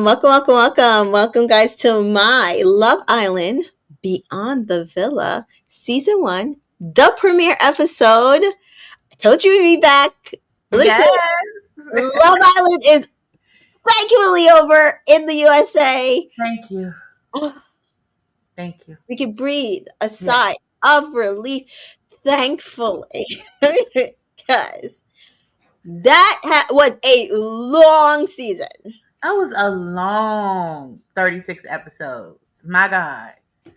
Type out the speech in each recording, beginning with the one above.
Welcome, guys, to my Love Island Beyond the Villa Season 1, the premiere episode. I told you we'd be back. Yes. Listen, Love Island is thankfully over in the USA. Thank you. Thank you. We can breathe a Yes. sigh of relief, thankfully. Guys, was a long season. That was a long 36 episodes. My God. It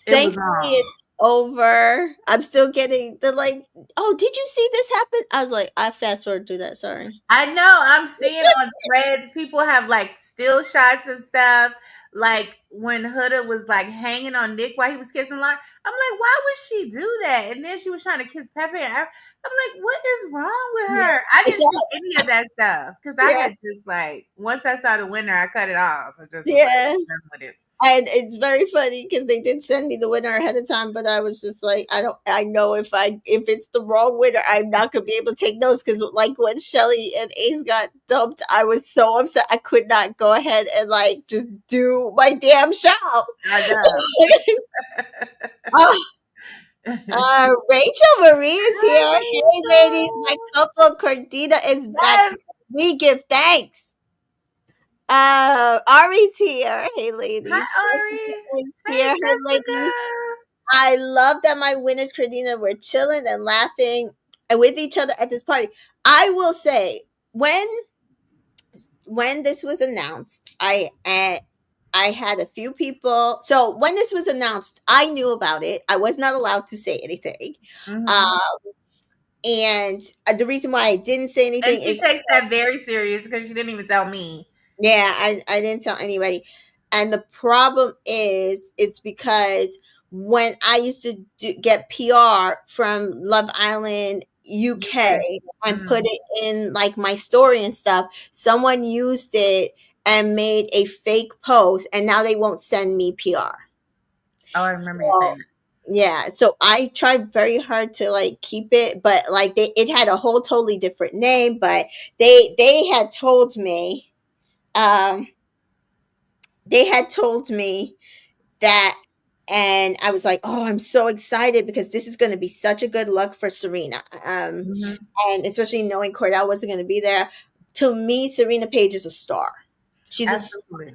was Thankfully, long. it's over. I'm still getting the like, oh, did you see this happen? I was like, I fast forward through that. Sorry. I know. I'm seeing on threads, people have like still shots of stuff. Like when Huda was like hanging on Nick while he was kissing Lauren. I'm like, why would she do that? And then she was trying to kiss Pepe. And I'm like, what is wrong with Yeah. her? I I didn't saw see it. any of that stuff because I Yeah. had just like once I saw the winner, I cut it off. I just was like, Yeah. I'm done with it. And it's very funny because they did send me the winner ahead of time, but I was just like, I know if it's the wrong winner, I'm not gonna be able to take notes because like when Shelly and Ace got dumped, I was so upset I could not go ahead and like just do my damn show. I know. Oh, Rachel Marie is here. Hey, ladies, my couple Cordita is back. Yes. We give thanks. Ari's here. Hey, ladies. Hi, Ari. Is Hey, here. Hey, ladies. Jessica. I love that my winners, Cordina, were chilling and laughing and with each other at this party. I will say, when this was announced, I had a few people. So when this was announced, I knew about it. I was not allowed to say anything. Mm-hmm. And the reason why I didn't say anything And she is, takes that very serious because she didn't even tell me. yeah, I didn't tell anybody. And the problem is, it's because when I used to get PR from Love Island UK Yes. and put Mm-hmm. it in like my story and stuff, someone used it and made a fake post, and now they won't send me PR. Oh, I remember you So saying that. yeah, so I tried very hard to like keep it, but like it had a whole totally different name, but they had told me, um they had told me that, and I was like, oh, I'm so excited because this is going to be such a good look for Serena. Mm-hmm. And especially knowing Cordell wasn't going to be there. To me, Serena Page is a star. She's Absolutely.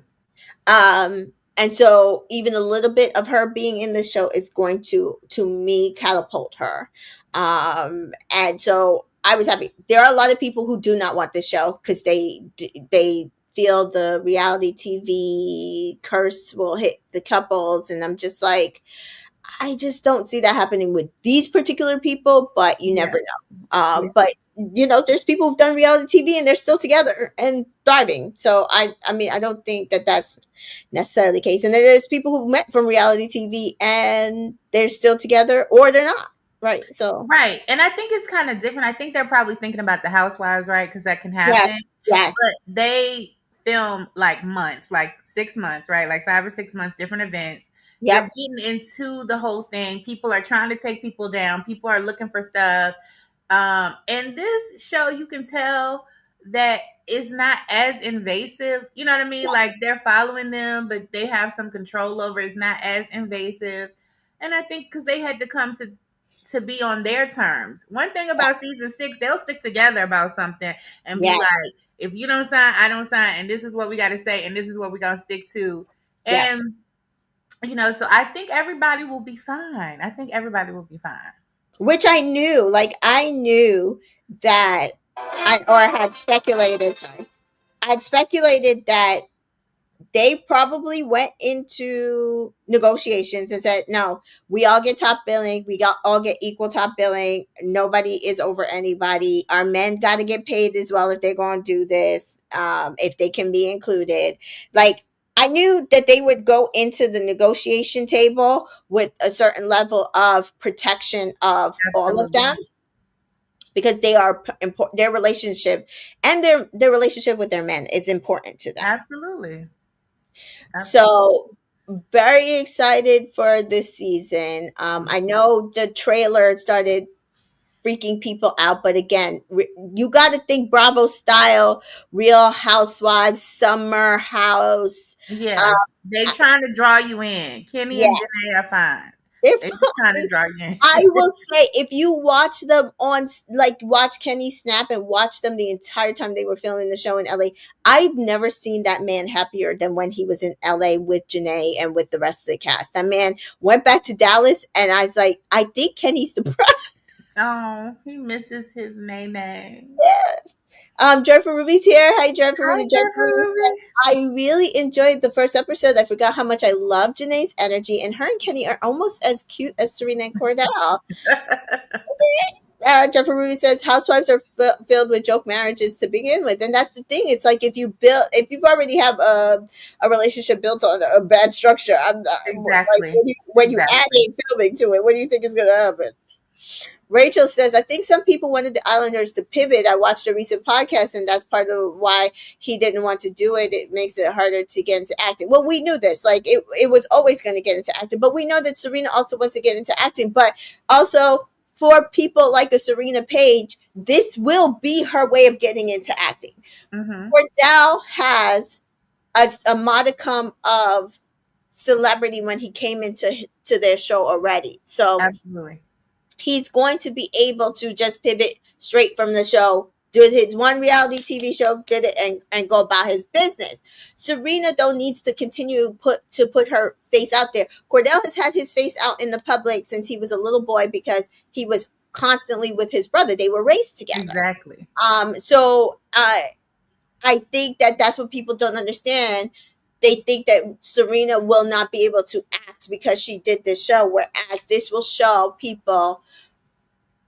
and so even a little bit of her being in the show is going to me catapult her. And so I was happy. There are a lot of people who do not want this show because they feel the reality TV curse will hit the couples, and I'm just like, I just don't see that happening with these particular people, but you Yeah. never know. Yeah. But there's people who've done reality TV and they're still together and thriving. So I mean, I don't think that that's necessarily the case. And then there's people who met from reality TV and they're still together or they're not. Right. So Right. And I think it's kind of different. I think they're probably thinking about the housewives, right? Because that can yes, happen. yes, But they film like months, like 6 months, right? Like 5 or 6 months, different events. They're yep, getting into the whole thing. People are trying to take people down. People are looking for stuff. And this show, you can tell that it's not as invasive. You know what I mean? yes, Like they're following them, but they have some control over. It's not as invasive. And I think because they had to come to be on their terms. One thing about yes, season 6, they'll stick together about something and be yes, like, if you don't sign, I don't sign, and this is what we got to say, and this is what we gonna stick to. yes. And so I think everybody will be fine. I think everybody will be fine. Which I knew, like I knew that I had speculated, sorry. I had speculated that they probably went into negotiations and said, no, we all get top billing. We got all get equal top billing. Nobody is over anybody. Our men got to get paid as well if they're going to do this, if they can be included. Like, I knew that they would go into the negotiation table with a certain level of protection of all of them Absolutely. because they are important. Their relationship and their relationship with their men is important to them. Absolutely. Absolutely. So very excited for this season. I know the trailer started freaking people out. But again, you got to think Bravo style, Real Housewives, Summer House. Yeah, Uh, they trying to draw you in. Kenny and yeah, Janae are fine. they're They just trying to fine. draw you in. I will say, if you watch them on, like, watch Kenny Snap and watch them the entire time they were filming the show in LA, I've never seen that man happier than when he was in LA with Janae and with the rest of the cast. That man went back to Dallas, and I was like, I think Kenny's the Oh, he misses his name. Joyful Ruby's here. Hi, Joyful Hi, Ruby. Joyful Jennifer Ruby said, Ruby. I really enjoyed the first episode. I forgot how much I love Janae's energy, and her and Kenny are almost as cute as Serena and Cordell. Jeffrey Ruby says housewives are filled with joke marriages to begin with, and that's the thing. It's like if you've already have a relationship built on a bad structure, I'm not, like Exactly. when you add Exactly. a filming to it, what do you think is going to happen? Rachel says, I think some people wanted the Islanders to pivot. I watched a recent podcast, and that's part of why he didn't want to do it. It makes it harder to get into acting. Well, we knew this. Like, it was always going to get into acting. But we know that Serena also wants to get into acting. But also, for people like a Serena Page, this will be her way of getting into acting. Mm-hmm. Cordell has a modicum of celebrity when he came into their show already. So Absolutely. he's going to be able to just pivot straight from the show, do his one reality TV show, did it, and go about his business. Serena, though, needs to continue to put her face out there. Cordell has had his face out in the public since he was a little boy because he was constantly with his brother. They were raised together. Exactly. So I think that that's what people don't understand. They think that Serena will not be able to act because she did this show, whereas this will show people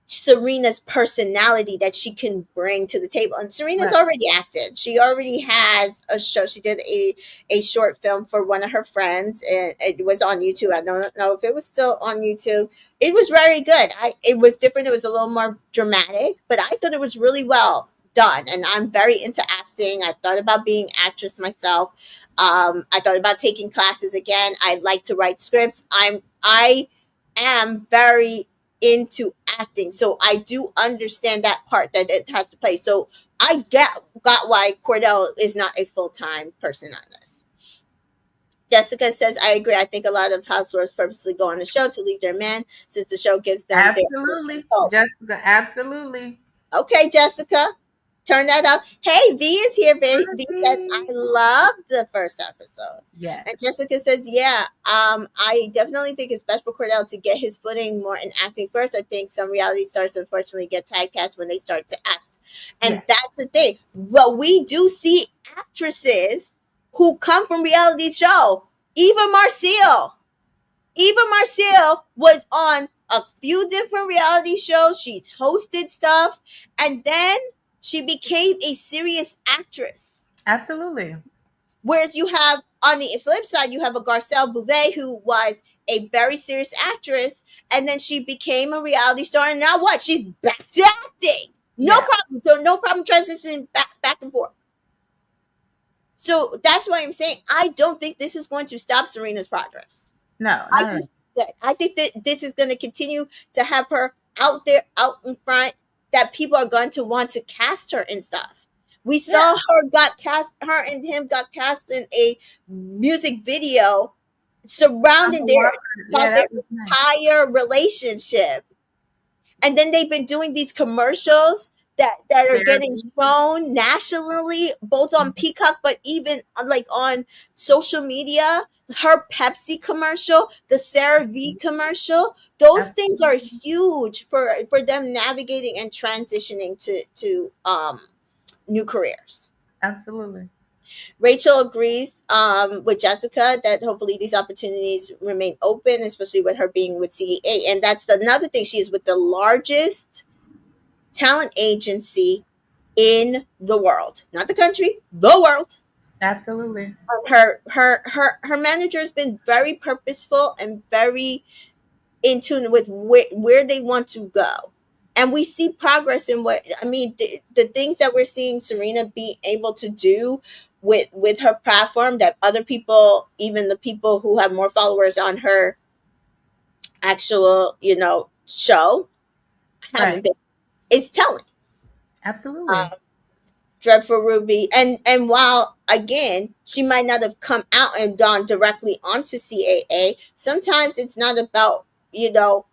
Serena's personality that she can bring to the table. And Serena's Right. already acted. She already has a show. She did a short film for one of her friends, and it was on YouTube. I don't know if it was still on YouTube. It was very good. It was different. It was a little more dramatic, but I thought it was really well done. And I'm very into acting. I thought about being actress myself. I thought about taking classes again. I like to write scripts. I am very into acting, so I do understand that part that it has to play. So I got why Cordell is not a full-time person on this. Jessica says, I agree. I think a lot of housewives purposely go on the show to leave their man since the show gives them their Absolutely. hope. Jessica, absolutely. Okay, Jessica, turn that up. Hey, V is here. V says, I Happy. love the first episode. Yes. And Jessica says, yeah, I definitely think it's best for Cordell to get his footing more in acting first. I think some reality stars unfortunately get typecast when they start to act. And Yes. that's the thing. But we do see actresses who come from reality show. Eva Marcille. Eva Marcille was on a few different reality shows. She's hosted stuff. And then she became a serious actress. Absolutely. Whereas you have, on the flip side, you have a Garcelle Bouvet who was a very serious actress. And then she became a reality star. And now what? She's back to acting. No Yeah. problem. So no problem transitioning back and forth. So that's why I'm saying I don't think this is going to stop Serena's progress. No. I No. think she's good. I think that this is going to continue to have her out there, out in front, that people are going to want to cast her and stuff. We saw her and him got cast in a music video surrounding Yeah, about their that was nice. entire relationship. And then they've been doing these commercials that are getting Therapy. shown nationally, both on Peacock, but even like on social media. Her Pepsi commercial, the CeraVe commercial, those things are huge for them navigating and transitioning to new careers. Absolutely. Rachel agrees with Jessica that hopefully these opportunities remain open, especially with her being with CEA. And that's another thing. She is with the largest talent agency in the world, not the country, the world. Absolutely. Her manager has been very purposeful and very in tune with where they want to go. And we see progress in the things that we're seeing Serena be able to do with her platform that other people, even the people who have more followers on her actual, show, haven't Right. been is telling. Absolutely. Um, Dreadful Ruby, and while again she might not have come out and gone directly onto CAA, sometimes it's not about, you know,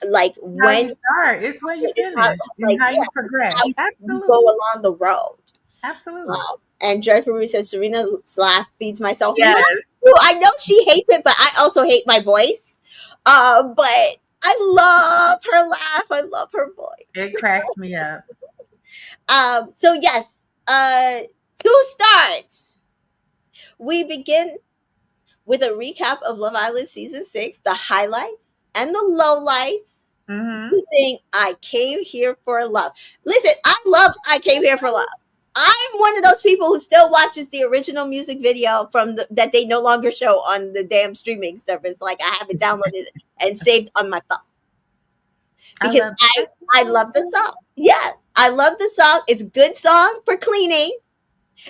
like How you when start, it's where you it's how, finish and like, how yeah, you it's progress. how you go Absolutely. along the road. Absolutely. And Dreadful Ruby says Serena's laugh feeds my soul. Mine Yes, too. I know she hates it, but I also hate my voice. But I love her laugh. I love her voice. it cracks me up. So yes, uh, to start, we begin with a recap of Love Island season 6, the highlights and the lowlights. Hmm. Using I Came Here for Love. Listen, I love I Came Here for Love. I'm one of those people who still watches the original music video from that they no longer show on the damn streaming service. Like I have it downloaded and saved on my phone I because love I love the song. Yeah, I love the song. It's a good song for cleaning,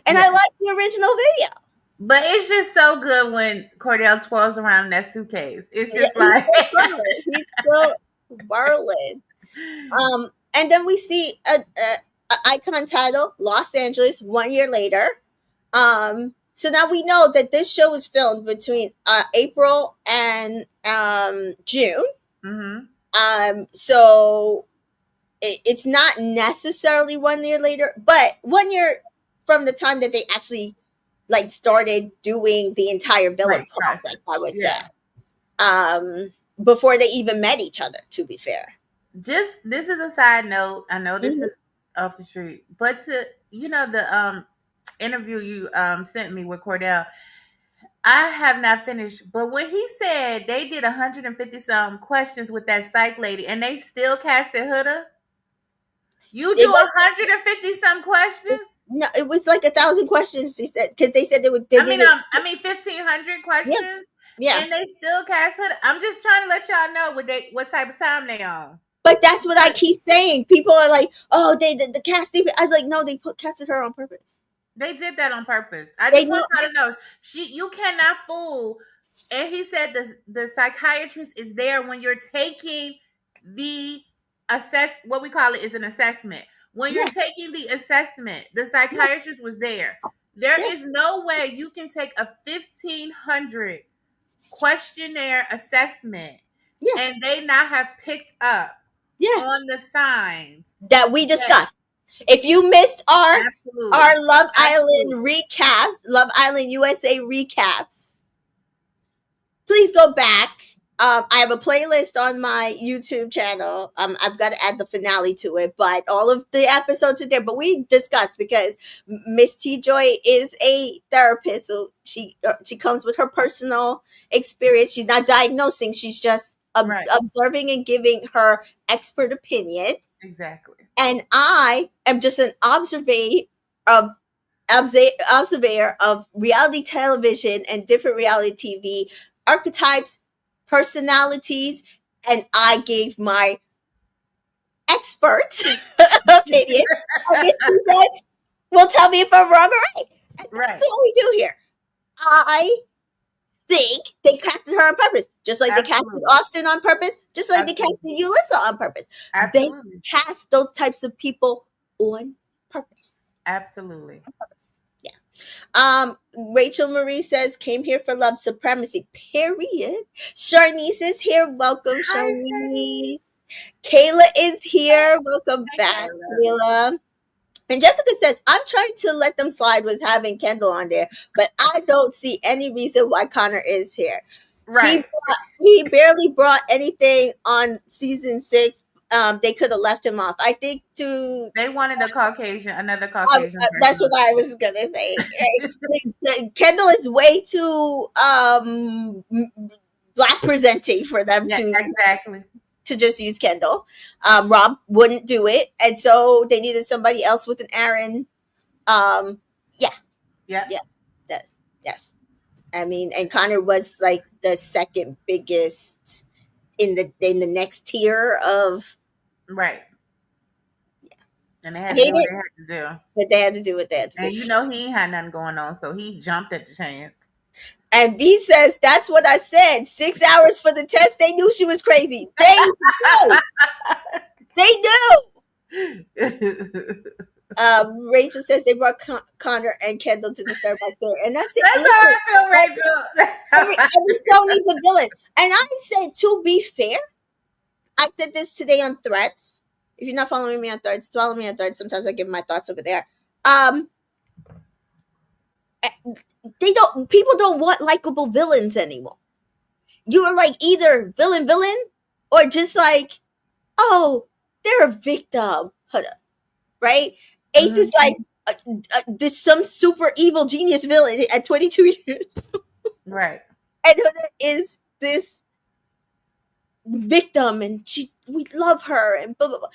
and I yes. like the original video. But it's just so good when Cordell twirls around in that suitcase. It's Yeah, just he's like still twirling. He's still whirling. And then we see a icon title, Los Angeles, 1 year later. So now we know that this show was filmed between April and June. hmm So it's not necessarily 1 year later, but 1 year from the time that they actually like started doing the entire villain right process. process, I would say. Yeah. Before they even met each other, to be fair. Just this is a side note. I know this Mhm. is off the street, but to the interview you sent me with Cordell, I have not finished. But when he said they did 150 some questions with that psych lady and they still casted Huda, you do It was 150 some questions. no, it was like 1,000 questions. She said because they said they did it. I mean 1,500 Yeah, questions, yeah. and they still cast Huda. I'm just trying to let y'all know what type of time they on. But that's what I keep saying. People are like, "Oh, they the casting." I was like, "No, they casted her on purpose. They did that on purpose. I They just knew." want y'all to know you cannot fool. And he said the psychiatrist is there when you're taking the what we call it is an assessment. When you're Yeah, taking the assessment, the yeah, psychiatrist was there. There yeah, is no way you can take a 1,500 questionnaire assessment yeah, and they not have picked up yeah. on the signs That we that discussed. If you missed our absolutely, Love Island absolutely, recaps, Love Island USA recaps, please go back. I have a playlist on my YouTube channel. I've got to add the finale to it, but all of the episodes are there. But we discussed because Miss T Joy is a therapist, so she comes with her personal experience. She's not diagnosing; she's just right, observing and giving her expert opinion. exactly, And I am just an of observer of reality television and different reality TV archetypes, personalities, and I gave my expert opinion. And Miss TJ will tell me if I'm wrong or right. And that's right, what we do here. I think they casted her on purpose, just like they casted absolutely, Austin on purpose, just like they casted absolutely, Ulissa on purpose. They absolutely, cast those types of people on purpose. absolutely. On purpose. Yeah. Rachel Marie says, came here for love supremacy. Period. Sharnice is here. Welcome, Hi, Shani. Sharnice. Kayla is here. Welcome Hi, back, Kayla. Kayla. And Jessica says, I'm trying to let them slide with having Kendall on there, but I don't see any reason why Connor is here. Right. He barely brought anything on season 6. They could have left him off. I think to They wanted another Caucasian that's what person. I was gonna say. Kendall is way too black presenting for them Yeah, exactly. to just use Kendall. Rob wouldn't do it, and so they needed somebody else with an Aaron. Um, yeah, Yep. yeah, that's yes. I mean, and Connor was like the second biggest in the next tier of. Right. And they I had to hate do what it, they had to do. but they had to do what they had to do. And you know he ain't had nothing going on, so he jumped at the chance. And B says, that's what I said. 6 hours for the test. They knew she was crazy. They knew. They knew. Rachel says they brought Connor and Kendall to disturb my spirit, and that's it. That's how I Listen, feel, Rachel. That's how every I every show needs a villain, and I said to be fair, I did this today on Threads. If you're not following me on Threads, follow me on Threads. Sometimes I give my thoughts over there. Um, they don't. People don't want likable villains anymore. You are like either villain, or just like, oh, they're a victim, right? Ace is Mhm. like this some super evil genius villain at 22 years, Right. and Huda is this victim, and we love her, and blah blah blah.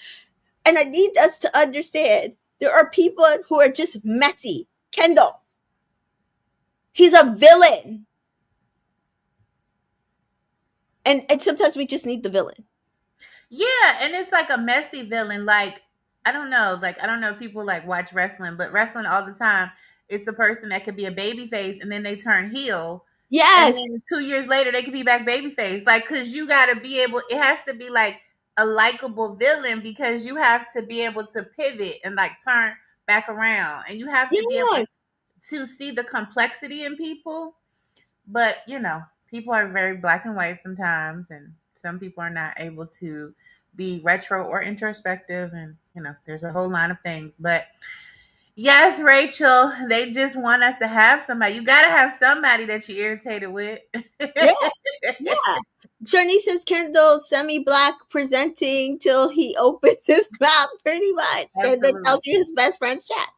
And I need us to understand there are people who are just messy. Kendall, he's a villain, and sometimes we just need the villain. Yeah, and it's like a messy villain. Like, I don't know. Like, I don't know if people like watch wrestling, but wrestling all the time, it's a person that could be a baby face and then they turn heel. And Yes, then 2 years later they could be back baby face. Like, cause you gotta be able, it has to be like a likable villain because you have to be able to pivot and like turn back around. And you have to be able yes, to see the complexity in people. But people are very black and white sometimes, and some people are not able to be retro or introspective, and there's a whole line of things. But yes, Rachel, they just want us to have somebody. You got to have somebody that you're irritated with. yeah, yeah. Journey says Kendall semi-black presenting till he opens his mouth, pretty much, and then Absolutely. tells you his best friend's chat.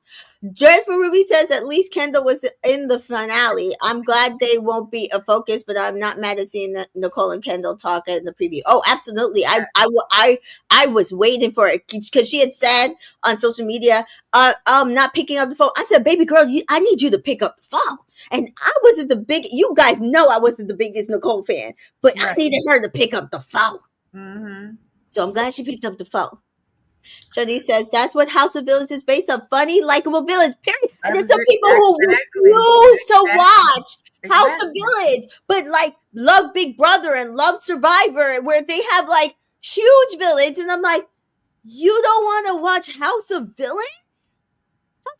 Dreadful Ruby says at least Kendall was in the finale. I'm glad they won't be a focus, but I'm not mad at seeing Nicole and Kendall talk in the preview. Oh, absolutely. I was waiting for it because she had said on social media, not picking up the phone. I said, baby girl, I need you to pick up the phone. And I wasn't the big. You guys know I wasn't the biggest Nicole fan, but I Right. needed her to pick up the phone. Mm-hmm. So I'm glad she picked up the phone. Shani says that's what House of Villains is based on, funny, likable villains. Period. And there's some people who Exactly. refuse to Exactly. watch House of Exactly. Villains, but like love Big Brother and love Survivor, where they have like huge villains, and I'm like, you don't want to watch House of Villains?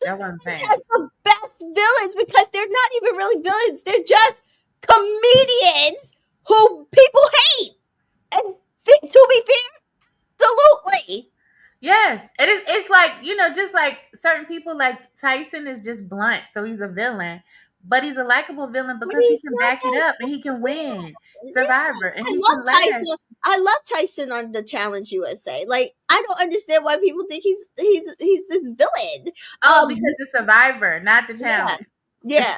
That's what I'm This saying. has the best villains because they're not even really villains; they're just comedians who people hate. And to be fair, absolutely. Yes, it's like just like certain people, like Tyson is just blunt, so he's a villain, but he's a likable villain But because he he's can not back it that. up and he can win Yeah, Survivor and I he love can last. Tyson. I love Tyson on the Challenge USA. Like, I don't understand why people think he's this villain. Oh, Um, because the Survivor, not the yeah, challenge. yeah.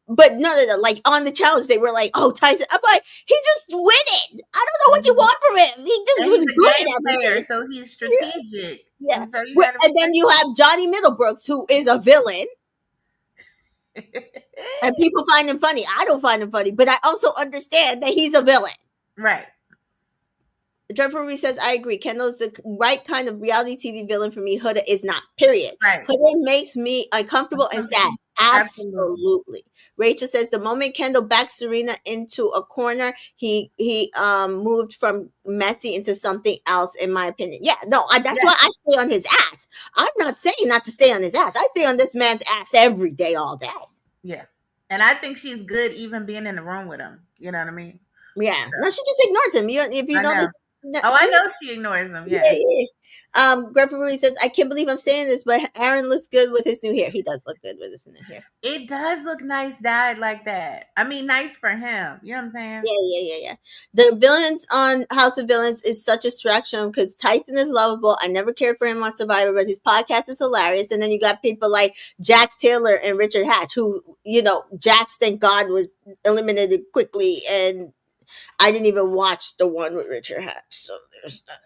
But no. Like on the Challenge, they were like, "Oh, Tyson." I'm like, he just winning. I don't know what you Mhm. want from him. He just And was he's a good game at player, everything. so he's Yeah, strategic, yeah. and so you got to And then you have Johnny Middlebrooks, who is a villain, and people find him funny. I don't find him funny, but I also understand that he's a villain. right, Dreadful Ruby says, I agree. Kendall's the right kind of reality TV villain for me. Huda is not. Period. right. Huda makes me uncomfortable and sad. Absolutely. Absolutely. Rachel says the moment Kendall backed Serena into a corner, he moved from messy into something else, in my opinion. Yeah, no, that's Yeah, why I stay on his ass. I'm not saying not to stay on his ass. I stay on this man's ass every day, all day. yeah. And I think she's good even being in the room with him. You know what I mean? Yeah. So No, she just ignores him. If you I know. notice, no, Oh, I know she ignores him. yeah, Yes. yeah. Grandpa Rudy says, I can't believe I'm saying this, but Aaron looks good with his new hair. He does look good with his new hair. It does look nice dyed like that. I mean, nice for him. You know what I'm saying? Yeah. The villains on House of Villains is such a distraction because Tyson is lovable. I never cared for him on Survivor, but his podcast is hilarious. And then you got people like Jax Taylor and Richard Hatch, who, Jax, thank God, was eliminated quickly. And I didn't even watch the one with Richard Hatch. So there's that.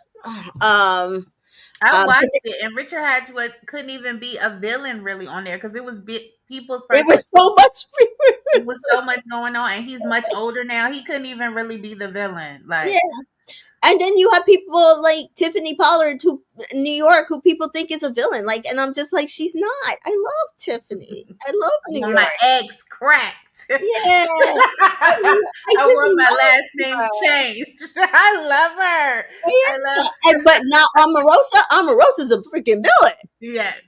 I But watched it, and Richard Hatch couldn't even be a villain really on there because it was people's it first. was so much. It was so much going on, and he's much older now. He couldn't even really be the villain. Yeah. Like, And then you have people like Tiffany Pollard, who New York, who people think is a villain. Like, and I'm just like, she's not. I love Tiffany. I love I New want York. my eggs cracked. Yeah. I I just want my love last name her. changed. I love her. I love. Yeah. And but now Omarosa's a freaking villain. Yes.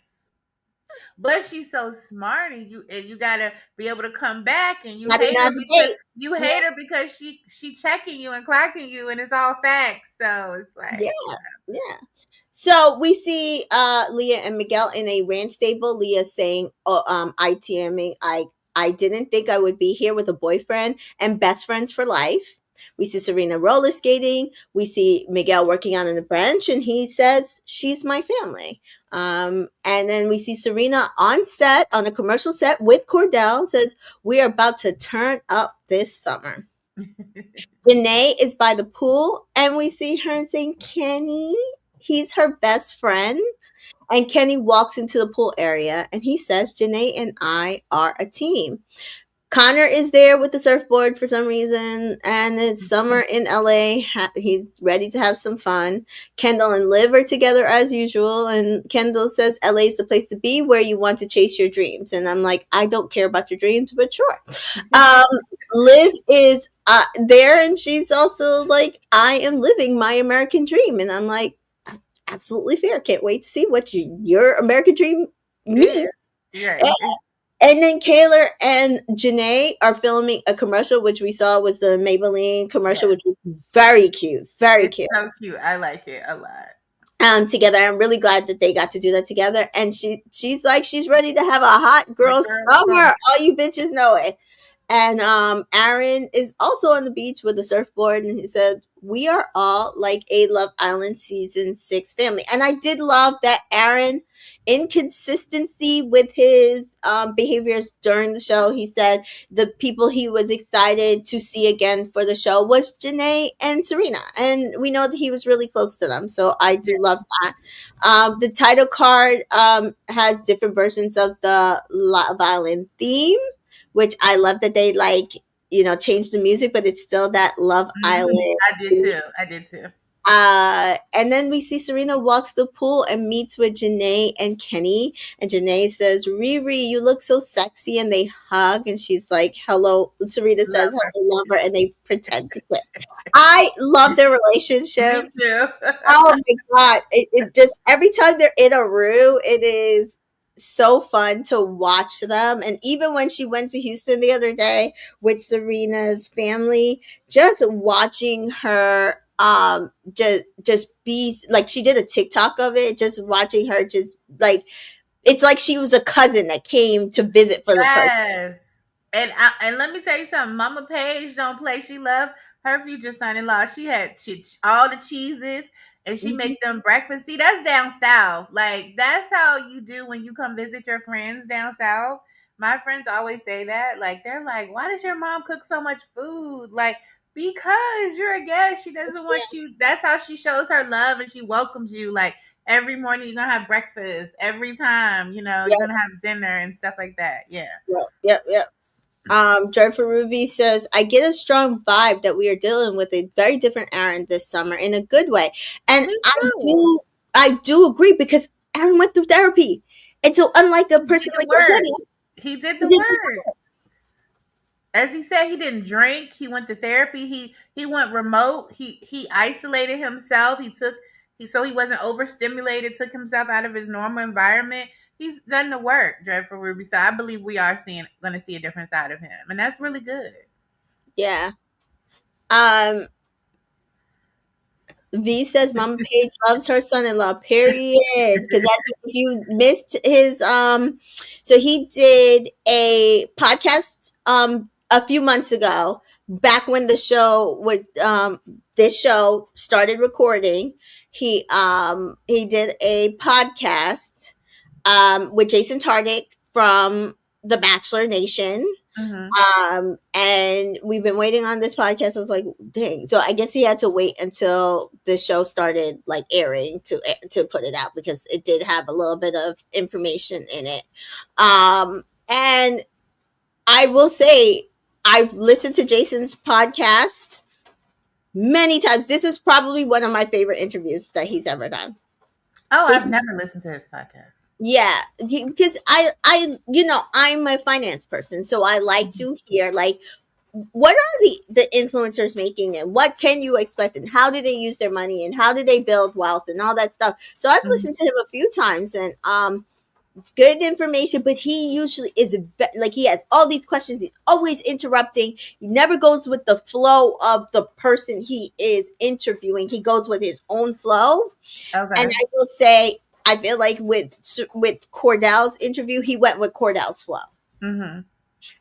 But she's so smart, and you gotta be able to come back, and Gotta navigate. you Yeah, hate her because she checking you and clocking you, and it's all facts. So it's yeah, like, yeah. So we see Leah and Miguel in a ranch stable. Leah saying, "Oh, ITMing. I didn't think I would be here with a boyfriend and best friends for life." We see Serena roller skating. We see Miguel working on a branch, and he says, "She's my family." And then we see Serena on set on a commercial set with Cordell. Says, "We are about to turn up this summer." Janae is by the pool, and we see her saying, Kenny, he's her best friend. And Kenny walks into the pool area and he says, Janae and I are a team. Connor is there with the surfboard for some reason, and it's summer in LA. He's ready to have some fun. Kendall and Liv are together as usual, and Kendall says LA is the place to be where you want to chase your dreams. And I'm like, I don't care about your dreams, but sure. Um, Liv is there, and she's also like, I am living my American dream. And I'm like, absolutely fair. Can't wait to see what your American dream yeah, means. right. And then Kayla and Janae are filming a commercial, which we saw was the Maybelline commercial, Yes, which was very cute, very it's cute. so cute. I like it a lot. Together, I'm really glad that they got to do that together. And she's like, she's ready to have a hot The girl girl summer. summer. All you bitches know it. And Aaron is also on the beach with a surfboard, and he said, "We are all like a Love Island season 6 family." And I did love that Aaron, inconsistency with his behaviors during the show, he said the people he was excited to see again for the show was Janae and Serena, and we know that he was really close to them. So I do love that. The title card has different versions of the Love Island theme, which I love that they like, change the music, but it's still that Love Island. I did too. I did too. And then we see Serena walks the pool and meets with Janae and Kenny. And Janae says, Riri, you look so sexy. And they hug. And she's like, hello. Serena says, Love hello, lover. And they pretend to kiss. I love their her. relationship. Me too. Oh my god! It just every time they're in a room, it is so fun to watch them. And even when she went to Houston the other day with Serena's family, just watching her just be like, she did a TikTok of it, just watching her just like, it's like she was a cousin that came to visit for the person. Yes. And let me tell you something. Mama Page don't play. She loved her future son-in-law. She all the cheeses, and she Mhm. make them breakfast. See, that's down south. Like that's how you do when you come visit your friends down south. My friends always say that. Like they're like, "Why does your mom cook so much food?" Like because you're a guest. She doesn't want Yeah, you. That's how she shows her love, and she welcomes you. Like every morning you're gonna have breakfast. Every time, you're yeah, gonna have dinner and stuff like that. Yeah. yeah, yeah, yeah. Dreadful Ruby says, I get a strong vibe that we are dealing with a very different Aaron this summer in a good way. And Me I too. do I do agree, because Aaron went through therapy. And so unlike a He person did the like your work. hoodie, He did he the did work. As he said, he didn't drink. He went to therapy. He went remote. He isolated himself. He wasn't overstimulated. Took himself out of his normal environment. He's done the work, Dreadful Ruby. So I believe we are going to see a different side of him, and that's really good. yeah. Um V says Mama Page loves her son-in-law, period. Because that's, if you missed his so he did a podcast a few months ago, back when the show was this show started recording. He did a podcast with Jason Tardik from The Bachelor Nation, Hmm. and we've been waiting on this podcast. I was like, dang. So I guess he had to wait until the show started like airing to put it out, because it did have a little bit of information in it. And I will say, I've listened to Jason's podcast many times. This is probably one of my favorite interviews that he's ever done. Oh, I've Jason, never listened to his podcast. Yeah, because I'm a finance person, so I like Mhm. to hear like what are the influencers making and what can you expect and how do they use their money and how do they build wealth and all that stuff. So I've Mhm. listened to him a few times and good information, but he usually is like he has all these questions. He's always interrupting. He never goes with the flow of the person he is interviewing. He goes with his own flow. And Okay. I will say, I feel like with Cordell's interview, he went with Cordell's flow, Mhm.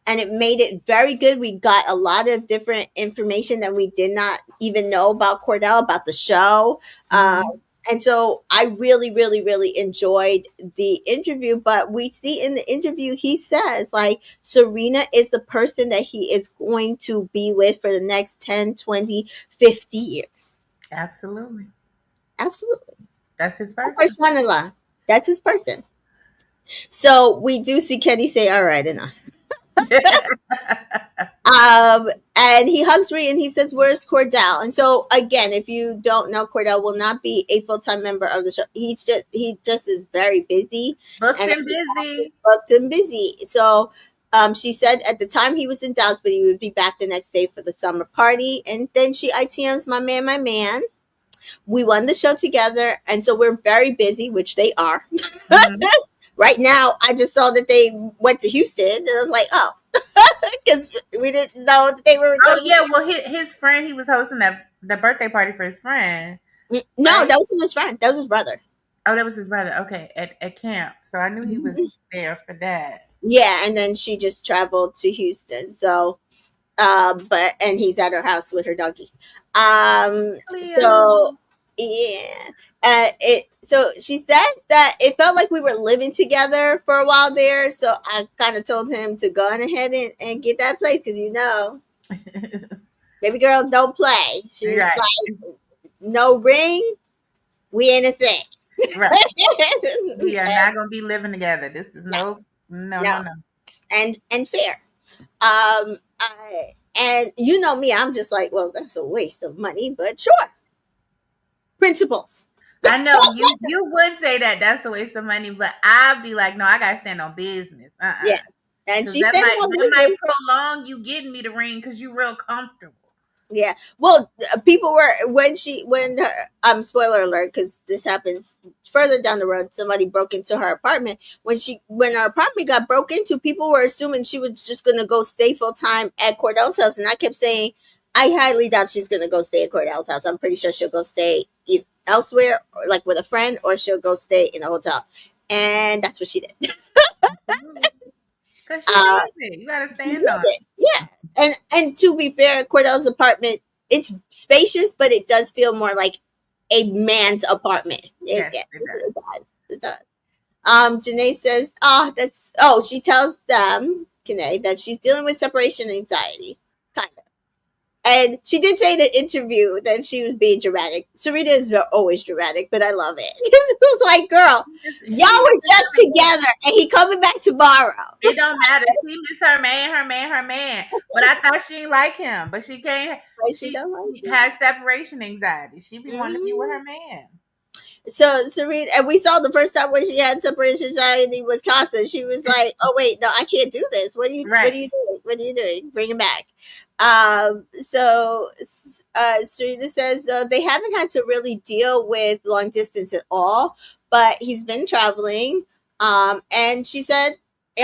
and it made it very good. We got a lot of different information that we did not even know about Cordell, about the show. Um, Mhm. and so I really, really, really enjoyed the interview. But we see in the interview, he says, like, Serena is the person that he is going to be with for the next 10, 20, 50 years. Absolutely. Absolutely. That's his Of course, person. son-in-law. That's his person. So we do see Kenny say, all right, enough. And he hugs Rhea and he says, "Where's Cordell?" And so again, if you don't know, Cordell will not be a full time member of the show. He just is very busy, Booked and and busy. booked and busy. So she said at the time he was in Dallas, but he would be back the next day for the summer party. And then she ITMs my man, my man. We won the show together, and so we're very busy, which they are. Mhm. Right now, I just saw that they went to Houston, and I was like, oh, because we didn't know that they were going Oh to be. yeah, well his friend, he was hosting the birthday party for his friend, No, right? that wasn't his friend. That was his brother. Oh, that was his brother. Okay, at camp. So I knew he was Mhm. there for that. Yeah, and then she just traveled to Houston. So, but and he's at her house with her doggy. Um, so Cleo. yeah, so she says that it felt like we were living together for a while there. So I kind of told him to go on ahead and get that place because baby girl don't play. She's Right, like no ring, we ain't a thing. right. We are not gonna be living together. This is No, no, no, no, no, no. and fair. And you know me, I'm just like, well, that's a waste of money, but sure, principles. I know you would say that that's a waste of money, but I'd be like, no, I gotta stand on business. Yeah, and Because she's standing on that might business. prolong you getting me the ring because you real comfortable. Yeah. Well, people were when spoiler alert because this happens further down the road. Somebody broke into her apartment. When her apartment got broke into, people were assuming she was just gonna go stay full time at Cordell's house, and I kept saying, I highly doubt she's gonna go stay at Cordell's house. I'm pretty sure she'll go stay elsewhere, or like with a friend, or she'll go stay in a hotel, and that's what she did. Absolutely. Because she Uh, needs it. You gotta She stand needs on it. Yeah. And to be fair, Cordell's apartment, it's spacious, but it does feel more like a man's apartment. it. Yes, Yeah, it it does. does. It does. Janae says, she tells them, Janae, that she's dealing with separation anxiety. Kind of. And she did say in the interview that she was being dramatic. Serena is always dramatic, but I love it. It was like, girl, y'all She were misses just her man. together and he coming back tomorrow. It don't matter. She miss her man, her man, her man. But I thought she didn't like him. But she can't. But she She don't like it. has separation anxiety. She be wanting to be with Mm. her man. So Serena, and we saw the first time when she had separation anxiety was Casa. She was like, "Oh wait, no, I can't do this. What Right. are you doing? What are you doing? Bring him back." Serena says they haven't had to really deal with long distance at all, but he's been traveling. And she said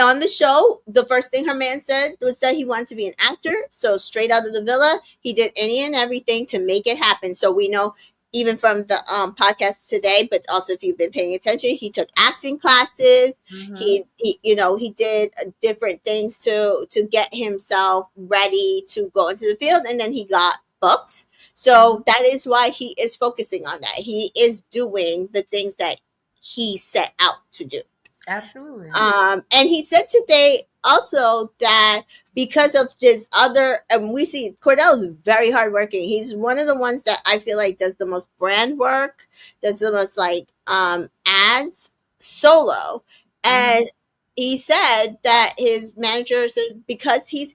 on the show, the first thing her man said was that he wanted to be an actor. So straight out of the villa, he did any and everything to make it happen. So we know even from the podcast today, but also if you've been paying attention, he took acting classes. Mm-hmm. He did different things to get himself ready to go into the field, and then he got booked. Mm-hmm. So that is why he is focusing on that. He is doing the things that he set out to do. Absolutely. And he said today also that because of his other, and we see Cordell is very hardworking. He's one of the ones that I feel like does the most brand work, does the most like ads solo, Mm-hmm. and he said that his manager said because he's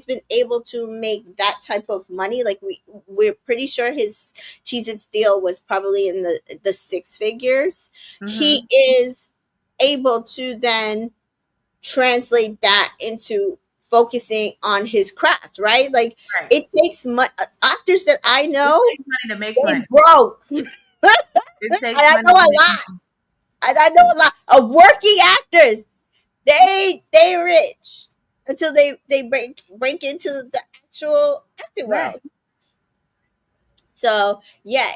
been able to make that type of money. Like we're pretty sure his Cheez Its deal was probably in the six figures. He Mm-hmm. is able to then translate that into focusing on his craft, right? Like Right. it takes actors that I It know, takes money to make they money. broke. And It takes I money know to a make lot. money. And I know a lot of working actors. They rich until they break into the actual acting Right. world. So yeah,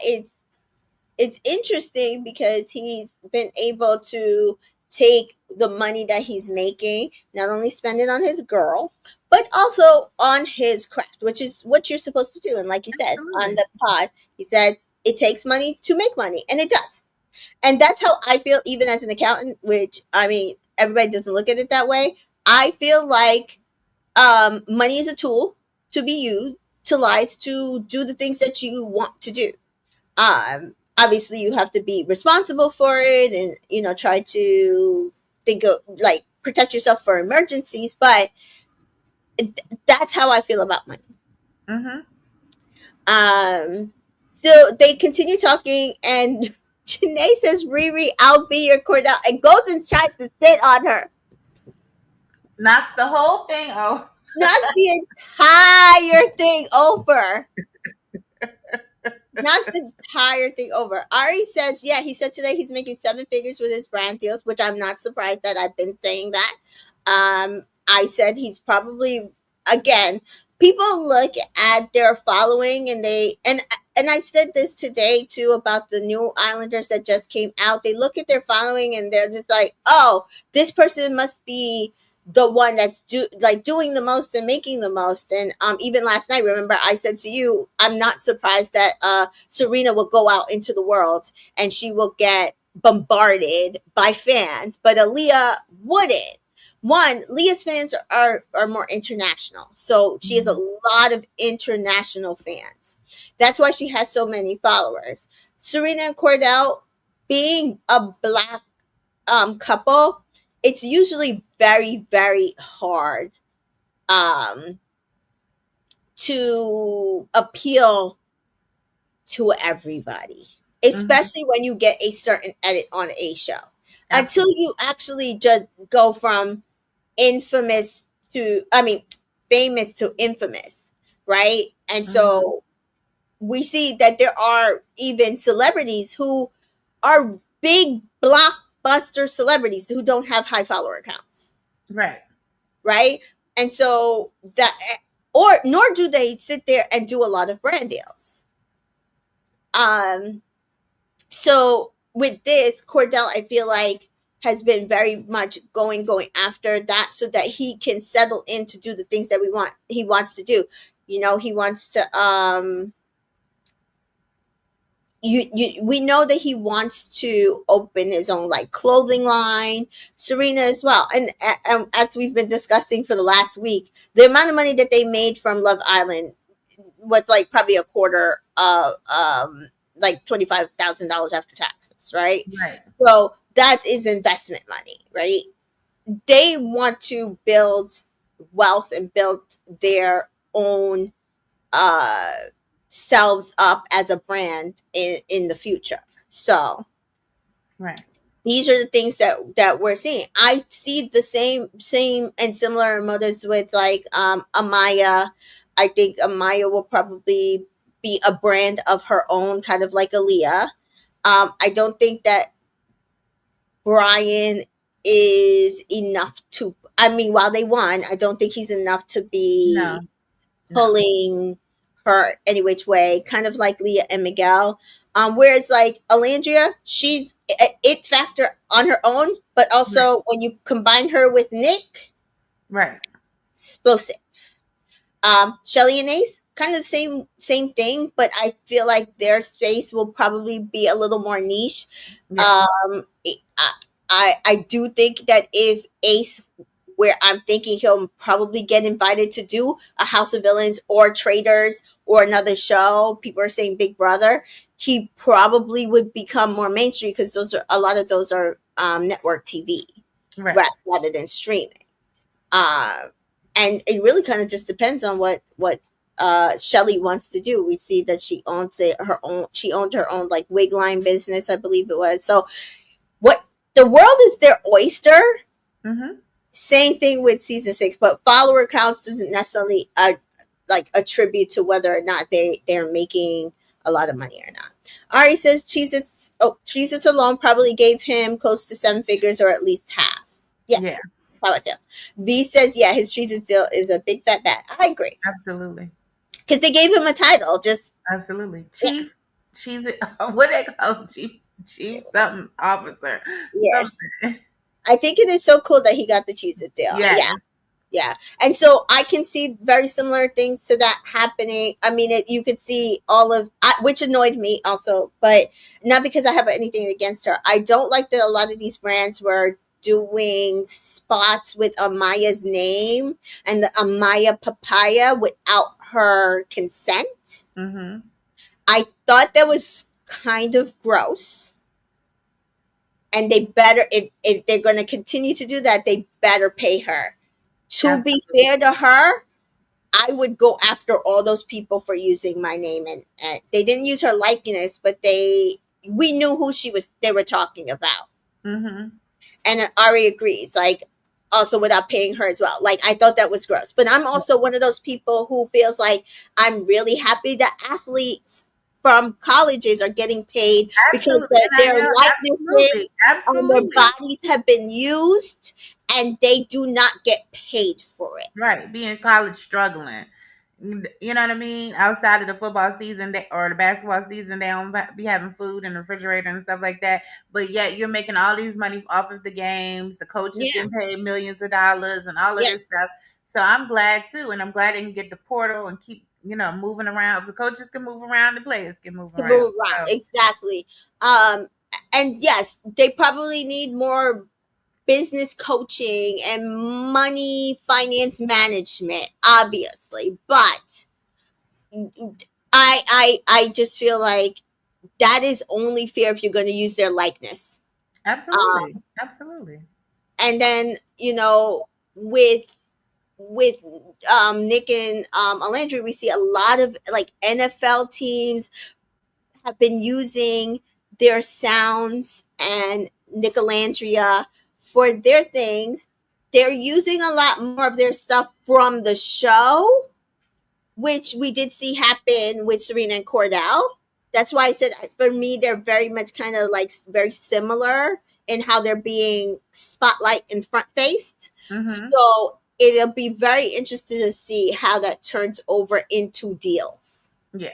it's interesting because he's been able to take the money that he's making, not only spend it on his girl, but also on his craft, which is what you're supposed to do. And like he said on Absolutely. the pod, he said it takes money to make money, and it does. And that's how I feel, even as an accountant. Which I mean, everybody doesn't look at it that way. I feel like money is a tool to be used to do the things that you want to do. Obviously you have to be responsible for it, and try to think of, like, protect yourself for emergencies, but that's how I feel about money. Mm-hmm. So they continue talking, and Janae says, Riri, I'll be your Cordell, and goes and tries to sit on her. Knocks the whole thing. Oh, Knocks the entire thing over. Knocks the entire thing over. Ari says, yeah, he said today he's making seven figures with his brand deals, which I'm not surprised that I've been saying that. I said he's probably, again, people look at their following, and and I said this today too about the new Islanders that just came out. They look at their following and they're just like, oh, this person must be the one that's doing the most and making the most. And even last night, remember I said to you, I'm not surprised that Serena will go out into the world and she will get bombarded by fans, but Aaliyah wouldn't. One, Leah's fans are more international, so she has a mhm. lot of international fans. That's why she has so many followers. Serena and Cordell, being a black couple, it's usually very, very hard um, to appeal to everybody, Mhm. especially when you get a certain edit on a show. Until Absolutely. you actually just go from infamous to, I mean, famous to infamous, right? And Mhm. so we see that there are even celebrities who are big blockbuster celebrities who don't have high follower counts, Right. right? And so that, or nor do they sit there and do a lot of brand deals. Um, so with this, Cordell, I feel like has been very much going after that so that he can settle in to do the things that he wants to do. He wants to we know that he wants to open his own, like, clothing line. Serena as well. And as we've been discussing for the last week, the amount of money that they made from Love Island was like probably a quarter of like $25,000 after taxes, right? Right. So that is investment money, right? They want to build wealth and build their own uh selves up as a brand in the future. So Right. these are the things that we're seeing. I see the same and similar motives with, like, Amaya. I think Amaya will probably be a brand of her own, kind of like Aaliyah. I don't think that Brian is enough to, I mean, while they won, I don't think he's enough to No. be No. pulling her any which way, kind of like Leah and Miguel. Whereas, like, Alandria, she's a it factor on her own, but Right. also when you combine her with Nick, Right. explosive. Shelly and Ace, kind of same thing, but I feel like their space will probably be a little more niche. Yeah. I do think that if Ace, where I'm thinking he'll probably get invited to do a House of Villains or Traders or another show, people are saying Big Brother, he probably would become more mainstream because a lot of those are network TV Right. rather than streaming. Uh, and it really kind of just depends on what Shelly wants to do. We see that she owns her own. She owned her own, like, wig line business, I believe it was. So what the world is their oyster. Mhm. Same thing with season 6, but follower counts doesn't necessarily like attribute to whether or not they're making a lot of money or not. Ari says Cheez-Its alone probably gave him close to 7 figures or at least half. Yeah, Yeah, probably feel. V says yeah, his Cheez-Its deal is a big fat bat. I agree absolutely. because they gave him a title. Just Absolutely. yeah, Chief, what they call him? Chief something officer. yeah. Something. I think it is so cool that he got the Cheez-It deal. Yeah, Yes. yeah. And so I can see very similar things to that happening. I mean, you could see all of, which annoyed me also, but not because I have anything against her. I don't like that a lot of these brands were doing spots with Amaya's name and the Amaya papaya without her consent. Mhm. I thought that was kind of gross. And they better, if they're going to continue to do that, they better pay her. To be Absolutely. fair to her, I would go after all those people for using my name, and they didn't use her likeness, but we knew who they were talking about. Mhm. And Ari agrees, like also without paying her as well. Like I thought that was gross. But I'm also one of those people who feels like I'm really happy that athletes from colleges are getting paid because Absolutely. And I their know absolutely. likenesses and their Absolutely. bodies have been used and they do not get paid for it. Right. Be in college struggling. You know what I mean? Outside of the football season or the basketball season, they don't be having food in the refrigerator and stuff like that. But yet you're making all these money off of the games. The coaches Yeah. getting paid millions of dollars and all of Yeah. this stuff. So I'm glad too, and I'm glad they can get the portal and keep moving around. If the coaches can move around, the players can move To around. move around. So Exactly. Um, and yes, they probably need more business coaching and money finance management, obviously. But I just feel like that is only fair if you're going to use their likeness. absolutely, absolutely. And then with with Nick and Alandry, we see a lot of like NFL teams have been using their sounds and Nicolandria for their things. They're using a lot more of their stuff from the show, which we did see happen with Serena and Cordell. That's why I said for me they're very much kind of like very similar in how they're being spotlight and front faced. Hmm. So it'll be very interesting to see how that turns over into deals. Yeah,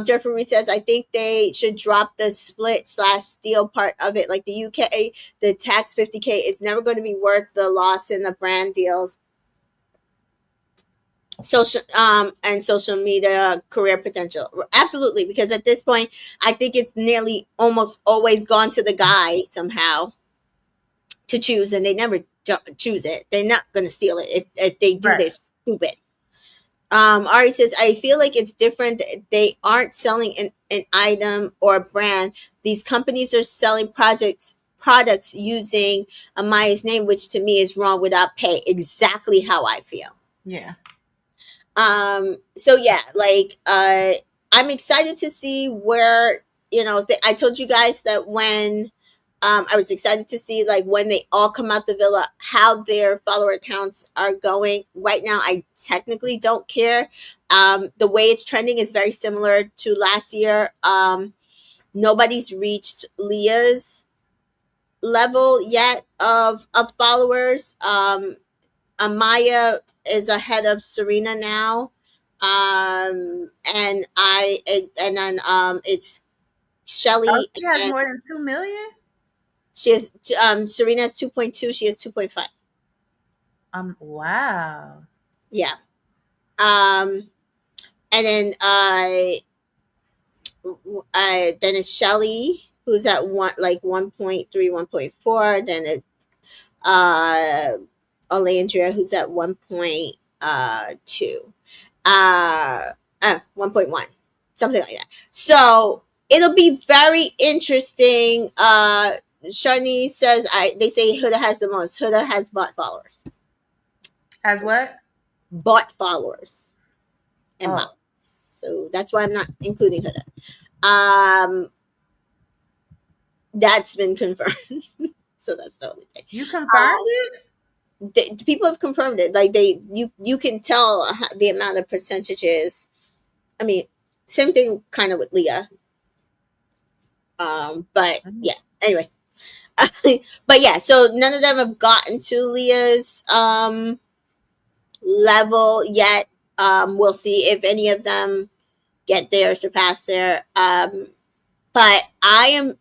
Jeffrey says, I think they should drop the split/steal part of it. Like the UK, the tax 50K is never going to be worth the loss in the brand deals. Social media career potential. Absolutely, because at this point, I think it's nearly almost always gone to the guy somehow to choose, and they never choose it. They're not going to steal it if they do. right. They're stupid. Ari says, I feel like it's different. They aren't selling an item or a brand. These companies are selling products using Amaya's name, which to me is wrong without pay. Exactly how I feel. Yeah, So yeah, like I'm excited to see where I told you guys that when I was excited to see like when they all come out the villa, how their follower accounts are going. Right now, I technically don't care. The way it's trending is very similar to last year. Nobody's reached Leah's level yet of followers. Amaya is ahead of Serena now. And then it's oh, Shelly she has and more than 2 million. she has Serena has 2.2, she has 2.5. Wow. Yeah. Um and then it's Shelly who's at 1.3, 1.4. Then it's uh Alandria who's at 1.2. 1.1, something like that. So it'll be very interesting. Shani says they say Huda has the most. Huda has bot followers. Has what? Bot followers and bots. Oh, So that's why I'm not including Huda. Um That's been confirmed. So that's the only thing. You confirmed it? People have confirmed it. Like you can tell the amount of percentages. I mean, same thing kind of with Leah. But Mhm. yeah. Anyway, but yeah. So none of them have gotten to Leah's level yet. We'll see if any of them get there, surpass there. But I'm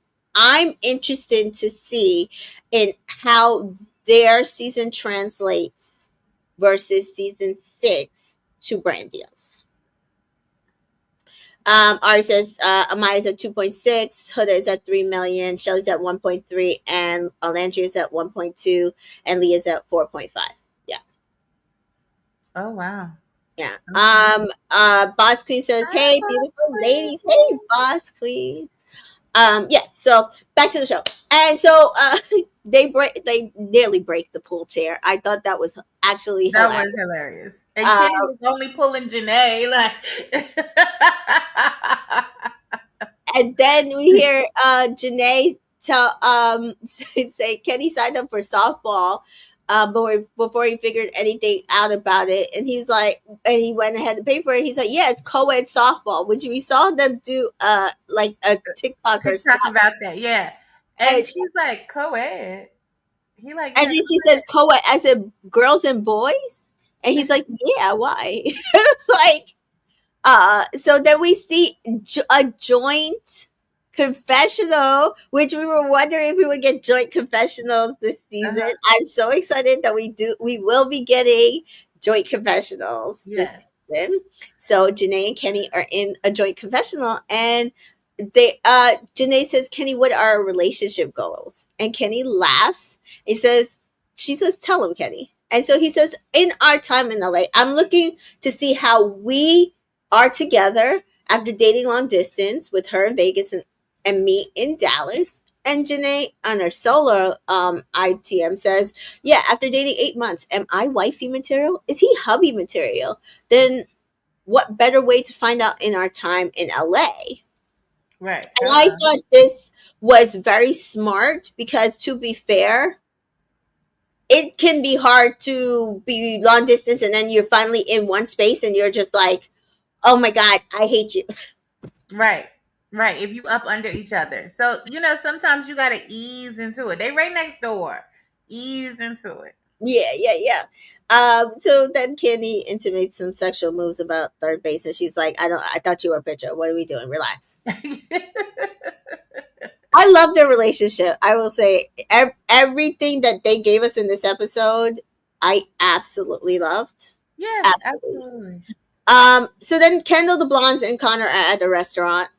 interested to see in how their season translates versus season 6 to brand deals. Ari says Amaya's at 2.6, Huda is at 3 million, Shelly's at 1.3, and Alandria is at 1.2, and Leah's at 4.5. Yeah. Oh wow. Yeah. Okay. Boss Queen says, Hi, "Hey, beautiful ladies. Hey, Boss Boss Queen." Yeah, so back to the show. And so they nearly break the pool chair. I thought that was actually That hilarious. was hilarious. And Uh, Kenny was only pulling Janae, like and then we hear Janae tell say Kenny signed up for softball. Before he figured anything out about it, and he's like, and he went ahead to pay for it. He's like, "Yeah, it's co-ed softball," which we saw them do, like a TikTok or TikTok snap, about that, yeah. And and she's like, co-ed. He like, And yeah, then she says co-ed as in girls and boys. And he's like, yeah, why? It's like, so then we see a joint confessional, which we were wondering if we would get joint confessionals this season. uh-huh. I'm so excited that we will be getting joint confessionals this Yes. season. So Janae and Kenny are in a joint confessional, and Janae says, Kenny, what are our relationship goals? And Kenny laughs. He says, she says, tell him, Kenny. And so he says, in our time in LA, I'm looking to see how we are together after dating long distance with her in Vegas and me in Dallas. And Janae on her solo ITM says, yeah, after dating 8 months, am I wifey material? Is he hubby material? Then what better way to find out in our time in LA? Right. And I thought this was very smart because, to be fair, it can be hard to be long distance and then you're finally in one space and you're just like, oh my God, I hate you. Right. Right. If you up under each other. So, sometimes you gotta ease into it. They right next door. Ease into it. Yeah, yeah, yeah. So then Kenny intimates some sexual moves about third base, and she's like, I thought you were a pitcher. What are we doing? Relax. I love their relationship. I will say everything that they gave us in this episode, I absolutely loved. Yes, Absolutely. absolutely. So then Kendall, the blondes, and Connor are at the restaurant,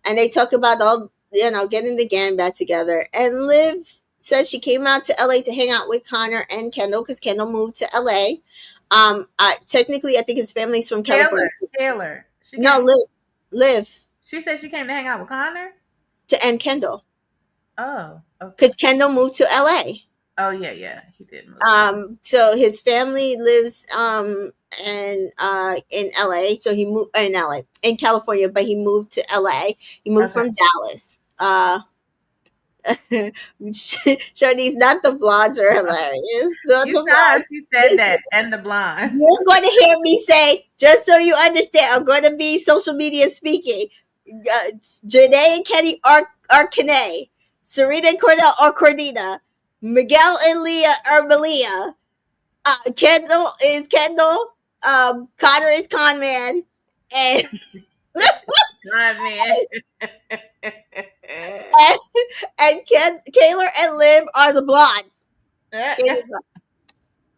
and they talk about all getting the gang back together. And Liv says she came out to LA to hang out with Connor and Kendall because Kendall moved to LA. Technically, I think his family's from California. Taylor. No, Liv She said she came to hang out with Connor. to end Kendall Oh, okay. because Kendall moved to LA. Oh yeah, yeah. He did move. So his family lives and in LA. So he moved in LA in California, but he moved to LA. He moved Okay. from Dallas. Shawnee's not the blondes are hilarious. Not You the saw how blondes. she said Listen, that, and the blonde. you're going to hear me say, just so you understand, I'm going to be social media speaking. Janae and Kenny are Kene. Serena and Cordell are Cordina. Miguel and Leah are Malia. Kendall is Kendall. Connor is Conman. And, God, man. and, Kaylor and Liv are the blondes.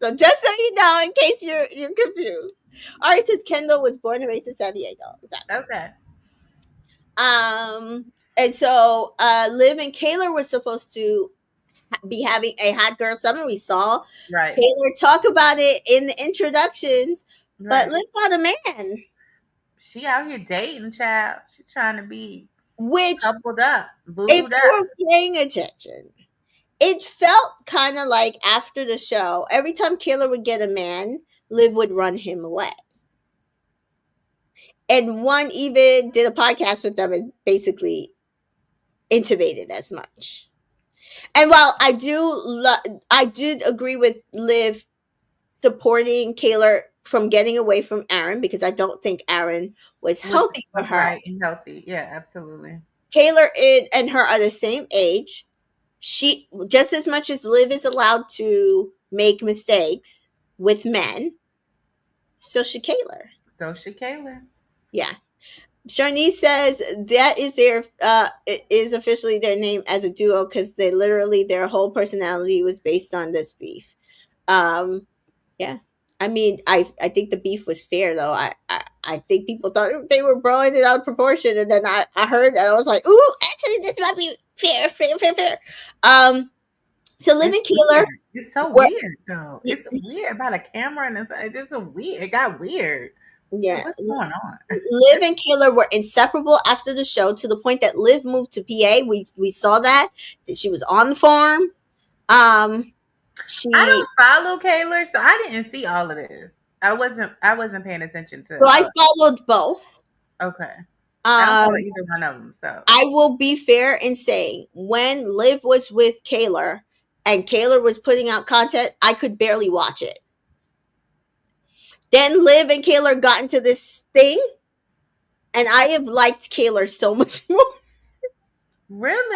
So just so you know, in case you're confused. All right, since Kendall was born and raised in San Diego. Exactly. Okay. And so Liv and Kaylor were supposed to be having a hot girl summer. We saw Right. Kaylor talk about it in the introductions, but Right. Liv got a man, She out here dating, child. She trying to be which, coupled up, if booed you up. were paying attention, it felt kind of like after the show, every time Kaylor would get a man, Liv would run him away. And one even did a podcast with them and basically intimated as much. And while I did agree with Liv supporting Kayla from getting away from Aaron because I don't think Aaron was Was healthy for was her. right and healthy. Yeah, absolutely. Kayla and her are the same age. She just as much as Liv is allowed to make mistakes with men, so should Kayla. So should Kayla. Yeah. Sharnice says that is their it is officially their name as a duo because they literally their whole personality was based on this beef. Um, yeah, I mean, I think the beef was fair though. I think people thought they were blowing it out of proportion, and then I heard that I was like, ooh, actually, this might be fair, fair, fair, fair. So It's Living Killer, weird. It's so what? weird though. It's weird about a camera and it's just a weird. It got weird. Like, Yeah, what's going on? Liv and Kayla were inseparable after the show to the point that Liv moved to PA. We saw that she was on the farm. Um, I she don't follow Kayla, so I didn't see all of this. I wasn't paying attention so to. I followed both. Okay, I don't follow Um, either one of them. So I will be fair and say when Liv was with Kayla and Kayla was putting out content, I could barely watch it. Then Liv and Kayla got into this thing, and I have liked Kayla so much more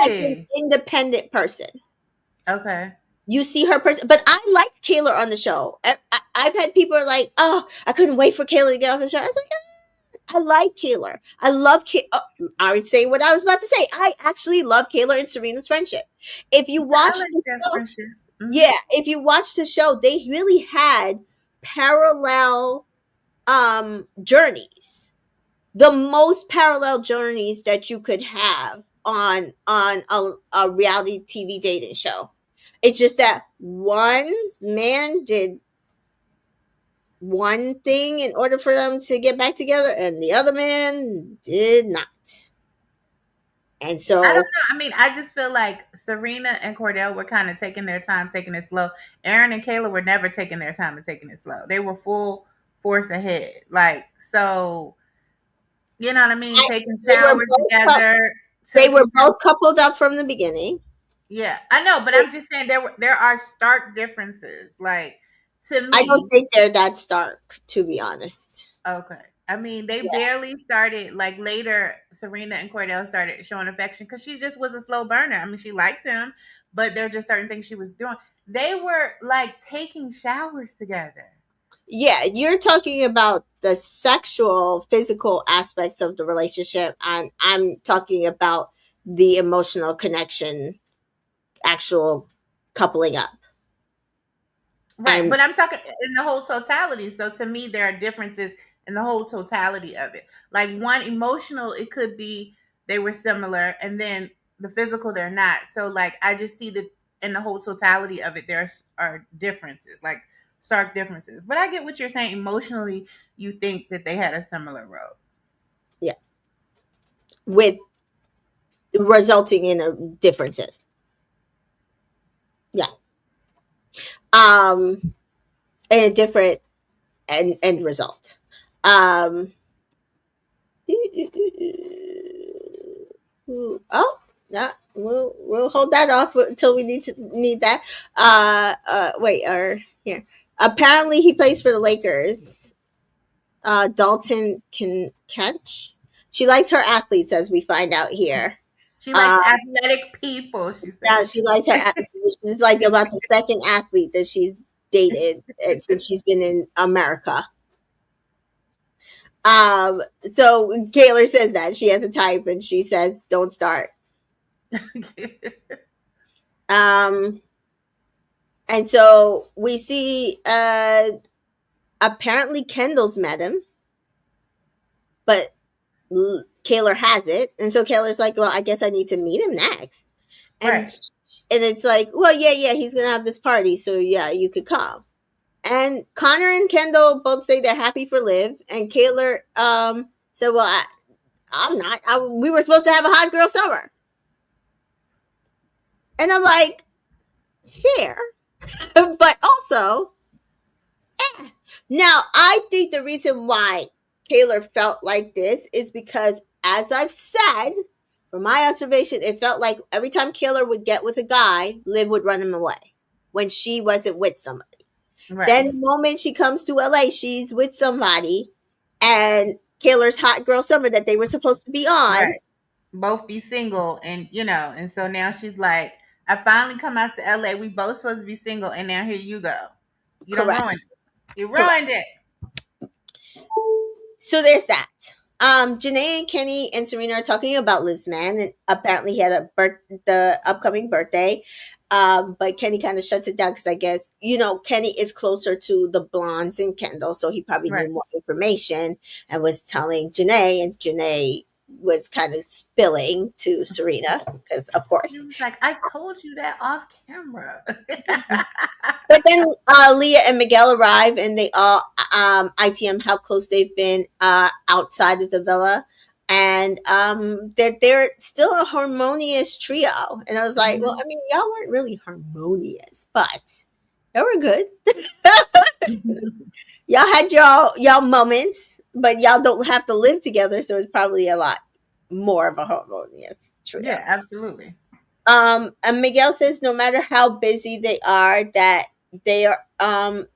as an really, independent person. okay. You see her person, but I liked Kayla on the show. I've had people are like, "Oh, I couldn't wait for Kayla to get off the show." I was like, I like Kayla. I love Kayla. Oh, I was saying what I was about to say. I actually love Kayla and Serena's friendship. If you I watch like the that show, friendship. Hmm. yeah, if you watch the show, they really had parallel journeys. The most parallel journeys that you could have on a reality TV dating show. It's just that one man did one thing in order for them to get back together, and the other man did not. And I don't so, know. I mean, I just feel like Serena and Cordell were kind of taking their time, taking it slow. Aaron and Kayla were never taking their time and taking it slow. They were full force ahead. Like, so, you know what I mean? I, Taking they were showers both together, they were taking both coupled up from the beginning. yeah, I know, but I'm just saying there are stark differences. Like to I don't me, think they're that stark, to be honest. okay. I mean, they Yeah, barely started. Like later, Serena and Cordell started showing affection because she just was a slow burner. I mean, she liked him, but there are just certain things she was doing. They were like taking showers together. yeah. You're talking about the sexual, physical aspects of the relationship, and I'm talking about the emotional connection, actual coupling up, Right, and but I'm talking in the whole totality. So to me, there are differences in the whole totality of it. Like one emotional, it could be they were similar, and then the physical, they're not. So like I just see that in the whole totality of it, there are differences, like stark differences. But I get what you're saying. Emotionally, you think that they had a similar road. yeah, with resulting in differences. Yeah, and a different end result. Um, oh, no, we'll hold that off until we need that. Wait, or here. Apparently, he plays for the Lakers. Dalton can catch. She likes her athletes, as we find out here. She likes Uh, athletic people. She Now says. she likes her. She's like about the second athlete that she's dated since she's been in America. Um, so Kaylor says that she has a type, and she says, "Don't start." Um, and so we see. Apparently, Kendall's met him, but Kaylor has it, and so Kaylor's like, "Well, I guess I need to meet him next." And Right. it's like, "Well, yeah, he's gonna have this party, so yeah, you could come." And Connor and Kendall both say they're happy for Liv, and Kaylor said, "Well, I'm not. We were supposed to have a hot girl summer," and I'm like, "Fair," but also, now I think the reason why Kaylor felt like this is because, as I've said, From my observation, it felt like every time Killer would get with a guy, Liv would run him away when she wasn't with somebody. Right. Then the moment she comes to LA, she's with somebody, and Killer's Hot Girl Summer that they were supposed to be on. Right. Both be single, and and so now she's like, I finally come out to LA. We both supposed to be single, and now here you go. You don't Correct. ruin it. You Correct. ruined it. So there's that. Janae and Kenny and Serena are talking about Liv's man, and apparently he had the upcoming birthday. But Kenny kind of shuts it down because I guess Kenny is closer to the blondes and Kendall, so he probably knew Right. more information and was telling Janae, and Janae was kind of spilling to Serena because, of He course. was like, I told you that off camera. But then Leah and Miguel arrive, and they all ITM how close they've been outside of the villa, and they're still a harmonious trio. And I was like, well, Mhm. I mean, y'all weren't really harmonious, but y'all were good. Y'all had y'all moments, but y'all don't have to live together, so it's probably a lot more of a harmonious trio. Yeah, absolutely. And Miguel says no matter how busy they are, that they are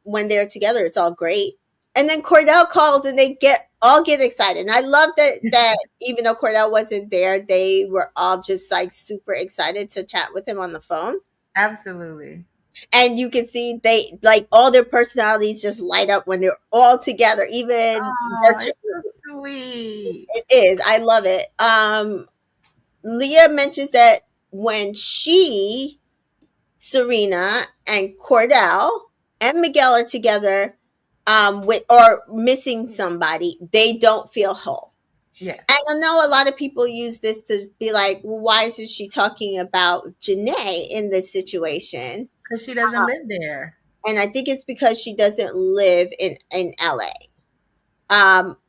when they're together, it's all great. And then Cordell calls, and they get excited. And I love that even though Cordell wasn't there, they were all just like super excited to chat with him on the phone. Absolutely. And you can see they like all their personalities just light up when they're all together, even Oh, virtually. it's so sweet. It is. I love it. Leah mentions that when Serena and Cordell and Miguel are together with or missing somebody, they don't feel whole. Yeah, And I know a lot of people use this to be like, well, why isn't she talking about Janae in this situation? because she doesn't live there. And I think it's because she doesn't live in LA.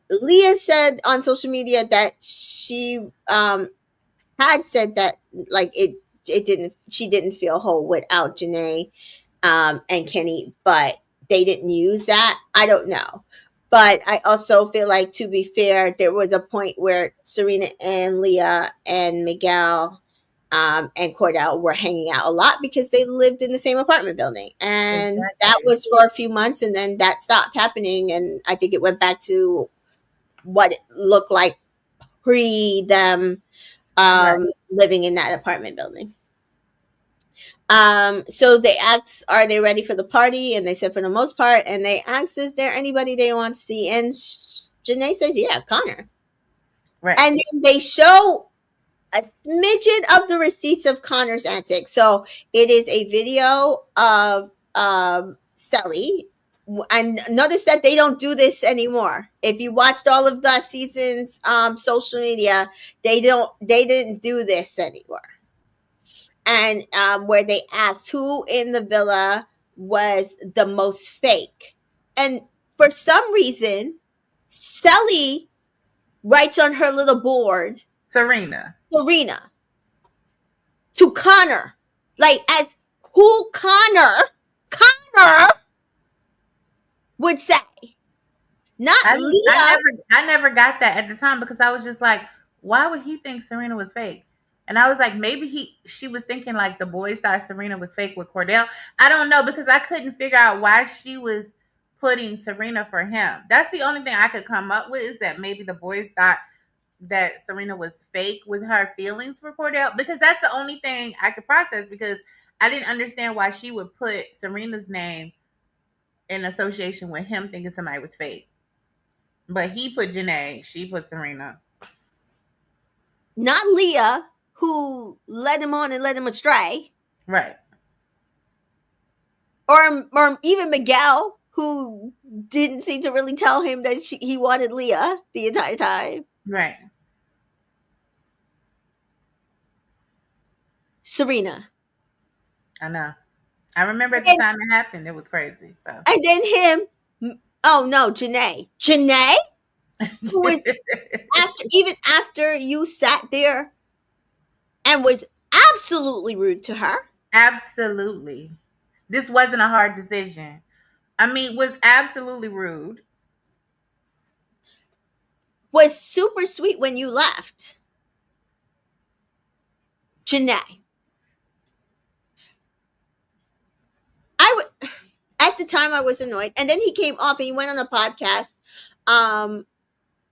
Leah said on social media that she had said that like it didn't she didn't feel whole without Janae and Kenny, but they didn't use that. I don't know. But I also feel like, to be fair, there was a point where Serena and Leah and Miguel and Cordell were hanging out a lot because they lived in the same apartment building. And that Exactly. was for a few months, and then that stopped happening. And I think it went back to what it looked like pre them Right. living in that apartment building. So they asked, are they ready for the party? And they said for the most part. And they asked, is there anybody they want to see? And Janae says, yeah, Connor. Right. And then they show a smidgen of the receipts of Connor's antics. So it is a video of Sally. And notice that they don't do this anymore. If you watched all of the seasons social media, they didn't do this anymore. And where they asked who in the villa was the most fake. And for some reason, Sally writes on her little board, Serena. Serena, to Connor. Like, as who Connor would say. Not Leah. I never got that at the time because I was just like, why would he think Serena was fake? And I was like, maybe she was thinking like the boys thought Serena was fake with Cordell. I don't know because I couldn't figure out why she was putting Serena for him. That's the only thing I could come up with is that maybe the boys thought that Serena was fake with her feelings for Cordell because that's the only thing I could process because I didn't understand why she would put Serena's name in association with him thinking somebody was fake. But he put Janae, she put Serena. Not Leah, who led him on and led him astray. Right. Or even Miguel, who didn't seem to really tell him that he wanted Leah the entire time. Right. Serena. I know. I remember And at the then, time it happened. It was crazy. So and then him. Oh no, Janae. Janae, who was even after you sat there and was absolutely rude to her, absolutely. This wasn't a hard decision. I mean, was absolutely rude. was super sweet when you left. Janae. I would at the time I was annoyed, and then he came off and he went on a podcast, um,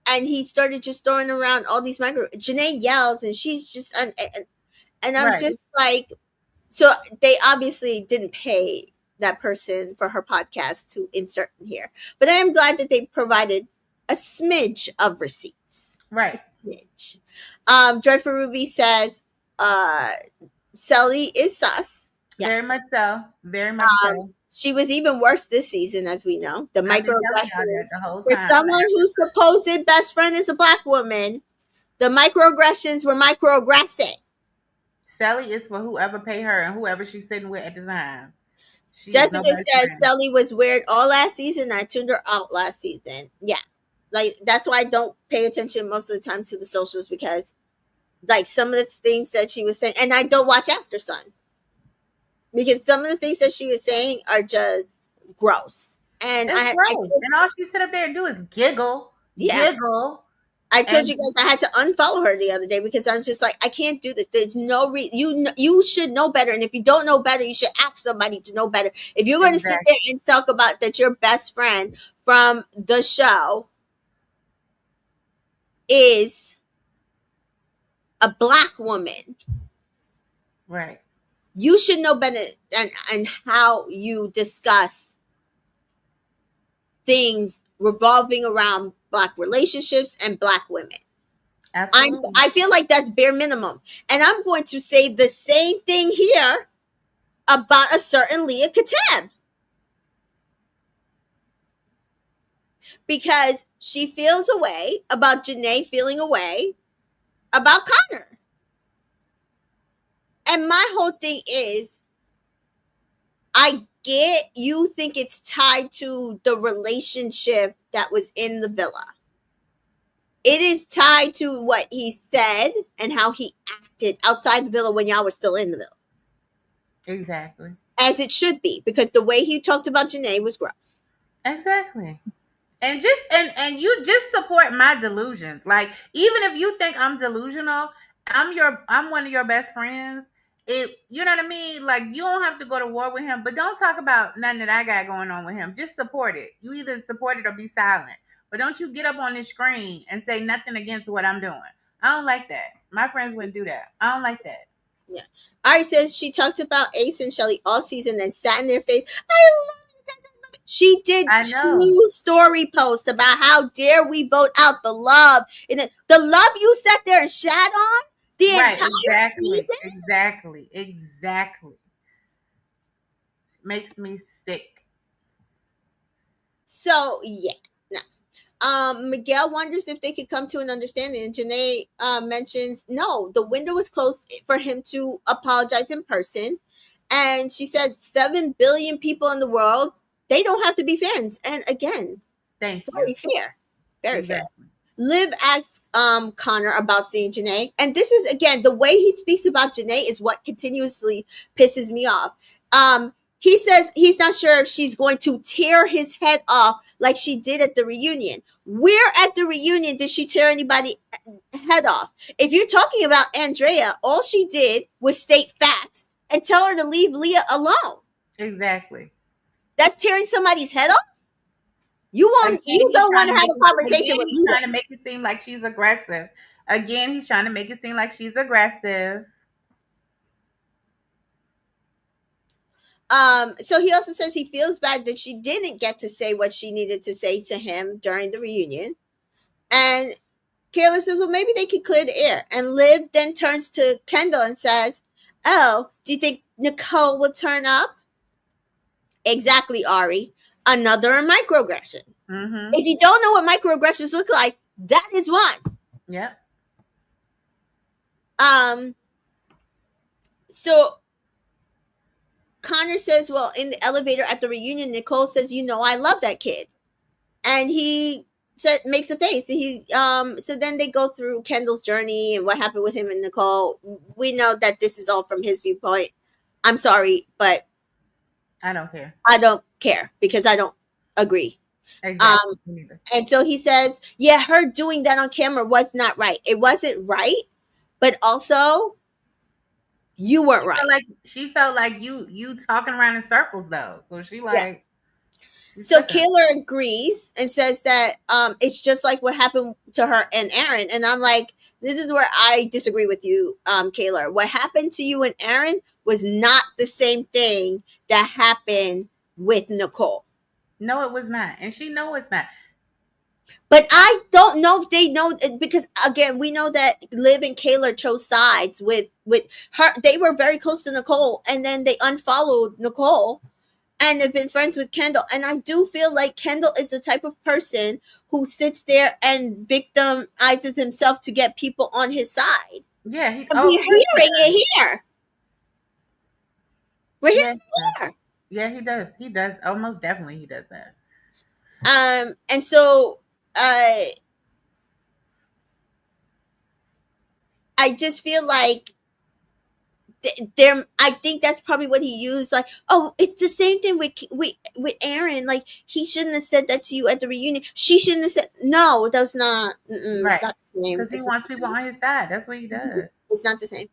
and he started just throwing around all these micro. Janae yells, and she's just and I'm Right, just like, so they obviously didn't pay that person for her podcast to insert in here, but I am glad that they provided a smidge of receipts. A right. smidge. Dreadful Ruby says, uh, Sally is sus. Very Yes. much so. Very much so. She was even worse this season, as we know. The I've been telling y'all that microaggressions the whole for time. someone whose supposed best friend is a black woman. The microaggressions were microaggressing. Sally is for whoever pay her and whoever she's sitting with at the time. She is Jessica nobody's says friend. Sally was weird all last season. I tuned her out last season. Yeah. Like, that's why I don't pay attention most of the time to the socials, because like some of the things that she was saying, and I don't watch After Sun because some of the things that she was saying are just gross. And It's I gross. told, And all she sit up there and do is giggle, yeah, giggle, I told and you guys I had to unfollow her the other day because I'm just like, I can't do this. There's no reason. You should know better, and if you don't know better, you should ask somebody to know better. If you're going to sit exactly. there and talk about that your best friend from the show is a black woman, Right. you should know better, and how you discuss things revolving around black relationships and black women. Absolutely. I feel like that's bare minimum. And I'm going to say the same thing here about a certain Leah Katab, because she feels a way about Janae feeling a way about Connor. And my whole thing is, I get you think it's tied to the relationship that was in the villa. It is tied to what he said and how he acted outside the villa when y'all were still in the villa. Exactly. As it should be, because the way he talked about Janae was gross. Exactly. And just and you just support my delusions. Like, even if you think I'm delusional, I'm one of your best friends. It, you know what I mean? Like, you don't have to go to war with him, but don't talk about nothing that I got going on with him. Just support it. You either support it or be silent. But don't you get up on this screen and say nothing against what I'm doing. I don't like that. My friends wouldn't do that. I don't like that. Yeah. Ari says she talked about Ace and Shelly all season and sat in their face. I love you guys. I love it. She did I know. 2 story posts about how dare we vote out the love. And the love you sat there and shat on the Right, entire exactly. season. Exactly. Exactly. Makes me sick. So yeah. No. Miguel wonders if they could come to an understanding. And Janae mentions no, the window was closed for him to apologize in person. And she says 7 billion people in the world, they don't have to be fans. And again, Thank you. very fair. Very fair. Exactly. Liv asks Connor about seeing Janae. And this is, again, the way he speaks about Janae is what continuously pisses me off. He says he's not sure if she's going to tear his head off like she did at the reunion. Where at the reunion did she tear anybody head off? If you're talking about Andrea, all she did was state facts and tell her to leave Leah alone. Exactly. That's tearing somebody's head off. You Again, won't. You he's don't want trying to to have make a it. conversation Again, with he's Leah. trying to make it seem like she's aggressive. Again, he's trying to make it seem like she's aggressive. So he also says he feels bad that she didn't get to say what she needed to say to him during the reunion. And Kayla says, well, maybe they could clear the air. And Liv then turns to Kendall and says, oh, do you think Nicole will turn up? Exactly, Ari. Another microaggression. Mm-hmm. If you don't know what microaggressions look like, that is one. Yep. So Connor says, well, in the elevator at the reunion, Nicole says, you know, I love that kid. And he makes a face. And he so then they go through Kendall's journey and what happened with him and Nicole. We know that this is all from his viewpoint. I'm sorry, but I don't care. I don't care because I don't agree. Exactly. Neither. And so he says, yeah, her doing that on camera was not right. It wasn't right, but also You weren't right. She felt like you talking around in circles though. So Yeah. she So took her. Kayla agrees and says that it's just like what happened to her and Aaron. And I'm like, this is where I disagree with you, Kayla. What happened to you and Aaron was not the same thing that happened with Nicole. No, it was not. And she know it's not. But I don't know if they know, because again, we know that Liv and Kayla chose sides with her. They were very close to Nicole, and then they unfollowed Nicole and have been friends with Kendall. And I do feel like Kendall is the type of person who sits there and victimizes himself to get people on his side. Yeah, he And oh, of we're course he hearing does. it here. We're hearing Yeah, he does. it here. Yeah, he does. He does. Almost definitely he does that. And so uh, I just feel like there, I think that's probably what he used. Like, oh, it's the same thing with Aaron. Like, he shouldn't have said that to you at the reunion. She shouldn't have said. No, that was not. It's Right. not the same. Because he wants people on his side. That's what he does. It's not the same.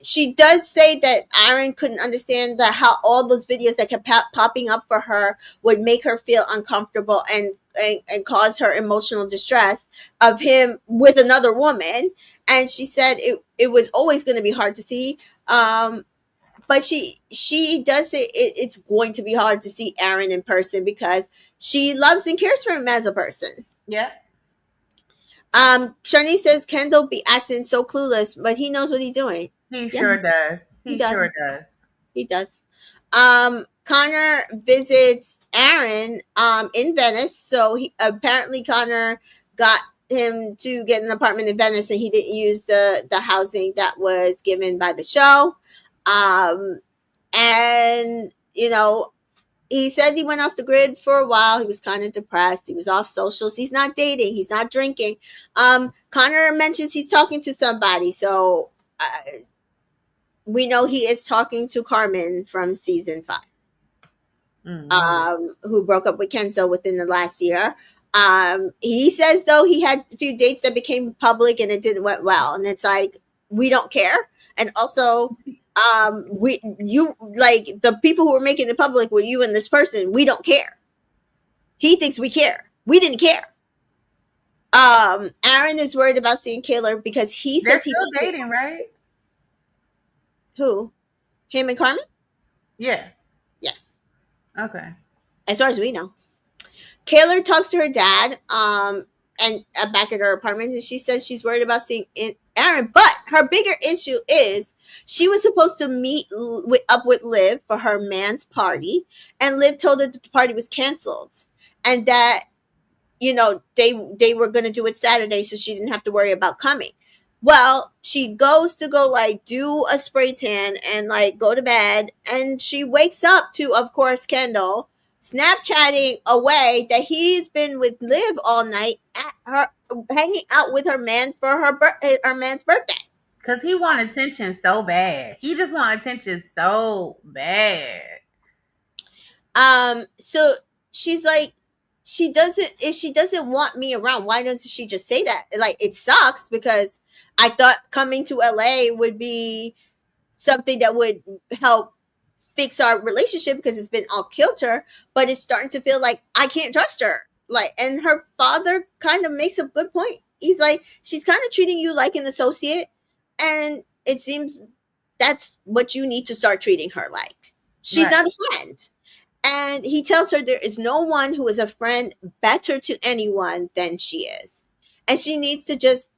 She does say that Aaron couldn't understand that how all those videos that kept popping up for her would make her feel uncomfortable and cause her emotional distress of him with another woman. And she said it was always going to be hard to see. But she does say it's going to be hard to see Aaron in person because she loves and cares for him as a person. Yeah. Shani says Kendall be acting so clueless, but he knows what he's doing. He Yeah, sure does. he He does. sure does. He does. Connor visits Aaron in Venice. So he apparently Connor got him to get an apartment in Venice, and he didn't use the housing that was given by the show. And he said he went off the grid for a while. He was kind of depressed. He was off socials. He's not dating. He's not drinking. Connor mentions he's talking to somebody. So we know he is talking to Carmen from season 5, who broke up with Kenzo within the last year. He says, though, he had a few dates that became public and it didn't went well. And it's like, we don't care. And also, you like the people who were making it public were you and this person. We don't care. He thinks we care. We didn't care. Aaron is worried about seeing Kayla because he They're says he still dating, right? who? Him and Carmen? Yeah. Yes. Okay. As far as we know. Kayla talks to her dad, and back at her apartment, and she says she's worried about seeing Aaron. But her bigger issue is she was supposed to meet up with Liv for her man's party, and Liv told her that the party was canceled, and that they were going to do it Saturday, so she didn't have to worry about coming. Well, she goes to go like do a spray tan and like go to bed, and she wakes up to, of course, Kendall Snapchatting away that he's been with Liv all night at her, hanging out with her man for her man's birthday. Because he want attention so bad. He just want attention so bad. So she's like, she doesn't, if she doesn't want me around, why doesn't she just say that? Like, it sucks because I thought coming to LA would be something that would help fix our relationship because it's been all kilter, but it's starting to feel like I can't trust her. Like, and her father kind of makes a good point. He's like, she's kind of treating you like an associate, and it seems that's what you need to start treating her like. She's Right. not a friend. And he tells her there is no one who is a friend better to anyone than she is. And she needs to just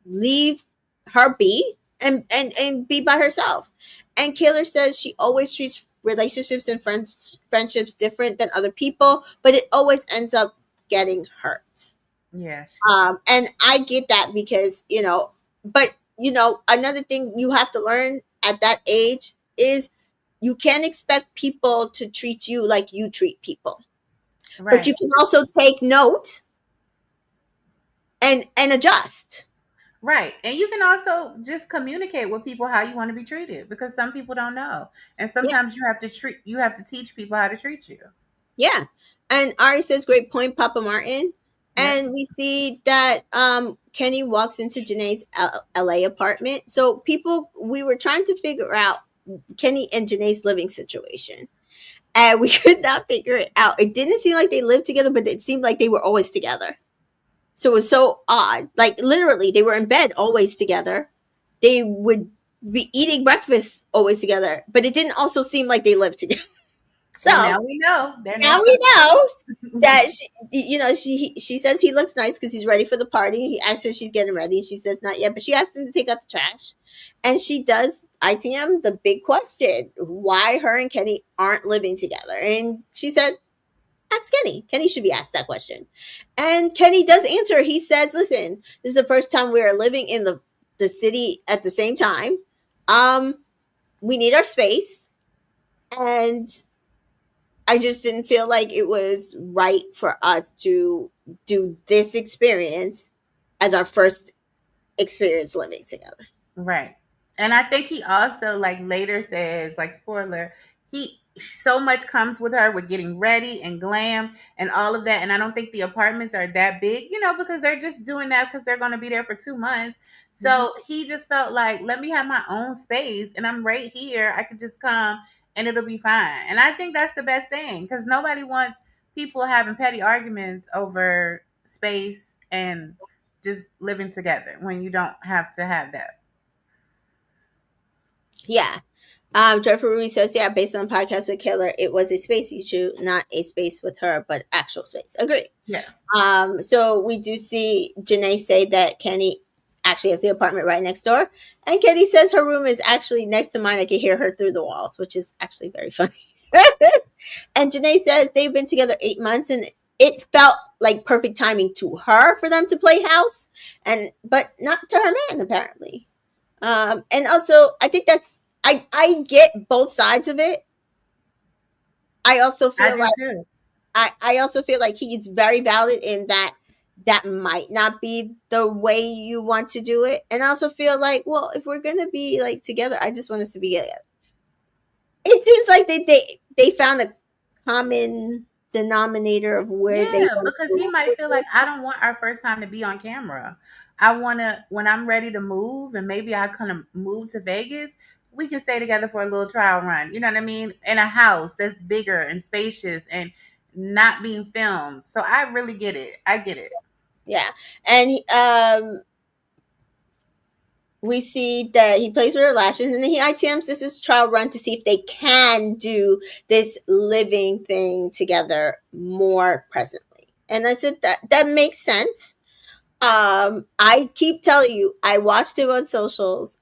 leave her be and be by herself. And Kayla says she always treats relationships and friendships different than other people, but it always ends up getting hurt. Yeah. And I get that because, but another thing you have to learn at that age is you can't expect people to treat you like you treat people. But you Right. can also take note and adjust. Right. And you can also just communicate with people how you want to be treated because some people don't know. And Yeah. sometimes you have to teach people how to treat you. Yeah. And Ari says, great point, Papa Martin. Yep. And we see that Kenny walks into Janae's LA apartment. So people, we were trying to figure out Kenny and Janae's living situation. And we could not figure it out. It didn't seem like they lived together, but it seemed like they were always together. So it was so odd. Like literally, they were in bed always together. They would be eating breakfast always together, but it didn't also seem like they lived together. Well, So now we know they're now not. we know that she says he looks nice because he's ready for the party. He asks her if she's getting ready. She says not yet, but she asks him to take out the trash, and she does ITM the big question: why her and Kenny aren't living together? And she said, "Ask Kenny. Kenny should be asked that question." And Kenny does answer. He says, "Listen, this is the first time we are living in the city at the same time. Um, we need our space, and I just didn't feel like it was right for us to do this experience as our first experience living together." Right. And I think he also like later says, like spoiler, he so much comes with her with getting ready and glam and all of that. And I don't think the apartments are that big, because they're just doing that because they're going to be there for 2 months. Mhm. So he just felt like, let me have my own space and I'm right here. I could just come and it'll be fine. And I think that's the best thing because nobody wants people having petty arguments over space and just living together when you don't have to have that. Yeah. Jennifer Ruiz says, yeah, based on podcast with Killer, it was a space issue, not a space with her, but actual space. Agree. Yeah. So we do see Janae say that Kenny actually has the apartment right next door. And Kenny says her room is actually next to mine. I can hear her through the walls, which is actually very funny. And Janae says they've been together 8 months and it felt like perfect timing to her for them to play house, but not to her man, apparently. And also I think I get both sides of it. I also I feel do like too. I also feel like he's very valid in that that might not be the way you want to do it. And I also feel like, well, if we're gonna be like together, I just want us to be together. It seems like they found a common denominator of where they Yeah, want to because he go might with feel like it. I don't want our first time to be on camera. I want to, when I'm ready to move and maybe I kind of move to Vegas, we can stay together for a little trial run. You know what I mean? In a house that's bigger and spacious and not being filmed. So I really get it. I get it. Yeah. And we see that he plays with her lashes and then he ITMs this is trial run to see if they can do this living thing together more presently. And I said that makes sense. I keep telling you, I watched him on socials.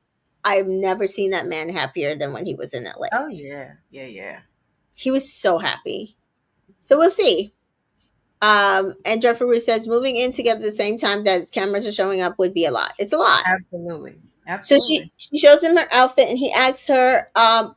I've never seen that man happier than when he was in LA. Oh, yeah. Yeah, yeah. He was so happy. So we'll see. And Jeffrey Ruiz says moving in together at the same time that his cameras are showing up would be a lot. It's a lot. Absolutely. So Absolutely. she shows him her outfit and he asks her, and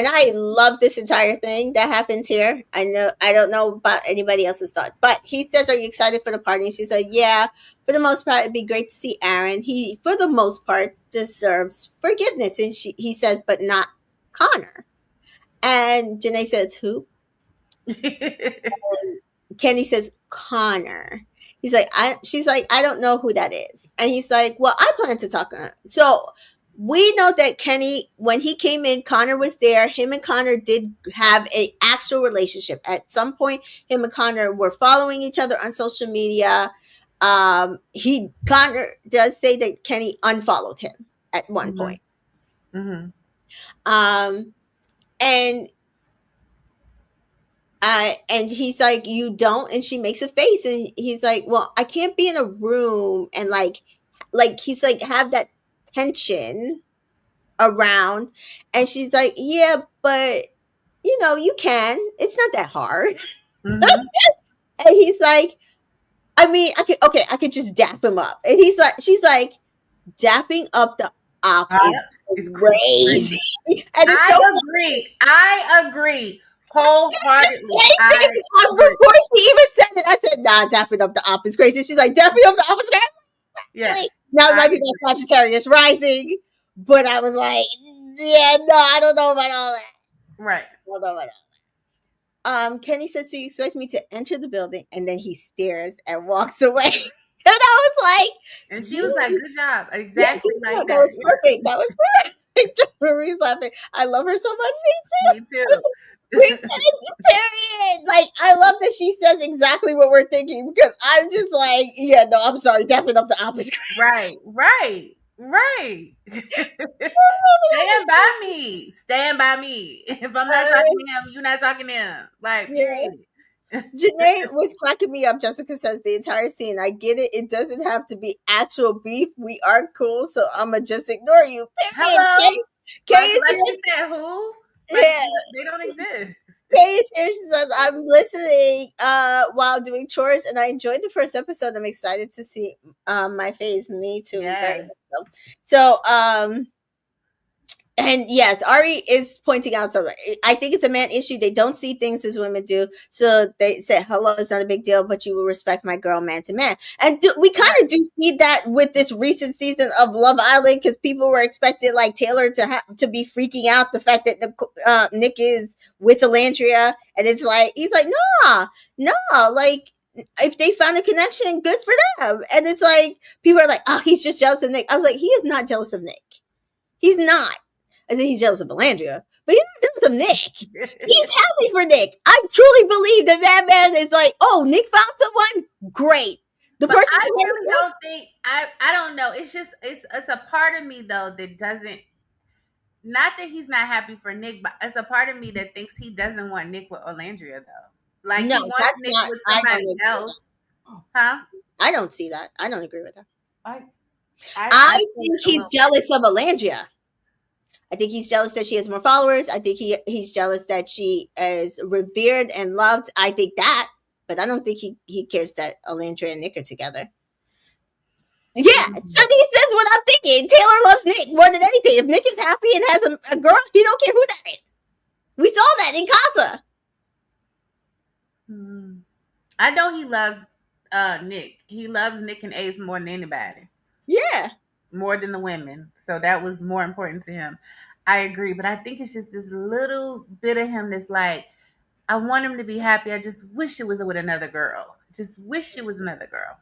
I love this entire thing that happens here. I don't know about anybody else's thought, but he says, "Are you excited for the party?" And she said, "Yeah, for the most part, it'd be great to see Aaron. He, for the most part, deserves forgiveness." And he says, "But not Connor." And Janae says, "Who?" Kenny says Connor. He's like, she's like, "I don't know who that is." And he's like, "Well, I plan to talk to him." So we know that Kenny, when he came in, Connor was there. Him and Connor did have an actual relationship. At some point, him and Connor were following each other on social media. Connor does say that Kenny unfollowed him at one Hmm. point. Hmm. Um, and and he's like, "You don't?" And she makes a face, and he's like, "Well, I can't be in a room and like he's like have that tension around." And she's like, "Yeah, but you can. It's not that hard." Hmm. And he's like, "I mean, I could just dap him up." And she's like, "Dapping up the op is Ops is crazy." crazy. And it's I so agree. I agree wholeheartedly. same I thing. agree. Before she even said it, I said, "Nah, dapping up the op is crazy." She's like, "Dapping up the op is Yes, crazy." Now it I might be agree. that Sagittarius rising, but I was like, "Yeah, no, I don't know about all that. Right. I don't know about that." Kenny says, "So you expect me to enter the building?" And then he stares and walks away. And I was like, And she was like, "You, "Good job." yeah, Exactly like that that. was perfect. That was perfect." Marie's laughing. I love her so much. Me too. Makes sense, period. Like, I love that she says exactly what we're thinking because I'm just like, yeah, no, I'm sorry, definitely up the opposite. Right, right, right. Stand by me. Stand by me. If I'm not talking to him, you're not talking to him. Like, Yeah. period. Janae was cracking me up. Jessica says the entire scene. I get it. It doesn't have to be actual beef. We are cool, so I'ma just ignore you. Period. Hello? Kay is Like here. you said, who? Like, Yeah. they don't exist. Kay is here. She says, I'm listening while doing chores and I enjoyed the first episode. I'm excited to see my face. Me too. Very Yeah. much so. So and yes, Ari is pointing out something. I think it's a man issue. They don't see things as women do. So they said, hello, it's not a big deal, but you will respect my girl man to man. And we kind of do see that with this recent season of Love Island because people were expecting like Taylor to be freaking out the fact that Nick is with Alandria. And it's like, he's like, nah, no, like, if they found a connection, good for them. And it's like, people are like, oh, he's just jealous of Nick. I was like, he is not jealous of Nick. He's not. I think he's jealous of Belandria, but he's not jealous of Nick. He's happy for Nick. I truly believe that Batman is like, oh, Nick found someone? Great. The But person I really Belandria, don't think I don't know. It's just it's a part of me though that doesn't, not that he's not happy for Nick, but it's a part of me that thinks he doesn't want Nick with Olandria though. Like no, he wants that's Nick not, with I don't somebody agree with else. Huh? that. I don't see that. I don't agree with that. I I I think think a he's little jealous of Alandria. I think he's jealous that she has more followers. I think he's jealous that she is revered and loved. I think that, but I don't think he cares that Alandria and Nick are together. Yeah, bit. Shanice, that's what I'm thinking. Taylor loves Nick more than anything. If Nick is happy and has a girl, he don't care who that is. We saw that in Casa. Hmm. I know he loves Nick. He loves Nick and Ace more than anybody, Yeah, more than the women. So that was more important to him. I agree, but I think it's just this little bit of him that's like, I want him to be happy. I just wish it was with another girl. Just wish it was another girl.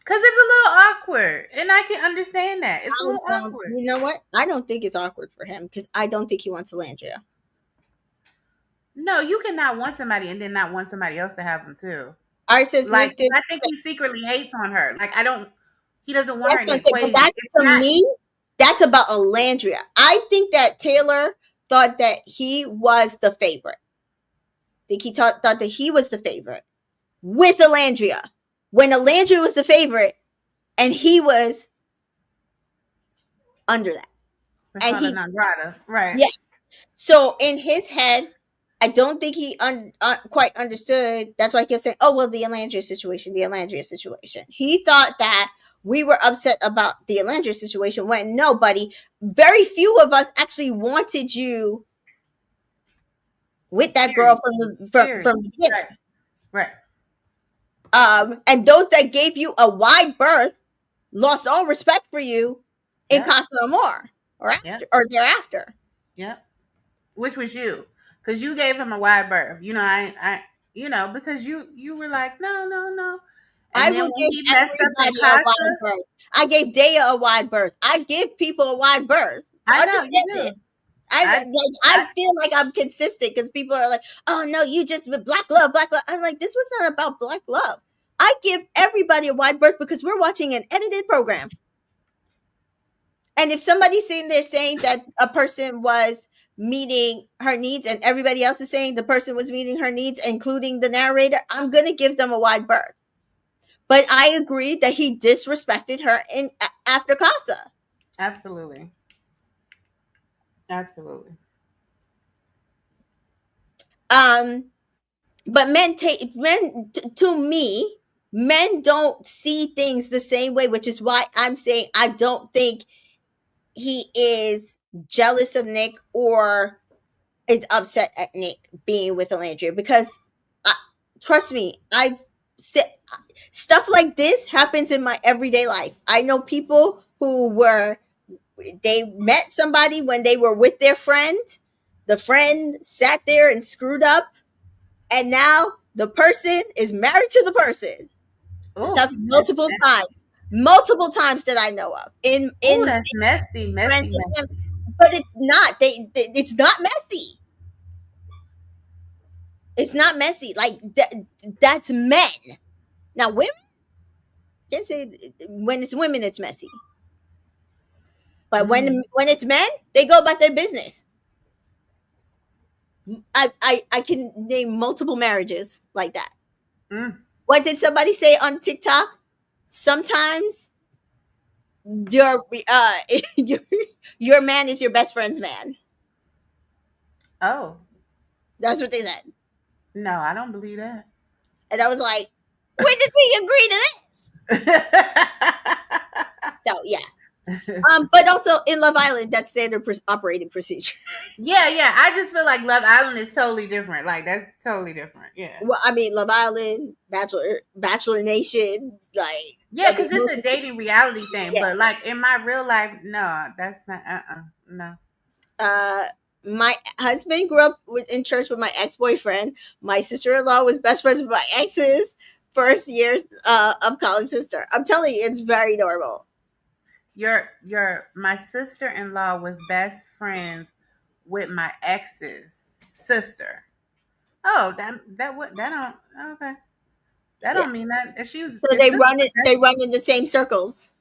Cause it's a little awkward, and I can understand that. It's a little awkward. you know what? I don't think it's awkward for him because I don't think he wants Alandria. No, you cannot want somebody and then not want somebody else to have them too. Ari says Like Nick did. I think he secretly hates on her. Like I don't. He doesn't want her That's in the what I say, but equation. that's It's to not. me. That's about Alandria. I think that Taylor thought that he was the favorite. I think he thought that he was the favorite with Alandria. When Alandria was the favorite, and he was under that. And Persona he, non grata. Right. yeah. So in his head, I don't think he quite understood. That's why I kept saying, "Oh well, the Alandria situation, the Alandria situation." He thought that we were upset about the Alandria situation. When no, buddy, very few of us actually wanted you with that girl Period. from the Period. from the beginning. Right. Right. And those that gave you a wide berth lost all respect for you in Yep. Casa Amor or Yep. after or thereafter. Yep. Which was you, because you gave him a wide berth. You know, because you were like, no, no, no, I and then would when give he messed up in everybody a Casa, wide berth. I gave Daya a wide berth. I give people a wide berth. I know you Understand do. this. I I, like. I I feel like I'm consistent because people are like, "Oh no, you just with black love, black love." I'm like, this was not about black love. I give everybody a wide berth because we're watching an edited program. And if somebody's sitting there saying that a person was meeting her needs and everybody else is saying the person was meeting her needs, including the narrator, I'm going to give them a wide berth. But I agree that he disrespected her in after Casa. absolutely, absolutely. Um, but to me, men don't see things the same way, which is why I'm saying I don't think he is jealous of Nick or is upset at Nick being with Alandria because I, trust me, I said stuff like this happens in my everyday life. I know people who were they met somebody when they were with their friend. The friend sat there and screwed up And now the person is married to the person. This Oh, happened multiple times that I know of in that's messy, friends messy, and family. messy. But it's not. It's not messy. It's not messy. Like that's men. Now women can say when it's women, it's messy. But Mm, when it's men, they go about their business. I can name multiple marriages like that. mm. What did somebody say on TikTok? Sometimes your your your man is your best friend's man. Oh, That's what they said. no, I don't believe that. And I was like, when did we agree to this? So yeah. But also in Love Island, that's standard operating procedure. Yeah, yeah. I just feel like Love Island is totally different. Like that's totally different. Yeah. Well, I mean, Love Island, Bachelor Nation, like Yeah, I mean, because it's most a dating reality thing. yeah. But like in my real life, no, that's not no. Uh, my husband grew up in church with my ex boyfriend. My sister in law was best friends with my ex's first years of college sister. I'm telling you, it's very normal. Your my sister in law was best friends with my ex's sister. Oh, that don't okay. That Yeah. don't mean that if she was So your sister. they run in the same circles.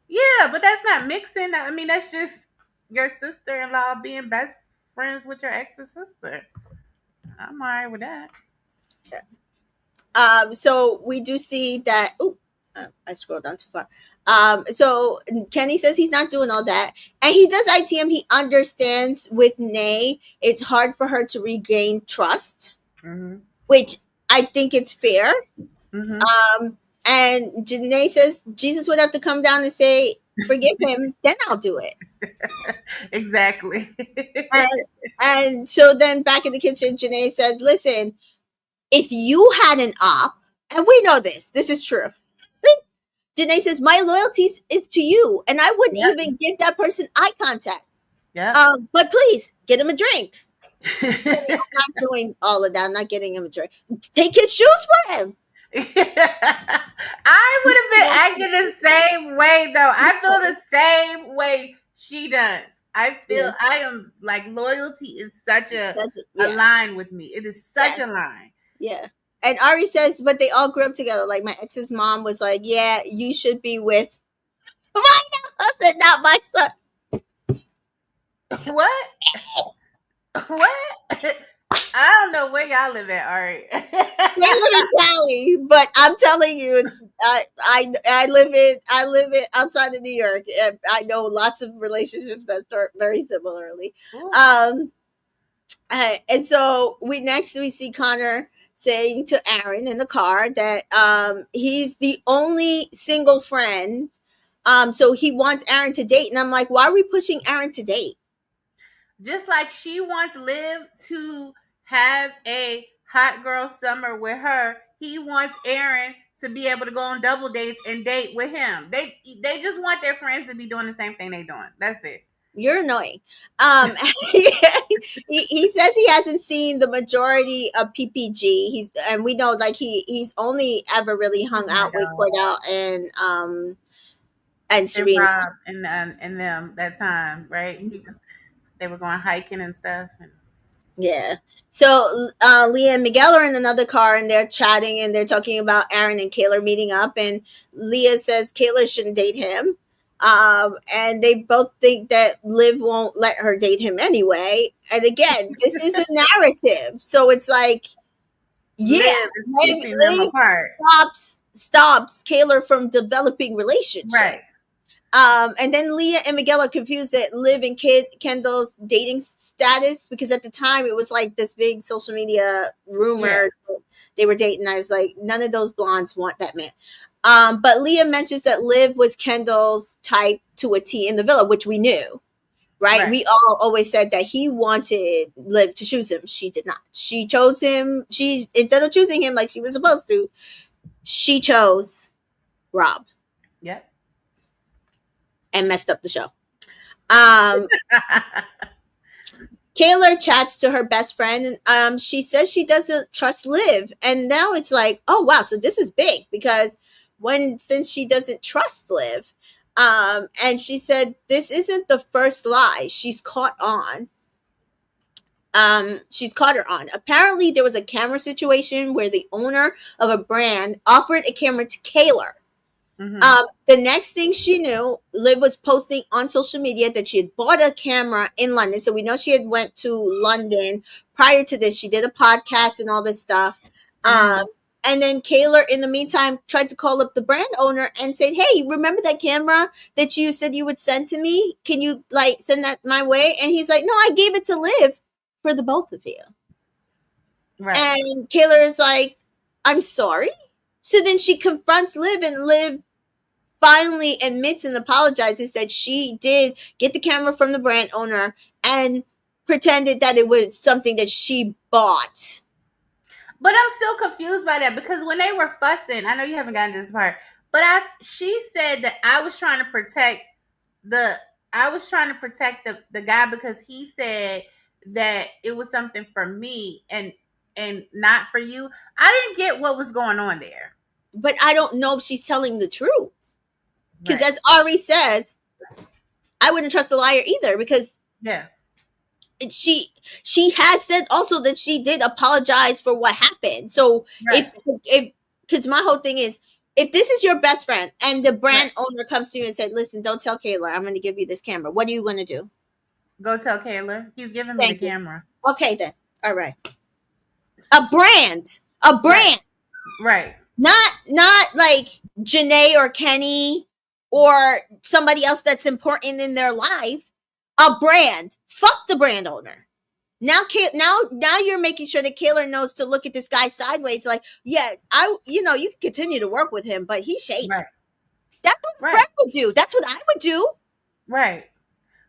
Yeah, but that's not mixing. I mean, that's just your sister in law being best friends with your ex's sister. I'm all right with that. So we do see that. Oh, I scrolled down too far. So Kenny says he's not doing all that, and he does ITM. He understands with Nay, it's hard for her to regain trust, Mm-hmm. which I think it's fair. Mm-hmm. And Janae says Jesus would have to come down and say, "Forgive him," then I'll do it. Exactly. And so then back in the kitchen, Janae says, "Listen, if you had an op, and we know this is true." Janae says, "My loyalty is to you, and I wouldn't Yep. even give that person eye contact. Yep. But please get him a drink." I'm not doing all of that. I'm not getting him a drink. Take his shoes for him. I would have been acting the same way though. I feel the same way she does. I feel Yeah, I am like loyalty is such a yeah, line with me. It is yeah, such a line. yeah. And Ari says, but they all grew up together. Like my ex's mom was like, "Yeah, you should be with my husband, not my son." What? What? I don't know where y'all live at, Ari. They live in Cali, but I'm telling you, it's I live in outside of New York, and I know lots of relationships that start very similarly. Ooh, Um, and so we see Connor saying to Aaron in the car that he's the only single friend. So he wants Aaron to date, and I'm like, why are we pushing Aaron to date? just like she wants Liv to have a hot girl summer with her, he wants Aaron to be able to go on double dates and date with him. They just want their friends to be doing the same thing they doing. That's it. You're annoying. Um, he says he hasn't seen the majority of PPG. And we know like he's only ever really Oh hung my out with god. Cordell and And Serena. Rob and them that time, right? They were going hiking and stuff. And Yeah. So Leah and Miguel are in another car and they're chatting and they're talking about Aaron and Kayla meeting up. And Leah says Kayla shouldn't date him. And they both think that Liv won't let her date him anyway. And again, this is a narrative. So it's like, yeah, Liv is keeping them Liv apart. stops Kayla from developing relationship. Right. And then Leah and Miguel are confused that Liv and Kendall's dating status because at the time it was like this big social media Yeah. rumor that they were dating. I was like, none of those blondes want that man. But Leah mentions that Liv was Kendall's type to a T in the villa, which we knew, right? Right. We all always said that he wanted Liv to choose him. She did not. She chose him. She instead of choosing him like she was supposed to, she chose Rob Yep. and messed up the show. Um, Kayla chats to her best friend, and she says she doesn't trust Liv. And now it's like, oh wow, so this is big because since she doesn't trust Liv, and she said this isn't the first lie she's caught her on. Apparently, there was a camera situation where the owner of a brand offered a camera to Kayla. The next thing she knew, Liv was posting on social media that she had bought a camera in London. So we know she had went to London prior to this. She did a podcast and all this stuff. Mm-hmm. And then Kayla, in the meantime, tried to call up the brand owner and said, "Hey, remember that camera that you said you would send to me? Can you like send that my way?" And he's like, "No, I gave it to Liv for the both of you." Right. And Kayla is like, "I'm sorry." So then she confronts Liv, and Liv finally admits and apologizes that she did get the camera from the brand owner and pretended that it was something that she bought. But I'm still confused by that because when they were fussing, I know you haven't gotten to this part, but she said that the I was trying to protect the guy because he said that it was something for me and not for you. I didn't get what was going on there. But I don't know if she's telling the truth. Because Right. as Ari says, I wouldn't trust a liar either because Yeah. she she has said also that she did apologize for what happened. So Right. if because my whole thing is, if this is your best friend and the Right. brand owner comes to you and said, "Listen, don't tell Kayla, I'm going to give you this camera," what are you going to do? Go tell Kayla. He's giving me the Thank you. camera. Okay then. All right. A Right. brand, Right. not like Janae or Kenny or somebody else that's important in their life. A brand. Fuck the brand owner. Now you're making sure that Kayla knows to look at this guy sideways. Like, yeah, you can continue to work with him, but he's shady. Right. That's what a Right. friend would do. That's what I would do. Right.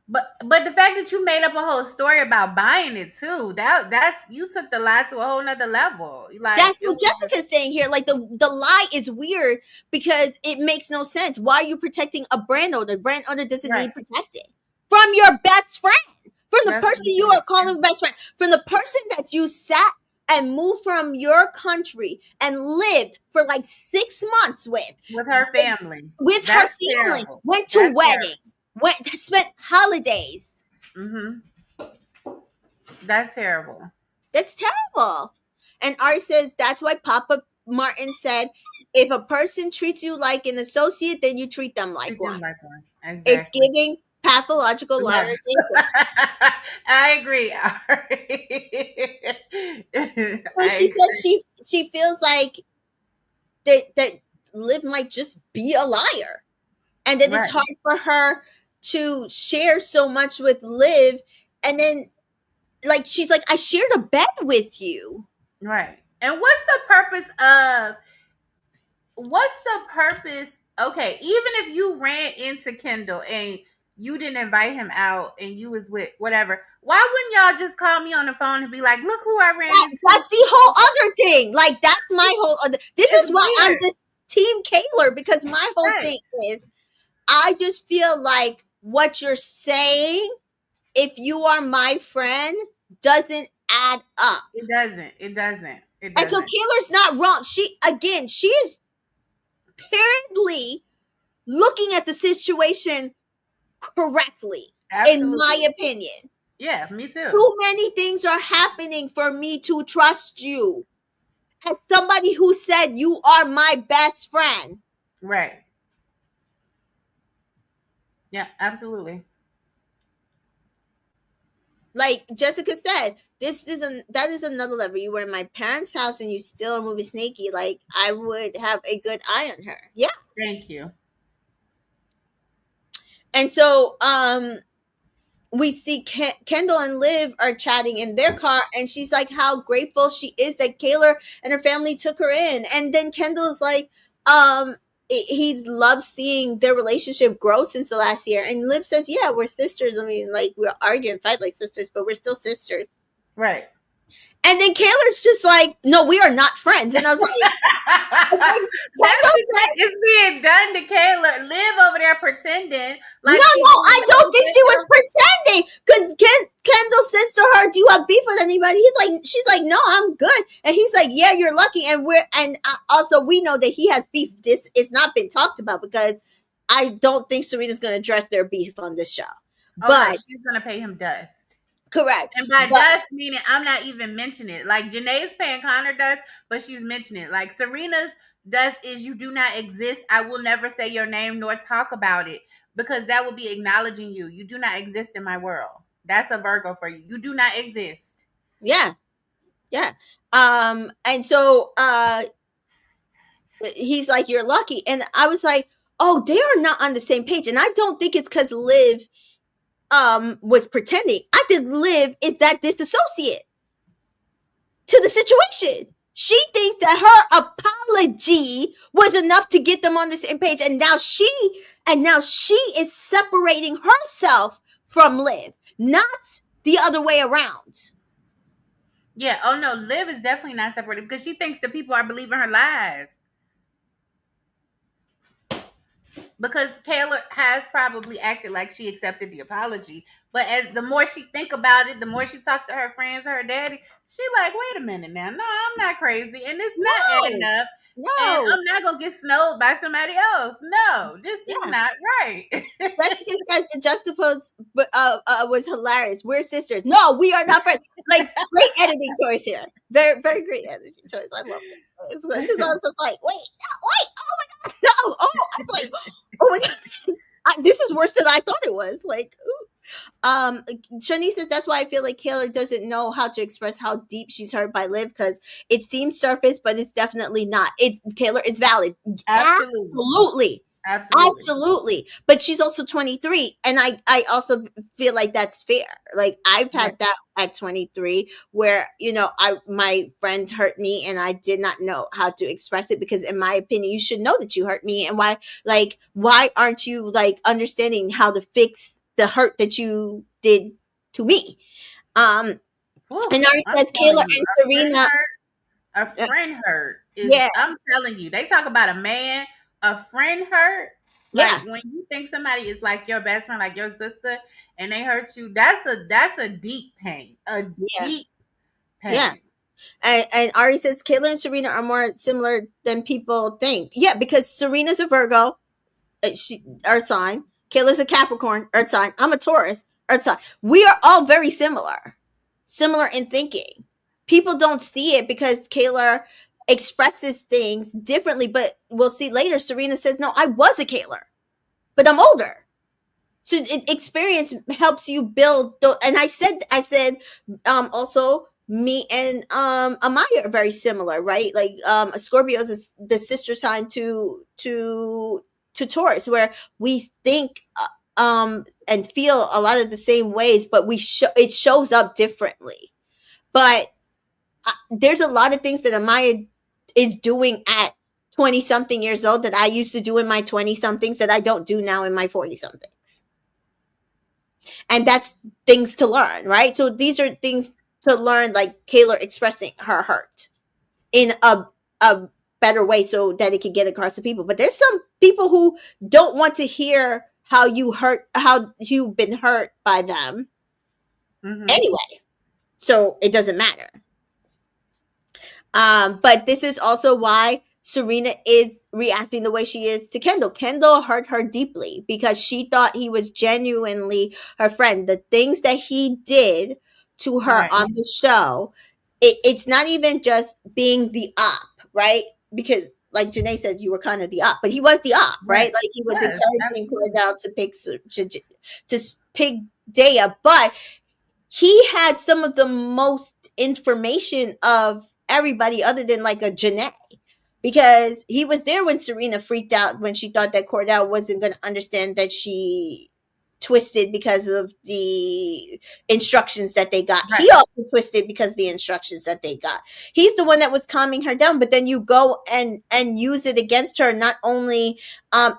But the fact that you made up a whole story about buying it too, that's you took the lie to a whole nother level. Like That's it what was just Jessica's saying here. Like the lie is weird because it makes no sense. Why are you protecting a brand owner? Brand owner doesn't right. need protected from your best friend, from the That's person you are calling best friend, from the person that you sat and moved from your country and lived for like 6 months with her family. with her That's family, terrible. went to That's terrible. weddings, spent holidays. Mm-hmm. That's terrible. That's terrible. And Ari says that's why Papa Martin said, if a person treats you like an associate, then you treat them like Treat them one. like one. It's Exactly. giving pathological Love. liar. I agree. So I she agree. says she feels like that Liv might just be a liar, and that it's Right. hard for her to share so much with Liv, and then like she's like, I shared a bed with you. Right. And what's the purpose? Okay, even if you ran into Kendall and you didn't invite him out and you was with whatever, why wouldn't y'all just call me on the phone and be like, look who I ran into? That's the whole other thing. Like that's my whole other. This It's is why I'm weird. just Team Kaylor, because my whole Right. thing is I just feel like what you're saying, if you are my friend, doesn't add up. It doesn't. It doesn't. It And so doesn't. Kaylor's not wrong. She is apparently looking at the situation correctly, in my Absolutely. opinion. Yeah, me too. Too many things are happening for me to trust you. As somebody who said you are my best friend. Right. Yeah, absolutely. Like Jessica said, that is another level. You were in my parents' house and you still are moving snaky. Like I would have a good eye on her. Yeah. Thank you. And so we see Kendall and Liv are chatting in their car, and she's like how grateful she is that Kayla and her family took her in. And then Kendall is like, he loves seeing their relationship grow since the last year. And Liv says, yeah, we're sisters. I mean, like we'll argue and fight like sisters, but we're still sisters. Right. And then Kayla's just like, no, we are not friends. And I was like, okay, That's Kendall because it's being done to Kayla. Liv over there pretending no, like she no, doing I the don't little think she was sister. pretending. Because Kendall says to her, "Do you have beef with anybody?" She's like, "No, I'm good." And he's like, "Yeah, you're lucky." And also we know that he has beef. This is not been talked about because I don't think Serena's going to address their beef on this show. Oh no, But she's gonna pay him dust. correct, And by but dust meaning I'm not even mentioning it. Like Janae's paying Connor dust, but she's mentioning it. Like Serena's dust is you do not exist. I will never say your name nor talk about it because that will be acknowledging you. You do not exist in my world. That's a Virgo for you. You do not exist. yeah, yeah. And so he's like, "You're lucky," and I was like, "Oh, they are not on the same page." And I don't think it's because Liv was pretending. I think Liv is that disassociate to the situation. She thinks that her apology was enough to get them on the same page, and now she is separating herself from Liv, not the other way around. Yeah. Oh no, Liv is definitely not separated because she thinks that people are believing her lies. Because Taylor has probably acted like she accepted the apology, but as the more she think about it, the more she talked to her friends, her daddy, she like, wait a minute now, no, I'm not crazy, and it's not adding No, up, and no, I'm not gonna get snowed by somebody else. No, this is yeah. not right. Jessica says the juxtapose was hilarious. We're sisters. No, we are not friends. Like great editing choice here. Very, very great editing choice. I love it. It's like because I was just like, wait, no, wait, oh my god, no, oh, I was like, oh my god, this is worse than I thought it was. Like, Shanice says that's why I feel like Kayla doesn't know how to express how deep she's hurt by Liv because it seems surface, but it's definitely not. Kayla is valid, Absolutely, absolutely, absolutely. absolutely. But she's also 23, and I also feel like that's fair. Like I've Yeah. had that at 23, where I my friend hurt me, and I did not know how to express it because, in my opinion, you should know that you hurt me, and why aren't you like understanding how to fix the hurt that you did to me. Um, Whew, and Ari I'm says telling Kayla you, and Serena. a Uh, friend hurt is. yeah, I'm telling you, they talk about a man, a friend hurt. yeah, Like when you think somebody is like your best friend, like your sister, and they hurt you, that's a deep pain, a yeah, deep yeah. pain. And Ari says Kayla and Serena are more similar than people think. Yeah, because Serena's a Virgo, Earth sign. Kayla's a Capricorn, Earth sign. I'm a Taurus, Earth sign. We are all very similar in thinking. People don't see it because Kayla expresses things differently, but we'll see later. Serena says, "No, I was a Kayla, but I'm older." So experience helps you build. And I said, also me and Amaya are very similar, right? Like Scorpio is the sister sign to Taurus, where we think and feel a lot of the same ways, but it shows up differently. But there's a lot of things that Amaya is doing at 20 something years old that I used to do in my 20 somethings that I don't do now in my 40 somethings. And that's things to learn, right? So these are things to learn, like Kayla expressing her hurt in a better way so that it can get across to people. But there's some people who don't want to hear how you've been hurt by them Mm-hmm. anyway. So it doesn't matter. But this is also why Serena is reacting the way she is to Kendall. Kendall hurt her deeply because she thought he was genuinely her friend. The things that he did to her Right. on the show, it's not even just being the op, right? Because like Janae said, you were kind of the op, but he was the op, right? Yes. Like he was Yes. encouraging Absolutely. Cordell to pick Daya, but he had some of the most information of everybody other than like a Janae, because he was there when Serena freaked out when she thought that Cordell wasn't going to understand that she twisted because of the instructions that they got. He Right. also twisted because of the instructions that they got. He's the one that was calming her down, but then you go and use it against her, not only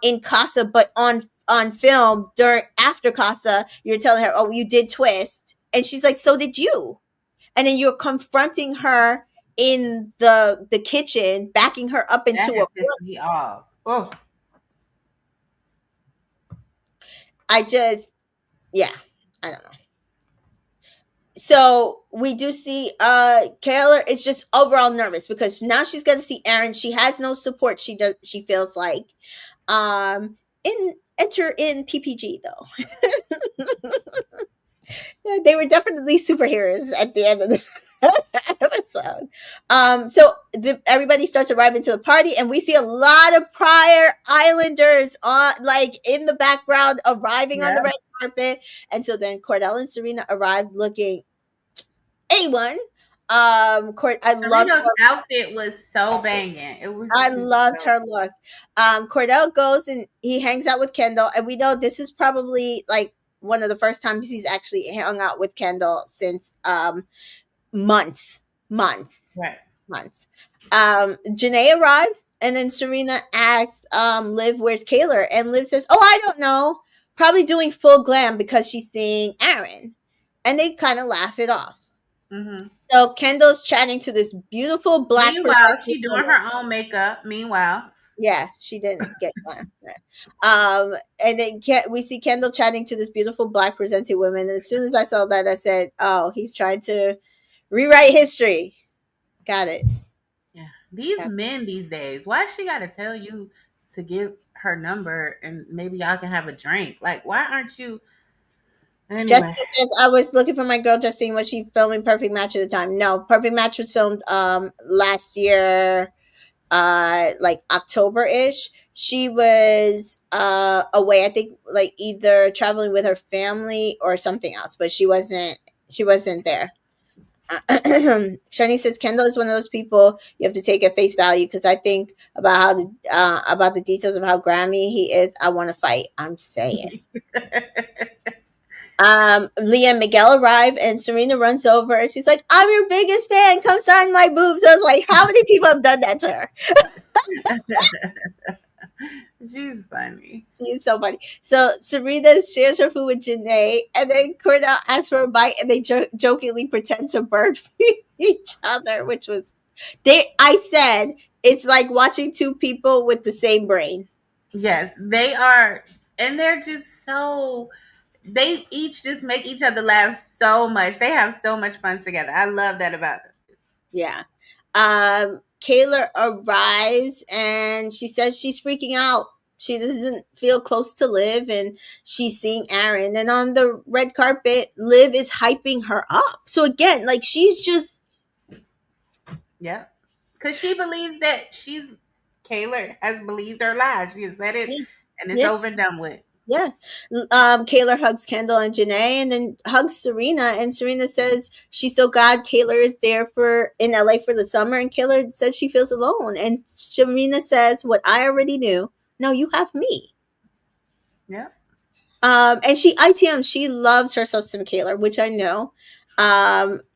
in Casa but on film during after Casa. You're telling her, "Oh, you did twist," and she's like, "So did you." and then you're confronting her in the kitchen, backing her up That into a had corner. pissed me off. Oh, I just, yeah, I don't know. So we do see Kayla is just overall nervous because now she's gonna see Aaron. She has no support. She feels like in enter in PPG though. Yeah, they were definitely superheroes at the end of this episode. Everybody starts arriving to the party, and we see a lot of prior Islanders on, like, in the background, arriving on the yeah. red carpet. And so then Cordell and Serena arrived looking A1. I loved Serena's her. outfit was so banging. It was I just loved so. her look. Cordell goes and he hangs out with Kendall, and we know this is probably like one of the first times he's actually hung out with Kendall since months, months, Right. months. Janae arrives, and then Serena asks Liv, "Where's Kaylor?" And Liv says, "Oh, I don't know. Probably doing full glam because she's seeing Aaron." And they kind of laugh it off. Hmm. So Kendall's chatting to this beautiful black Meanwhile, presenting she doing woman. her own makeup. Meanwhile, Yeah, she didn't get glam. And then we see Kendall chatting to this beautiful black presenting woman. And as soon as I saw that, I said, "Oh, he's trying to rewrite history." Got it. yeah. These Yeah. men these days, why she got to tell you to give her number and maybe y'all can have a drink? Like, why aren't you? Anyway, Jessica says, "I was looking for my girl Justine. Was she filming Perfect Match at the time?" No, Perfect Match was filmed last year, like October-ish. She was away, I think, like either traveling with her family or something else, but she wasn't there. Shani says Kendall is one of those people you have to take at face value because I think about the details of how Grammy he is. I want to fight. I'm saying. Leah and Miguel arrive, and Serena runs over and she's like, "I'm your biggest fan. Come sign my boobs." I was like, how many people have done that to her? she's funny. She's so funny. So Serena shares her food with Janae, and then Cordell asks for a bite, and they jokingly pretend to bird feed each other, which was they. I said it's like watching two people with the same brain. Yes, they are, and they're just so. They each just make each other laugh so much. They have so much fun together. I love that about them. Yeah. Kayla arrives and she says she's freaking out. She doesn't feel close to Liv, and she's seeing Aaron. And on the red carpet, Liv is hyping her up. So again, like she's just Yeah, because she believes that Kayla has believed her lies. She has said it, and it's yeah, over and done with. yeah. Kayla hugs Kendall and Janae, and then hugs Serena. And Serena says she's so glad Kayla is there for in LA for the summer. And Kayla says she feels alone. And Serena says what I already knew. No, you have me. Yeah, And she ITM, she loves herself some Kayla, which I know.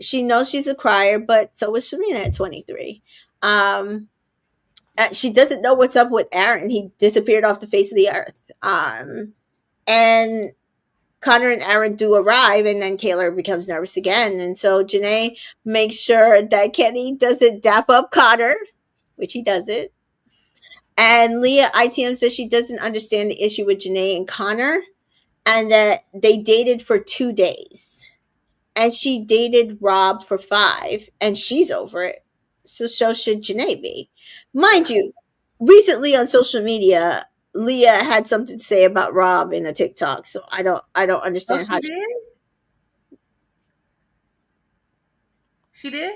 She knows she's a crier, but so was Serena at 23. Um, she doesn't know what's up with Aaron. He disappeared off the face of the earth. And Connor and Aaron do arrive, and then Kayla becomes nervous again. And so Janae makes sure that Kenny doesn't dap up Connor, which he doesn't. And Leah ITM says she doesn't understand the issue with Janae and Connor, and that they dated for 2 days. And she dated Rob for 5, and she's over it. So should Janae be. Mind you, recently on social media, Leah had something to say about Rob in a TikTok. So I don't oh, understand how she did. She did.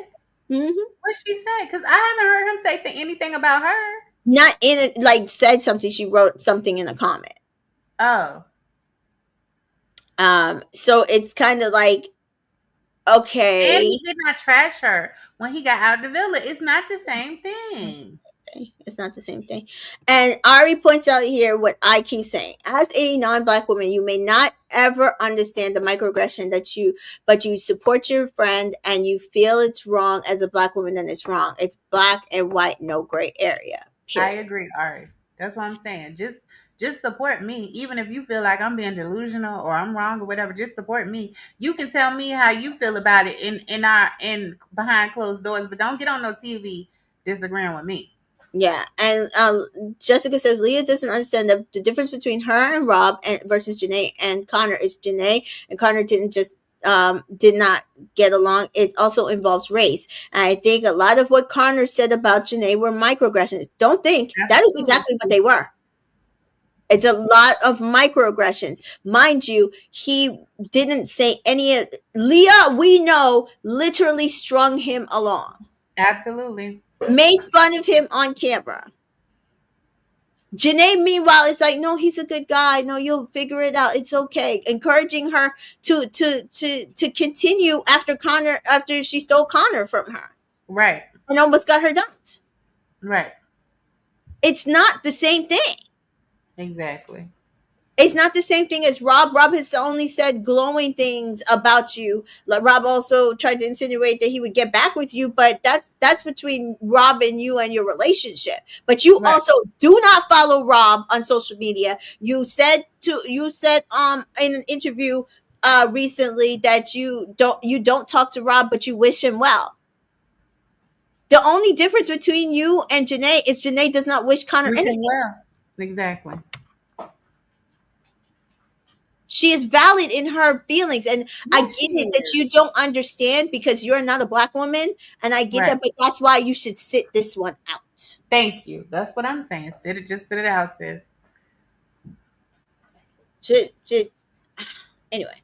Mhm. What she say? Because I haven't heard him say anything about her. Not in it, like said something. She wrote something in a comment. Oh, So it's kind of like, and okay, he did not trash her when he got out of the villa. It's not the same thing. it's not the same thing. And Ari points out here what I keep saying. As a non-black woman, you may not ever understand the microaggression but you support your friend and you feel it's wrong as a black woman, then it's wrong. It's black and white, no gray area. I Period. agree, Ari. That's what I'm saying. Just support me. Even if you feel like I'm being delusional or I'm wrong or whatever, just support me. You can tell me how you feel about it in behind closed doors, but don't get on no TV disagreeing with me. Yeah, and Jessica says Leah doesn't understand the difference between her and Rob and versus Janae and Connor is Janae and Connor did not get along. It also involves race. And I think a lot of what Connor said about Janae were microaggressions. Don't think that is Absolutely. exactly what they were. It's a lot of microaggressions. Mind you, he didn't say any of Leah, we know, literally strung him along, Absolutely. made fun of him on camera. Janae, meanwhile, is like, no, he's a good guy. No, you'll figure it out. It's okay. Encouraging her to continue after she stole Connor from her Right. and almost got her dumped. Right. It's not the same thing. Exactly. It's not the same thing as Rob. Rob has only said glowing things about you. Like Rob also tried to insinuate that he would get back with you, but that's between Rob and you and your relationship. But you Right. also do not follow Rob on social media. You said in an interview recently that you don't talk to Rob, but you wish him well. The only difference between you and Janae is Janae does not wish Connor Wish him anything. well. Exactly. She is valid in her feelings, and I Yes, she get it that is. you don't understand because you're not a black woman, and I get Right. that, but that's why you should sit this one out. Thank you. That's what I'm saying. Sit it out, sis. Just anyway,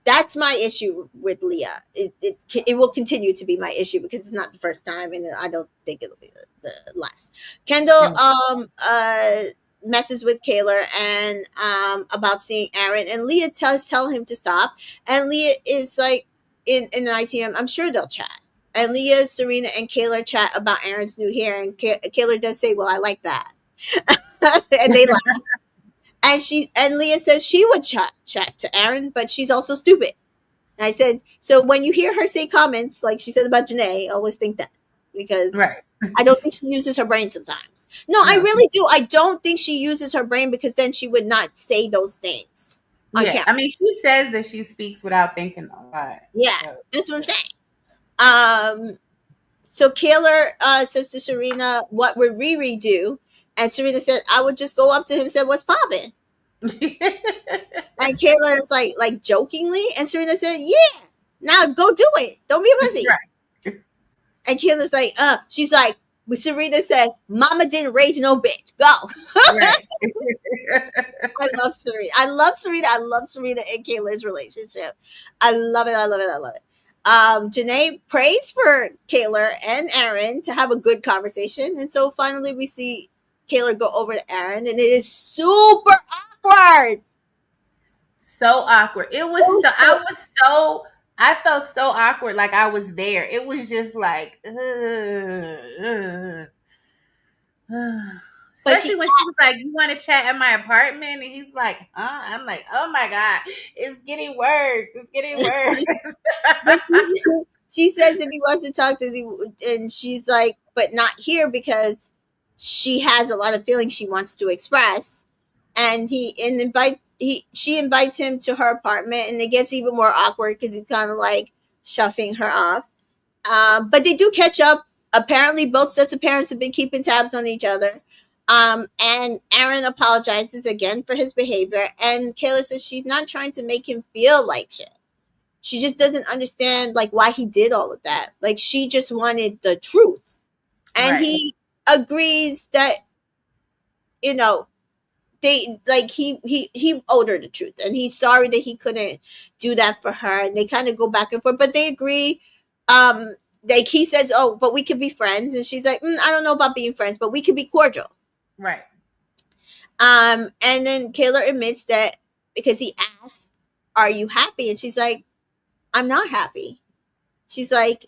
that's my issue with Leah. It will continue to be my issue because it's not the first time, and I don't think it'll be the last. Kendall And messes with Kaylor and about seeing Aaron, and Leah tell him to stop, and Leah is like in an ITM. I'm sure they'll chat. And Leah, Serena, and Kaylor chat about Aaron's new hair, and Kaylor does say, "Well, I like that," and they laugh. And Leah says she would chat to Aaron, but she's also stupid. And I said, so when you hear her say comments like she said about Janae, always think that because right. I don't think she uses her brain sometimes. No, I No. really do. I don't think she uses her brain because then she would not say those things on Yeah. camera. I mean, she says that she speaks without thinking a lot. Yeah, So that's what I'm yeah. saying. So Kaylor says to Serena, "What would Riri do?" And Serena said, "I would just go up to him and say, 'What's poppin'?'" And Kayla is like jokingly, and Serena said, "Yeah, now go do it. Don't be a pussy." right. And Kayla's like, she's like, but Serena said, "Mama didn't rage no bitch. Go." Right. I love Serena. I love Serena. I love Serena and Kayla's relationship. I love it. I love it. I love it. Janae prays for Kayla and Aaron to have a good conversation, and so finally we see Kayla go over to Aaron, and it is super awkward. So awkward. It was Oh, so so I felt so awkward like I was there. It was just like but especially when she was like, "You want to chat at my apartment?" And he's like, "Huh?" I'm like, "Oh my god, it's getting worse. It's getting worse." but she says if he wants to talk to you, and she's like, but not here because she has a lot of feelings she wants to express, and she invites him to her apartment, and it gets even more awkward because he's kind of like shuffling her off. But they do catch up. Apparently, both sets of parents have been keeping tabs on each other. And Aaron apologizes again for his behavior, and Kayla says she's not trying to make him feel like shit. She just doesn't understand like why he did all of that. Like she just wanted the truth. And right, he agrees that, you know, they like he owed her the truth. And he's sorry that he couldn't do that for her. And they kind of go back and forth, but they agree. Like he says, "Oh, but we could be friends." And she's like, "I don't know about being friends, but we could be cordial." right, And then Kayla admits that because he asks, "Are you happy?" And she's like, "I'm not happy." She's like,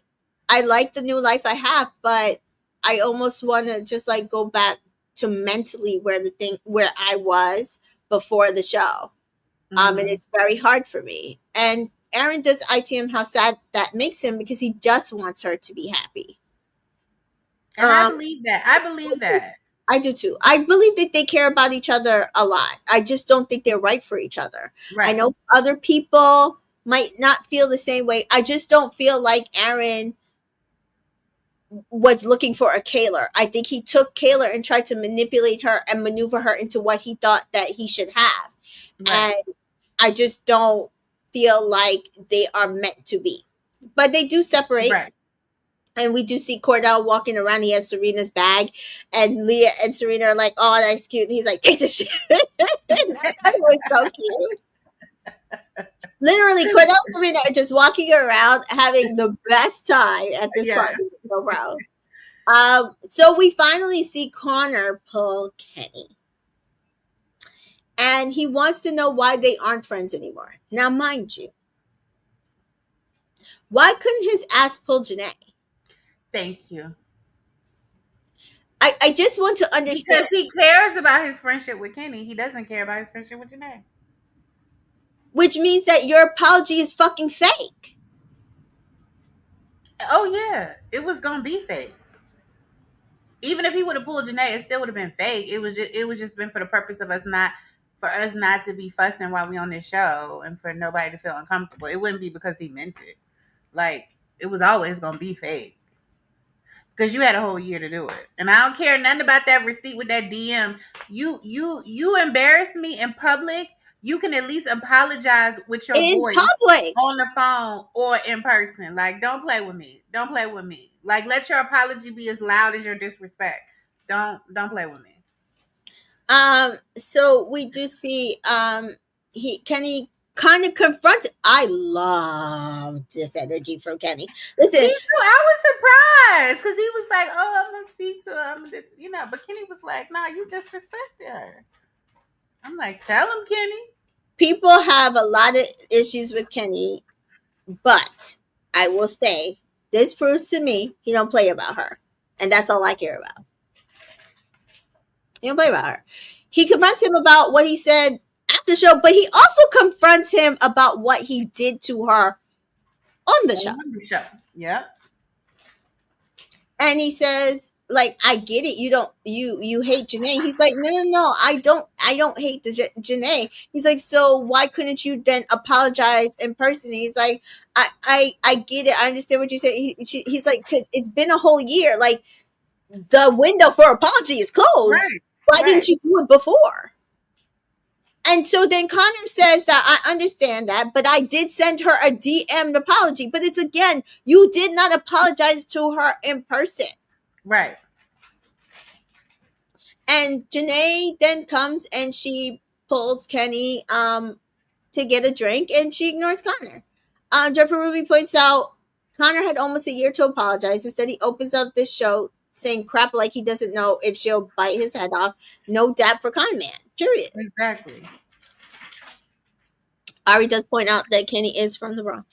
"I like the new life I have, but I almost want to just like go back to mentally where I was before the show. And hmm it's very hard for me." And Aaron does ITM how sad that makes him because he just wants her to be happy. and I Um, believe that. I believe that. I do too. I believe that they care about each other a lot. I just don't think they're right for each other. I Right. know other people might not feel the same way. I just don't feel like Aaron was looking for a Kaylor. I think he took Kaylor and tried to manipulate her and maneuver her into what he thought that he should have. Right. And I just don't feel like they are meant to be. But they do separate. Right. And we do see Cordell walking around. He has Serena's bag, and Leah and Serena are like, "Oh, that's cute." And he's like, "Take this shit." And I thought it was so cute. Literally, Cordell and Serena are just walking around having the best time at this Yeah. party. No problem. So we finally see Connor pull Kenny, and he wants to know why they aren't friends anymore. Now, mind you, why couldn't his ass pull Janae? Thank you. I just want to understand, Because he cares about his friendship with Kenny. He doesn't care about his friendship with Janae. which means that your apology is fucking fake. Oh yeah, it was gonna be fake. Even if he would have pulled Janae, it still would have been fake. It was just been for the purpose of us not to be fussing while we on this show and for nobody to feel uncomfortable. It wouldn't be because he meant it. Like it was always gonna be fake. Because you had a whole year to do it. And I don't care nothing about that receipt with that DM. You embarrassed me in public. You can at least apologize with your In voice public. on the phone or in person. Like, don't play with me. Don't play with me. Like, let your apology be as loud as your disrespect. Don't play with me. So we do see Kenny kind of confronts. I love this energy from Kenny. Me Listen, too. I was surprised because he was like, "Oh, I'm gonna speak to her." But Kenny was like, "Nah, you disrespected her." I'm like, "Tell him, Kenny." people have a lot of issues with Kenny, but I will say this proves to me he don't play about her, and that's all I care about. He don't play about her. He confronts him about what he said after the show, but he also confronts him about what he did to her on the show. On the show. Yep. And he says, like, I get it, you hate Janae. He's like, no, I don't hate the Janae. He's like, so why couldn't you then apologize in person? He's like, I get it, I understand what you said. He's like, cause it's been a whole year, like the window for apology is closed. Right. Why Right. didn't you do it before? And so then Connor says that I understand that, but I did send her a DM apology. But it's again, you did not apologize to her in person. Right. And Janae then comes and she pulls Kenny to get a drink, and she ignores Connor. Jeffrey Ruby points out Connor had almost a year to apologize. Instead, he opens up this show saying crap like he doesn't know if she'll bite his head off. No dap for con man. Period. Exactly. Ari does point out that Kenny is from the Bronx.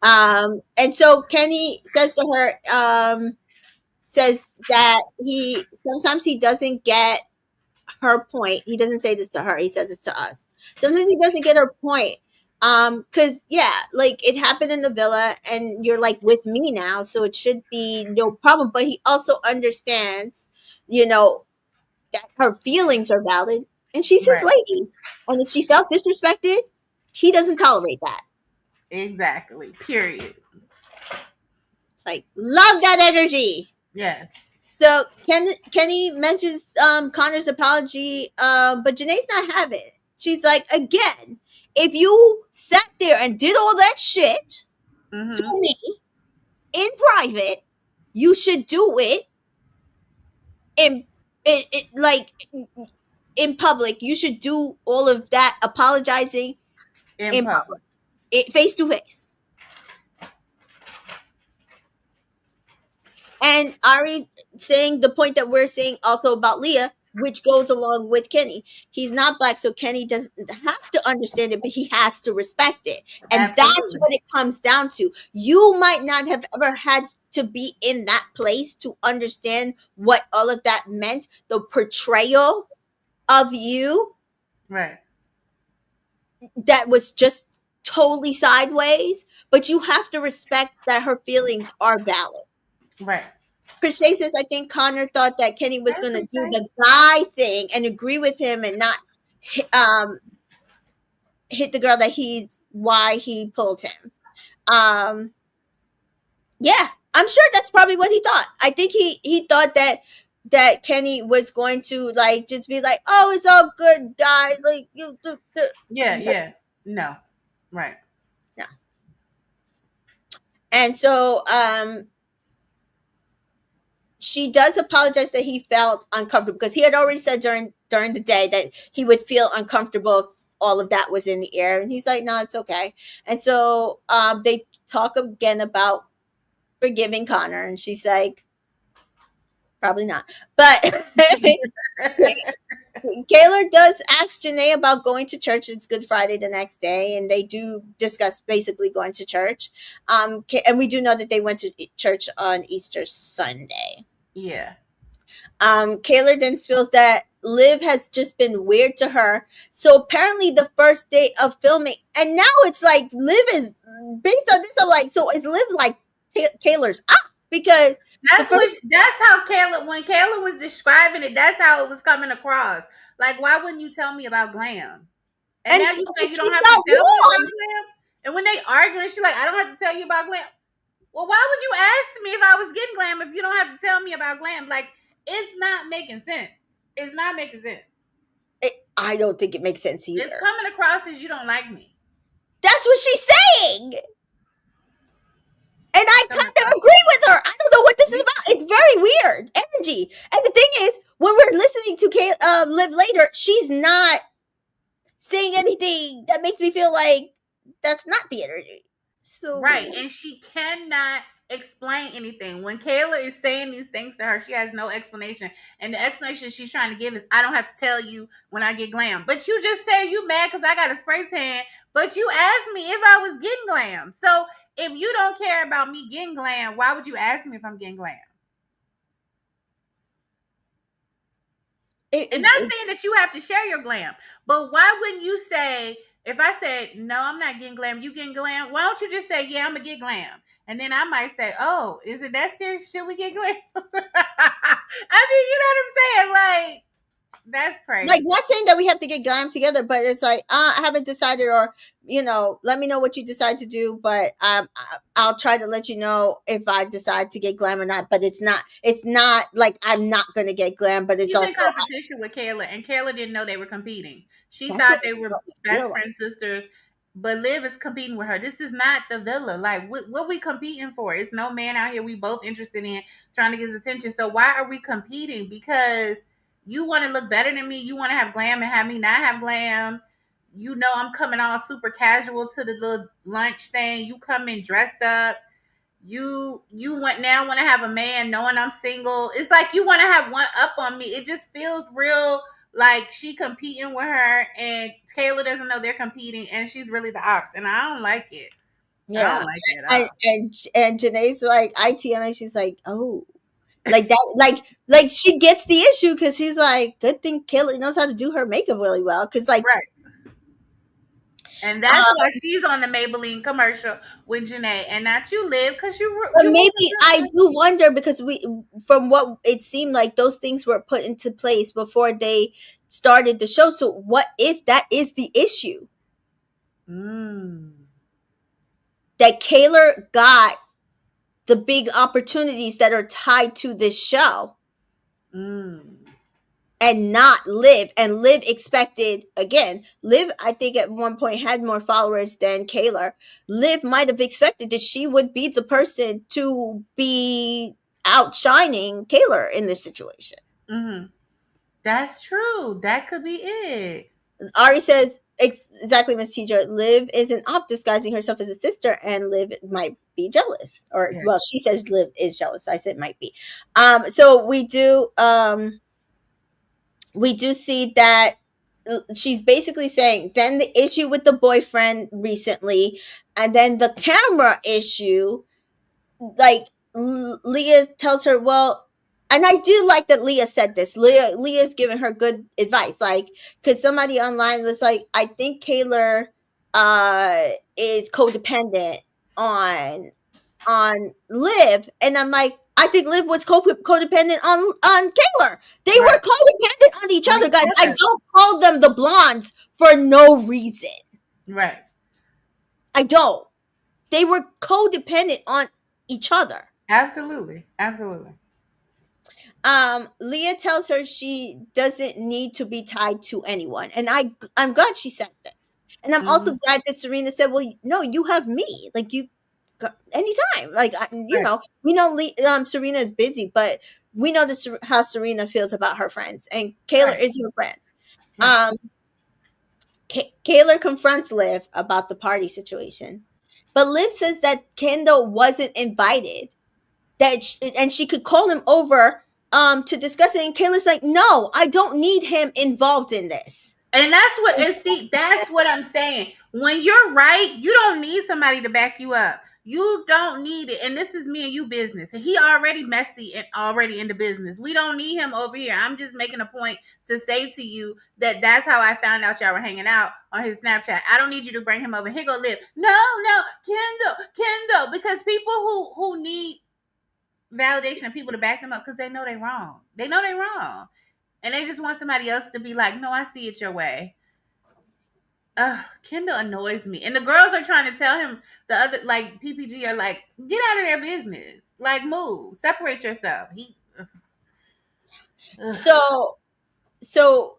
And so Kenny says to her, says that he sometimes he doesn't get her point. He doesn't say this to her, he says it to us. Sometimes he doesn't get her point. Because yeah, like it happened in the villa and you're like with me now, so it should be no problem. But he also understands, you know, that her feelings are valid and she's his Right. lady. And if she felt disrespected, he doesn't tolerate that. Exactly. Period. It's like, love that energy. Yes. So Kenny mentions Connor's apology, but Janae's not having it. She's like, again, if you sat there and did all that shit to Mm-hmm. me in private, you should do it in like in public. You should do all of that apologizing In in public. public, face to face. And Ari saying the point that we're saying also about Leah, which goes along with Kenny. He's not black, so Kenny doesn't have to understand it, but he has to respect it. And that's Absolutely. what it comes down to. You might not have ever had to be in that place to understand what all of that meant, the portrayal of you Right. that was just totally sideways, but you have to respect that her feelings are valid. Right. Shay says, I think Connor thought that Kenny was That's going to do okay. the guy thing and agree with him and not um, hit the girl that he's why he pulled him. Um, yeah, I'm sure that's probably what he thought. I think he thought that Kenny was going to like just be like, "Oh, it's all good, guy." Like you, Yeah, but yeah. No. Right. no. And so, she does apologize that he felt uncomfortable because he had already said during the day that he would feel uncomfortable if all of that was in the air, and he's like, "No, it's okay." And so, they talk again about forgiving Connor, and she's like, "Probably not," but. Kaylor does ask Janae about going to church. It's Good Friday the next day, and they do discuss basically going to church. And we do know that they went to church on Easter Sunday. Yeah. Kaylor then feels that Liv has just been weird to her. So apparently, the first day of filming, and now it's like Liv is based on this. I'm like, so is Liv like Kaylor's up because the first That's how Kayla, when Kayla was describing it, that's how it was coming across. Like, why wouldn't you tell me about glam? And and now you say you don't she's have to not tell me wrong. about glam. And when they arguing, she's like, I don't have to tell you about glam. Well, why would you ask me if I was getting glam if you don't have to tell me about glam? Like, it's not making sense. It's not making sense. I don't think it makes sense It's either. coming across as you don't like me. That's what she's saying. And I It's kind coming of across. agree with her. I don't know what this is Me about. It's very weird energy. And the thing is, when we're listening to Liv later, she's not saying anything that makes me feel like that's not the energy. Right. So And she cannot explain anything. When Kayla is saying these things to her, she has no explanation. And the explanation she's trying to give is, I don't have to tell you when I get glam. But you just said you mad because I got a spray tan. But you asked me if I was getting glam. So if you don't care about me getting glam, why would you ask me if I'm getting glam? And not it saying that you have to share your glam, but why wouldn't you say, if I said, no, I'm not getting glam, you getting glam, why don't you just say, yeah, I'm gonna get glam? And then I might say, oh, is it that serious? Should we get glam? I mean, you know what I'm saying? Like, that's like crazy. not saying that we have to get glam together, but it's like I haven't decided, or let me know what you decide to do. But I'll try to let you know if I decide to get glam or not. But it's not like I'm not gonna get glam, but it's She's in also competition with Kayla, and Kayla didn't know they were competing. She that's thought what they it's were what I best feel like. friend sisters, but Liv is competing with her. This is not the villa. Like, what we competing for? It's no man out here we both interested in trying to get his attention. So why are we competing? Because you want to look better than me. You want to have glam and have me not have glam. You know I'm coming all super casual to the little lunch thing. You come in dressed up. You want to have a man knowing I'm single. It's like you want to have one up on me. It just feels real like she competing with her, and Kayla doesn't know they're competing, and she's really the ops, and I don't like it. I Yeah, don't like it at and all. and Janae's like ITM, and she's like, oh, like that, like she gets the issue because she's like, good thing Killer knows how to do her makeup really well. Because like, Right. And that's uh, why she's on the Maybelline commercial with Janae and not you, Liv, because but you maybe I were do wonder because from what it seemed like, those things were put into place before they started the show. So what if that is the issue mm, that Kaylor got the big opportunities that are tied to this show? mm, And not Liv. And Liv expected again. Liv, I think at one point had more followers than Kayla. Liv might have expected that she would be the person to be outshining Kayla in this situation. mm. That's true. That could be it. Ari says exactly, Miss Teacher. Liv is an op disguising herself as a sister, and Liv might be jealous. Or Yeah. well, she says Liv is jealous. I said might be. So we do see that she's basically saying then the issue with the boyfriend recently, and then the camera issue, like Leah tells her, well, and I do like that Leah said this. Leah's giving her good advice, like, because somebody online was like, I think Kaylor is codependent on Liv, and I'm like, I think Liv was codependent on Kayla. They were Right. codependent on each On other, each guys. I other. don't call them the blondes for no reason. Right. I don't. They were codependent on each other. Absolutely. Absolutely. Leah tells her she doesn't need to be tied to anyone, and I'm glad she said this, and I'm also Hmm. glad that Serena said, "Well, no, you have me. Like you, anytime. Like Right. we know Serena is busy, but we know this how Serena feels about her friends, and Kayla Right. is her friend." Right. Um, Kayla confronts Liv about the party situation, but Liv says that Kendall wasn't invited, and she could call him over to discuss it, and Kayla's like, no, I don't need him involved in this. And that's what I'm saying. When you're right, you don't need somebody to back you up. You don't need it. And this is me and you business. He already messy and already in the business. We don't need him over here. I'm just making a point to say to you that that's how I found out y'all were hanging out on his Snapchat. I don't need you to bring him over. Here go Liv. No, no, Kendall, because people who need validation of people to back them up because they know they wrong. They know they wrong. And they just want somebody else to be like, no, I see it your way. Kendall annoys me. And the girls are trying to tell him, the other, like PPG, are like, get out of their business. Like, move, separate yourself. Ugh. So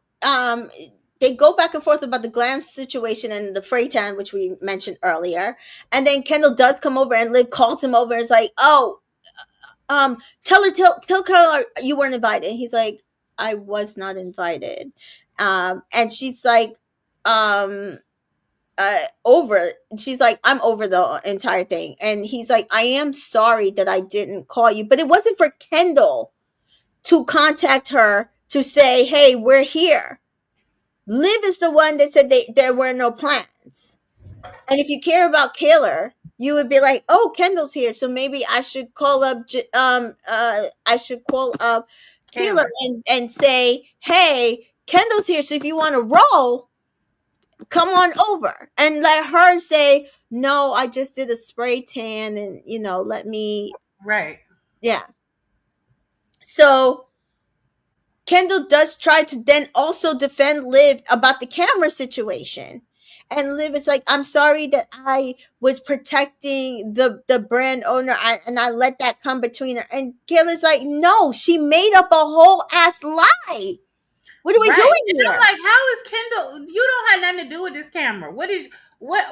they go back and forth about the glam situation and the Freytan, which we mentioned earlier, and then Kendall does come over, and Liv calls him over and is like, oh, tell Carla you weren't invited. And he's like, I was not invited. And she's like, um over she's like, I'm over the entire thing, and he's like, I am sorry that I didn't call you, but it wasn't for Kendall to contact her to say, hey, we're here. Liv is the one that said there were no plans, and if you care about Kayla, you would be like, oh, Kendall's here, so maybe I should call up Kayla Kayla. and say, hey, Kendall's here, so if you want to roll, come on over, and let her say, no, I just did a spray tan, and let me. Right. Yeah. So Kendall does try to then also defend Liv about the camera situation, and Liv is like, I'm sorry that I was protecting the brand owner, and I let that come between her. And Kayla's like, no, she made up a whole ass lie. What are we Right. doing And I'm here? like, how is Kendall? You don't have nothing to do with this camera. Why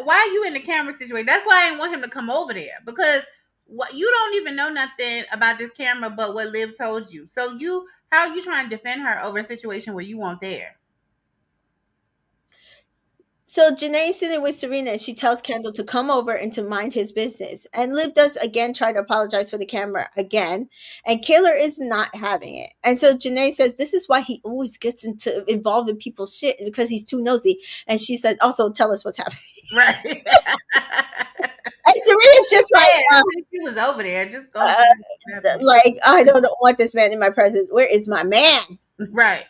are you in the camera situation? That's why I didn't want him to come over there, because what, you don't even know nothing about this camera but what Liv told you. So how are you trying to defend her over a situation where you weren't there? So Janae's sitting with Serena, and she tells Kendall to come over and to mind his business. And Liv does again try to apologize for the camera again. And Kayla is not having it. And so Janae says this is why he always gets involved in people's shit, because he's too nosy. And she said, also tell us what's happening. Right. And Serena's just like, Yeah, she was over there. Just go tell me what's happening. I don't want this man in my presence. Where is my man? Right.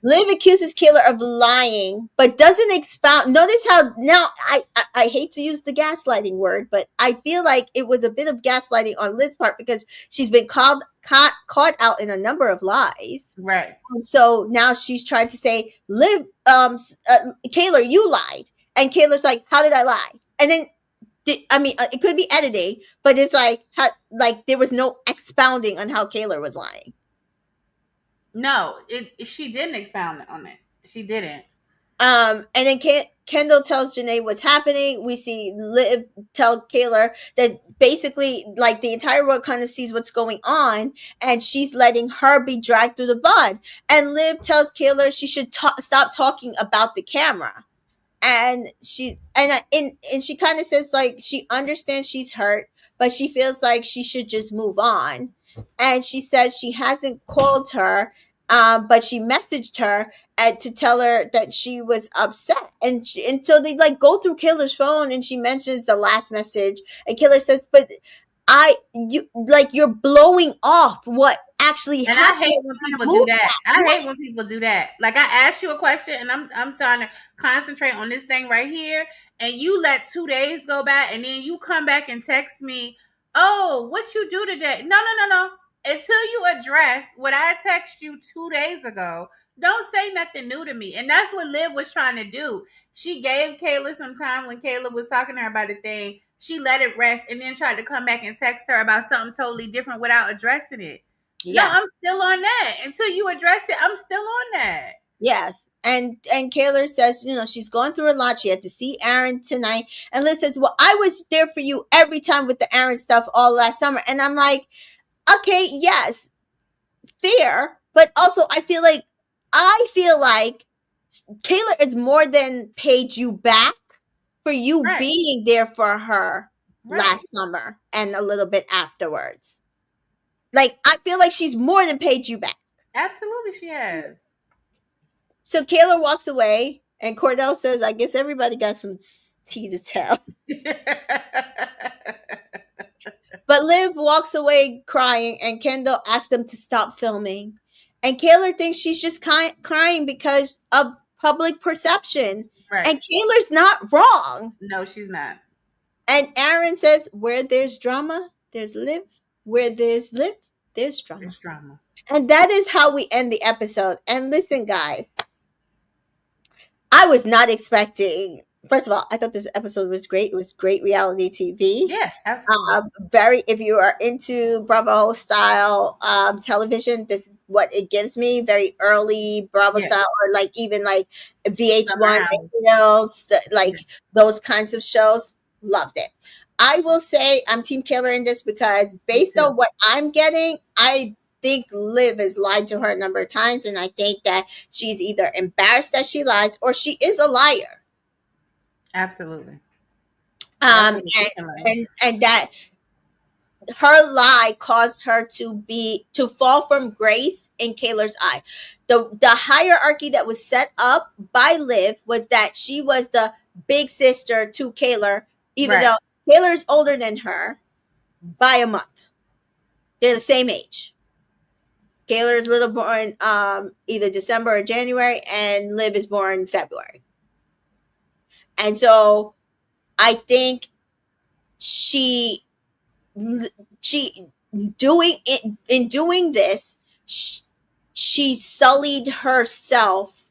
Liv accuses Kayla of lying, but doesn't expound. Notice how now I hate to use the gaslighting word, but I feel like it was a bit of gaslighting on Liv's part, because she's been caught out in a number of lies. Right. So now she's trying to say, Liv, Kayla, you lied, and Kayla's like, how did I lie? And then it could be editing, but it's like there was no expounding on how Kayla was lying. No, she didn't expound on it. She didn't. And then Kendall tells Janae what's happening. We see Liv tell Kayla that basically, like, the entire world kind of sees what's going on, and she's letting her be dragged through the mud. And Liv tells Kayla she should stop talking about the camera. And she kind of says, like, she understands she's hurt, but she feels like she should just move on. And she says she hasn't called her, but she messaged her to tell her that she was upset. And until they like go through Killer's phone, and she mentions the last message, and Killer says, "But you're blowing off what actually And I happened." hate when people do that. I hate when people do that. Like, I ask you a question and I'm trying to concentrate on this thing right here, and you let 2 days go by, and then you come back and text me, Oh, what you do today? No, no, no, no. Until you address what I texted you 2 days ago, don't say nothing new to me. And that's what Liv was trying to do. She gave Kayla some time when Kayla was talking to her about a thing. She let it rest and then tried to come back and text her about something totally different without addressing it. No, I'm Yes. still on that. Until you address it, I'm still on that. Yes. And Kayla says, she's going through a lot. She had to see Aaron tonight. And Liz says, well, I was there for you every time with the Aaron stuff all last summer. And I'm like, okay, yes, fair. But also I feel like Kayla is more than paid you back for you Right, being there for her right. last summer and a little bit afterwards. Like, I feel like she's more than paid you back. Absolutely, she has. So Kayla walks away, and Cordell says, I guess everybody got some tea to tell. But Liv walks away crying, and Kendall asks them to stop filming. And Kayla thinks she's just crying because of public perception. Right. And Kayla's not wrong. No, she's not. And Aaron says, where there's drama, there's Liv. Where there's Liv, there's drama. It's drama. And that is how we end the episode. And listen, guys, I was not expecting. First of all, I thought this episode was great. It was great reality TV. Yeah, absolutely. Very, if you are into Bravo style television, this is what it gives me. Very early Bravo Yeah. style, or like even like Summer VH1, house. Yeah. like those kinds of shows. Loved it. I will say I'm Team Killer in this because Me based too. on what I'm getting, I think Liv has lied to her a number of times, and I think that she's either embarrassed that she lies or she is a liar. Absolutely. That's Um, what it's looking like. and that her lie caused her to fall from grace in Kayla's eye. The hierarchy that was set up by Liv was that she was the big sister to Kayla, even Right. though Kayla is older than her by a month. They're the same age. Kayla is little born either December or January, and Liv is born February. And so I think she she doing it in doing this, she sullied herself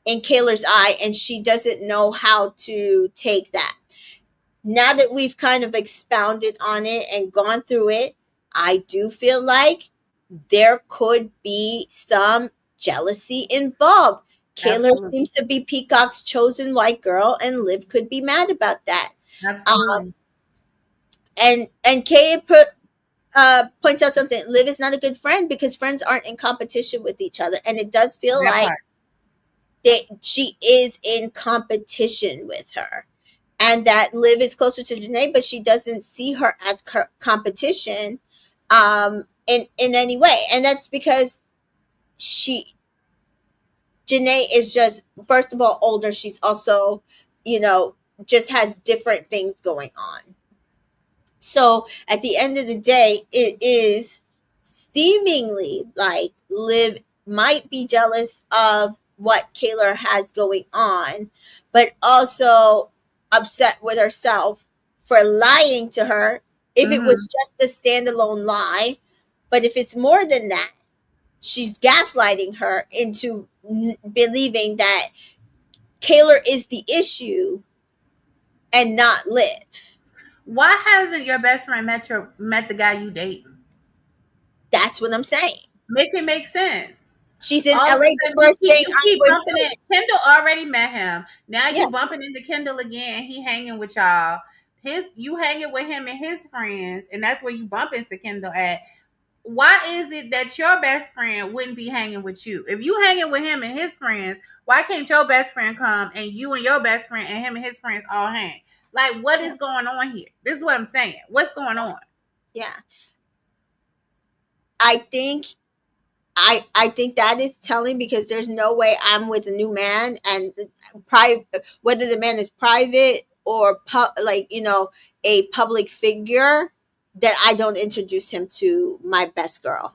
in Kayla's eye, and she doesn't know how to take that. Now that we've kind of expounded on it and gone through it, I do feel like there could be some jealousy involved. Kayla Absolutely. seems to be Peacock's chosen white girl, and Liv could be mad about that. Um, Absolutely. and Kay points out something. Liv is not a good friend because friends aren't in competition with each other, and it does feel That like part. that she is in competition with her, and that Liv is closer to Janae, but she doesn't see her as competition, in any way, and that's because she Janae is just, first of all, older. She's also, you know, just has different things going on. So at the end of the day, it is seemingly like Liv might be jealous of what Kayla has going on, but also upset with herself for lying to her. If it Hmm. was just a standalone lie, but if it's more than that, she's gaslighting her into believing that Kayla is the issue and not Liv. Why hasn't your best friend met the guy you date? That's what I'm saying. Make it make sense. She's in All of a LA. The sudden first thing you I keep would bumping say, in. Kendall already met him. Now yeah, you bumping into Kendall again. He hanging with y'all. You hanging with him and his friends, and that's where you bump into Kendall at. Why is it that your best friend wouldn't be hanging with you? If you hanging with him and his friends, why can't your best friend come and you and your best friend and him and his friends all hang? Like, what yeah, is going on here? This is what I'm saying. What's going on? yeah. I think I think that is telling because there's no way I'm with a new man and private, whether the man is private or like a public figure, that I don't introduce him to my best girl,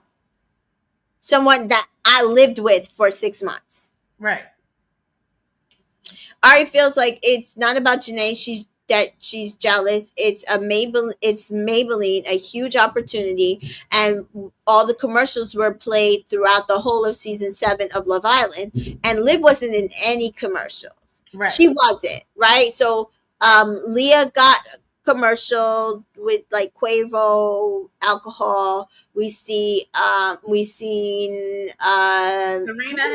someone that I lived with for 6 months. Right. Ari feels like it's not about Janae. that she's jealous. It's Maybelline, a huge opportunity, and all the commercials were played throughout the whole of season 7 of Love Island, and Liv wasn't in any commercials. Right. She wasn't, right? So Leah got a commercial with like Quavo alcohol. We seen Serena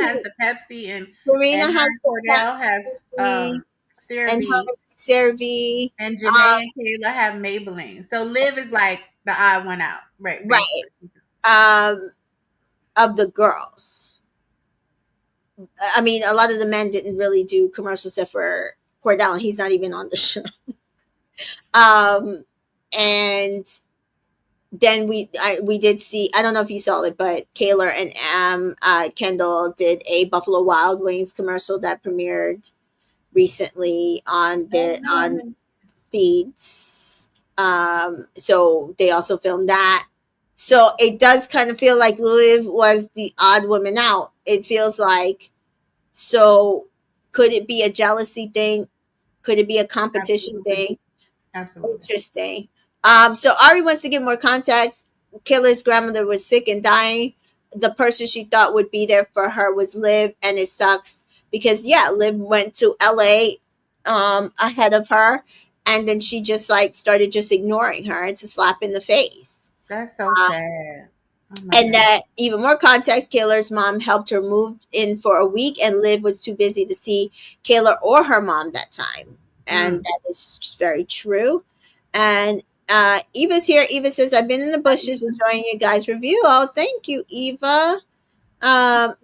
has the Pepsi, Karina and her has and the Cordell have Pepsi and CeraVe, her CeraVe. and Janae and Kayla have Maybelline. So Liv is like the odd one out, right? Right. Basically. Of the girls. I mean, a lot of the men didn't really do commercials except for Cordell. He's not even on the show. Um, and then we did see. I don't know if you saw it, but Kayla and Kendall did a Buffalo Wild Wings commercial that premiered recently on Oh the no, I on mean, feeds. So they also filmed that. So it does kind of feel like Liv was the odd woman out. It feels like, so could it be a jealousy thing? Could it be a competition absolutely, thing? absolutely. Interesting. So Ari wants to give more context. Killer's grandmother was sick and dying. The person she thought would be there for her was Liv, and it sucks because yeah, Liv went to LA ahead of her, and then she just like started just ignoring her. It's a slap in the face. That's so Uh, sad. Oh my and god. that even more context, Kayla's mom helped her move in for a week, and Liv was too busy to see Kayla or her mom that time. And Mm. that is just very true. And Eva's here. Eva says, I've been in the bushes enjoying you guys' review. Oh, thank you, Eva. Um,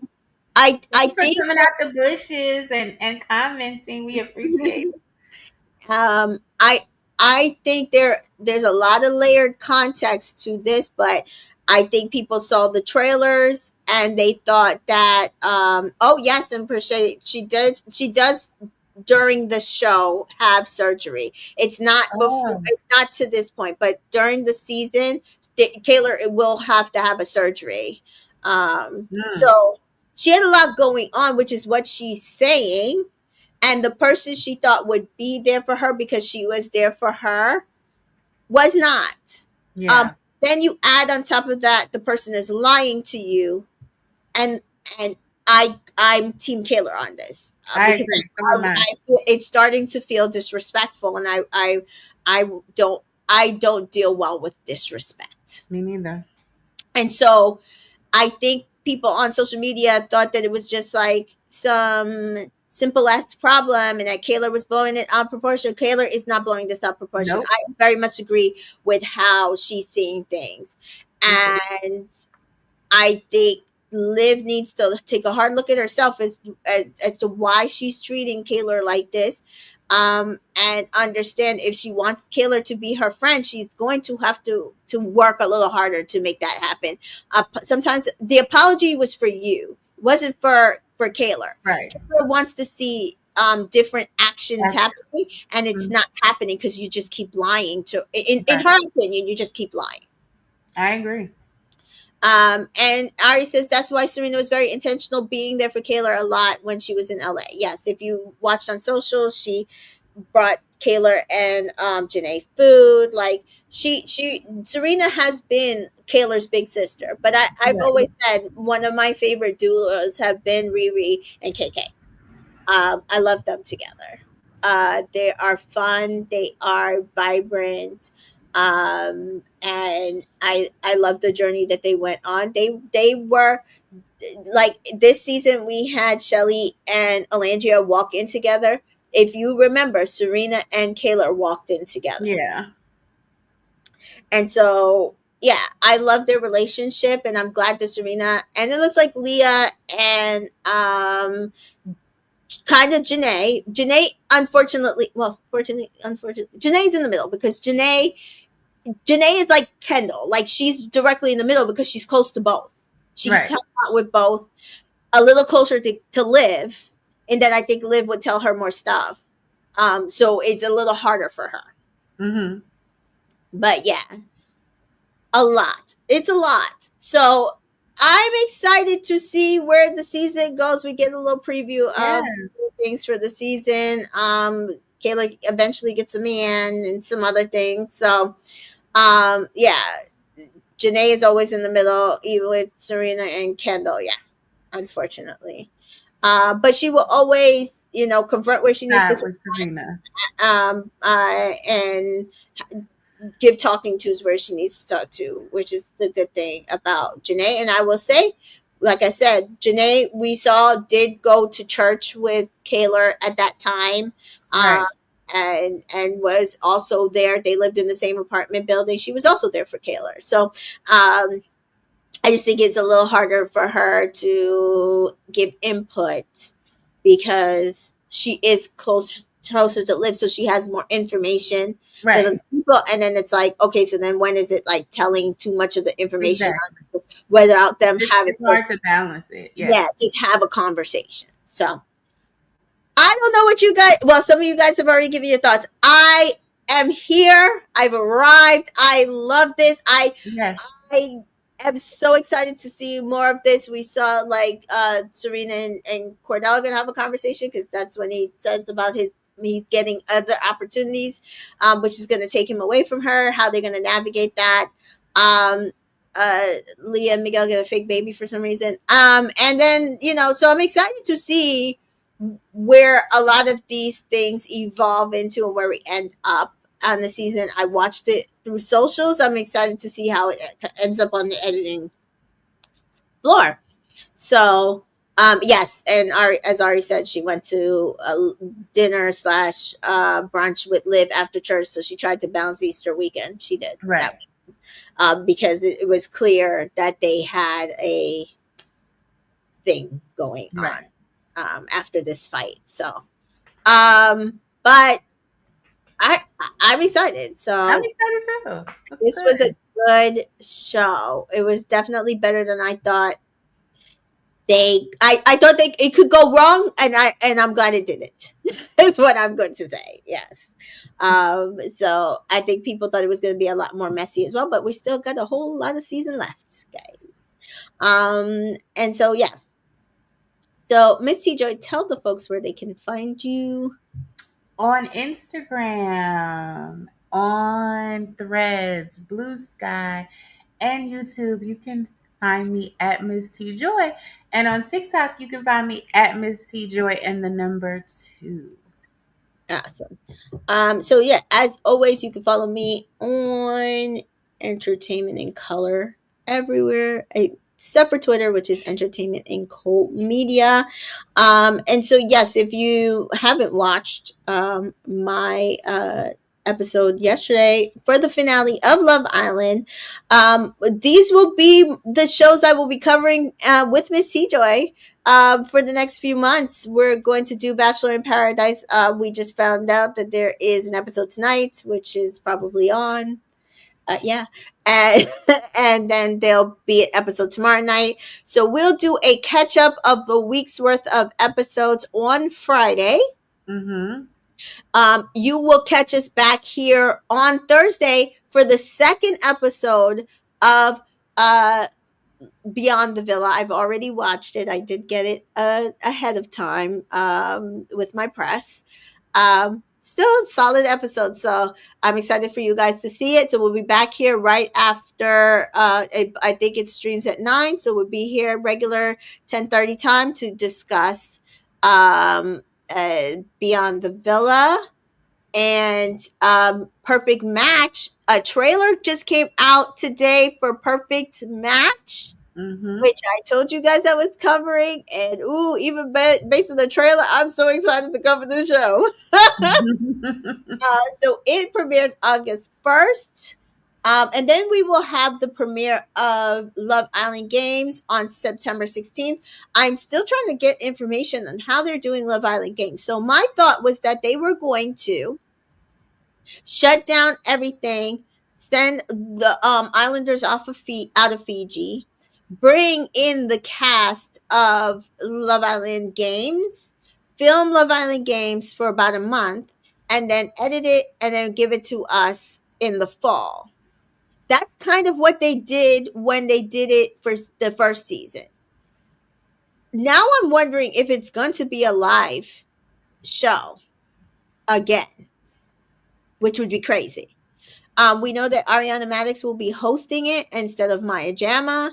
I Thanks for think coming out the bushes and commenting. We appreciate it. um, I I think there's a lot of layered context to this, but I think people saw the trailers and they thought that oh yes, and appreciate she does during the show have surgery. It's not before, Oh. it's not to this point, but during the season, Taylor will have to have a surgery. Mm. So she had a lot going on, which is what she's saying, and the person she thought would be there for her because she was there for her was not. Um, Yeah, then you add on top of that the person is lying to you, and and I'm Team Kayla on this I because agree. So am I. it's starting to feel disrespectful, and I don't I don't deal well with disrespect, Me neither. and so I think people on social media thought that it was just like some simple ass problem and that Kayla was blowing it out of proportion. Kayla is not blowing this out of proportion. Nope. I very much agree with how she's seeing things. Me too. And I think Liv needs to take a hard look at herself as to why she's treating Kayla like this, and understand if she wants Kayla to be her friend, she's going to have to work a little harder to make that happen. Sometimes the apology was for you, it wasn't for Kayla. Right. Kayla wants to see different actions That's happening, and it's true. not happening because you just keep lying. To in Right. her opinion, you just keep lying. I agree. And Ari says that's why Serena was very intentional being there for Kayla a lot when she was in LA. Yes, if you watched on socials, she brought Kayla and Janae food. Like she Serena has been Kayla's big sister. But I've Right. always said one of my favorite duos have been Riri and KK. I love them together. They are fun. They are vibrant. And I love the journey that they went on. They were like this season. We had Shelly and Alandria walk in together. If you remember, Serena and Kayla walked in together, Yeah. and so yeah, I love their relationship, and I'm glad that Serena and it looks like Leah and kind of Janae. Janae, unfortunately, well, fortunately, unfortunately, Janae's in the middle because Janae is like Kendall, like she's directly in the middle because she's close to both. She gets Right. help out with both, a little closer to Liv, and then I think Liv would tell her more stuff. So it's a little harder for her. Mm-hmm. But yeah, a lot. It's a lot. So I'm excited to see where the season goes. We get a little preview Yeah. of some things for the season. Kayla eventually gets a man and some other things. So yeah, Janae is always in the middle, even with Serena and Kendall. Yeah, unfortunately. But she will always, confront where she needs to, Side with Serena. and give talking tos where she needs to talk to, which is the good thing about Janae. And I will say, like I said, Janae, we saw, did go to church with Kaylor at that time. Um, Right. and was also there. They lived in the same apartment building. She was also there for Kaylor. So I just think it's a little harder for her to give input because she is closer to live, so she has more information than other Right. people. And then it's like, okay, so then when is it like telling too much of the information Exactly. without them having It's just, hard to balance it. Yeah. yeah, just have a conversation. So I don't know what you guys. Well, some of you guys have already given your thoughts. I am here. I've arrived. I love this. Yes. I am so excited to see more of this. We saw like Serena and Cordell are gonna have a conversation because that's when he says about his he's getting other opportunities, which is gonna take him away from her. How they're gonna navigate that. Um, Leah and Miguel get a fake baby for some reason. And then so I'm excited to see where a lot of these things evolve into and where we end up on the season. I watched it through socials. I'm excited to see how it ends up on the editing floor. So, yes, and as Ari said, she went to a dinner slash brunch with Liv after church. So she tried to balance Easter weekend. She did that, Right. because it was clear that they had a thing going on Right. after this fight. So, but I'm excited. I'm So excited too. Looks this was a good. good show. It was definitely better than I thought. I thought it could go wrong, and I'm glad it didn't. That's what I'm going to say. Yes. So I think people thought it was going to be a lot more messy as well, but we still got a whole lot of season left, guys. And so yeah. So Miss T Joy, tell the folks where they can find you. On Instagram, on Threads, Blue Sky, and YouTube, you can find me at Miss T Joy. And on TikTok, you can find me at Miss T Joy and the number 2. Awesome. So yeah, as always, you can follow me on Entertainment in Color everywhere, except for Twitter, which is Entertainment in Cold Media. And so yes, if you haven't watched my episode yesterday for the finale of Love Island, these will be the shows I will be covering with Miss T Joy. For the next few months, we're going to do Bachelor in Paradise. We just found out that there is an episode tonight, which is probably on. Yeah, and and then there'll be an episode tomorrow night. So we'll do a catch up of a week's worth of episodes on Friday. Mm-hmm. You will catch us back here on Thursday for the second episode of Beyond the Villa. I've already watched it. I did get it ahead of time with my press. Still a solid episode, so I'm excited for you guys to see it. So we'll be back here right after. I think it streams at 9, so we'll be here regular 10:30 time to discuss Beyond the Villa and Perfect Match. A trailer just came out today for Perfect Match, Mm-hmm. which I told you guys I was covering. And ooh, even based on the trailer, I'm so excited to cover the show. So it premieres August 1st. And then we will have the premiere of Love Island Games on September 16th. I'm still trying to get information on how they're doing Love Island Games. So my thought was that they were going to shut down everything, send the Islanders out of Fiji, bring in the cast of Love Island Games, film Love Island Games for about a month, and then edit it and then give it to us in the fall. That's kind of what they did when they did it for the first season. Now I'm wondering if it's going to be a live show. again, which would be crazy. We know that Ariana Madix will be hosting it instead of Maya Jama.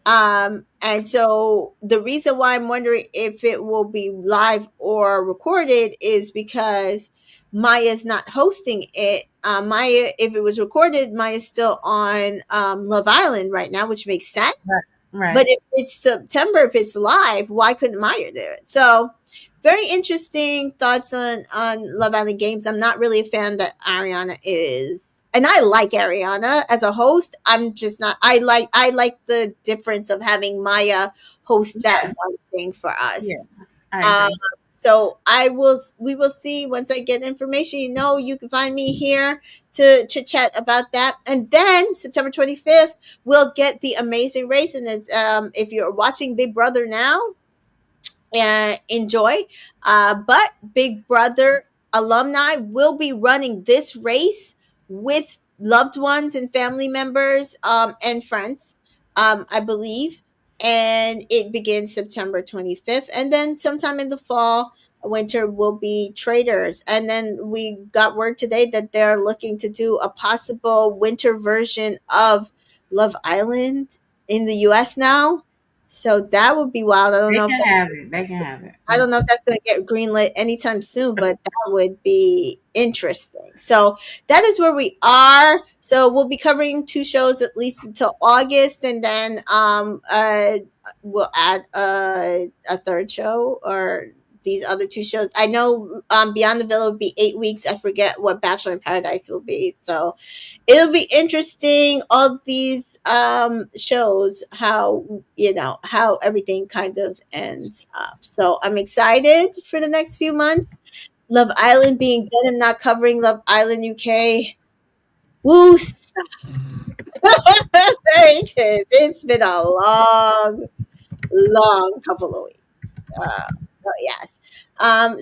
And so the reason why I'm wondering if it will be live or recorded is because Maya's not hosting it. Maya, if it was recorded, Maya's still on Love Island right now, which makes Right. sense. But Right. if it's September, if it's live, why couldn't Maya do it? So very interesting thoughts on Love Island Games. I'm not really a fan that Ariana is, and I like Ariana as a host. I'm just not. I like the difference of having Maya host that Yeah. one thing for Yeah. us. I Um, agree. so I will. We will see once I get information. You know, you can find me here to chit chat about that, and then September 25th we'll get the amazing race. And it's if you're watching Big Brother now, enjoy. But Big Brother alumni will be running this race with loved ones and family members and friends, I believe. And it begins September 25th. And then sometime in the fall, winter will be traders. And then we got word today that they're looking to do a possible winter version of Love Island in the US now. So that would be wild. I don't They know if can that have it. They can have it. I don't know if that's going to get greenlit anytime soon, but that would be interesting. So that is where we are. So we'll be covering two shows at least until August, and then we'll add a third show or these other two shows. I know Beyond the Villa will be 8 weeks. I forget what Bachelor in Paradise will be. So it'll be interesting. All these shows how how everything kind of ends up. So I'm excited for the next few months. Love Island being done and not covering Love Island UK. Woo! It's been a long couple of weeks. So yes.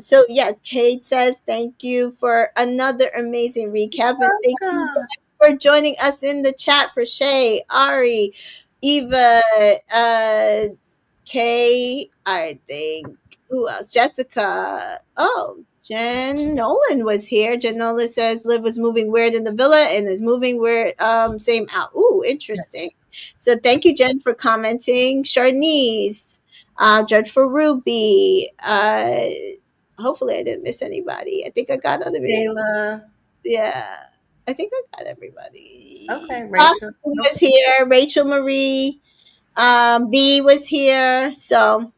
So yeah, Kate says thank you for another amazing recap, and thank you Welcome. for joining us in the chat for Shay, Ari, Eva, Kay, I think. Who else? Jessica. Oh, Jen Nolan was here. Jen Nolan says Liv was moving weird in the villa and is moving weird same out. Ooh, interesting. So thank you, Jen, for commenting. Charnice, Judge for Ruby. Hopefully I didn't miss anybody. I think I got other Kayla. yeah. I think I got everybody. Okay, Austin Rachel. was Nope. here. Rachel Marie. B was here. So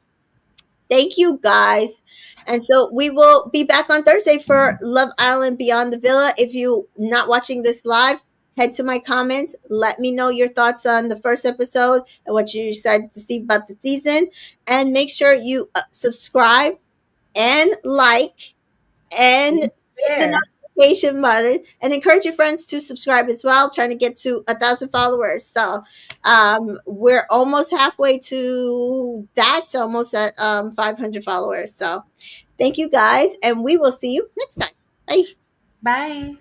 thank you guys. And so we will be back on Thursday for Love Island Beyond the Villa. If you not watching this live, head to my comments. Let me know your thoughts on the first episode and what you decided to see about the season. And make sure you subscribe and like and hit the There. notification button and encourage your friends to subscribe as well. I'm trying to get to 1,000 followers. So we're almost halfway to that, almost at 500 followers. So thank you guys, and we will see you next time. Bye. Bye.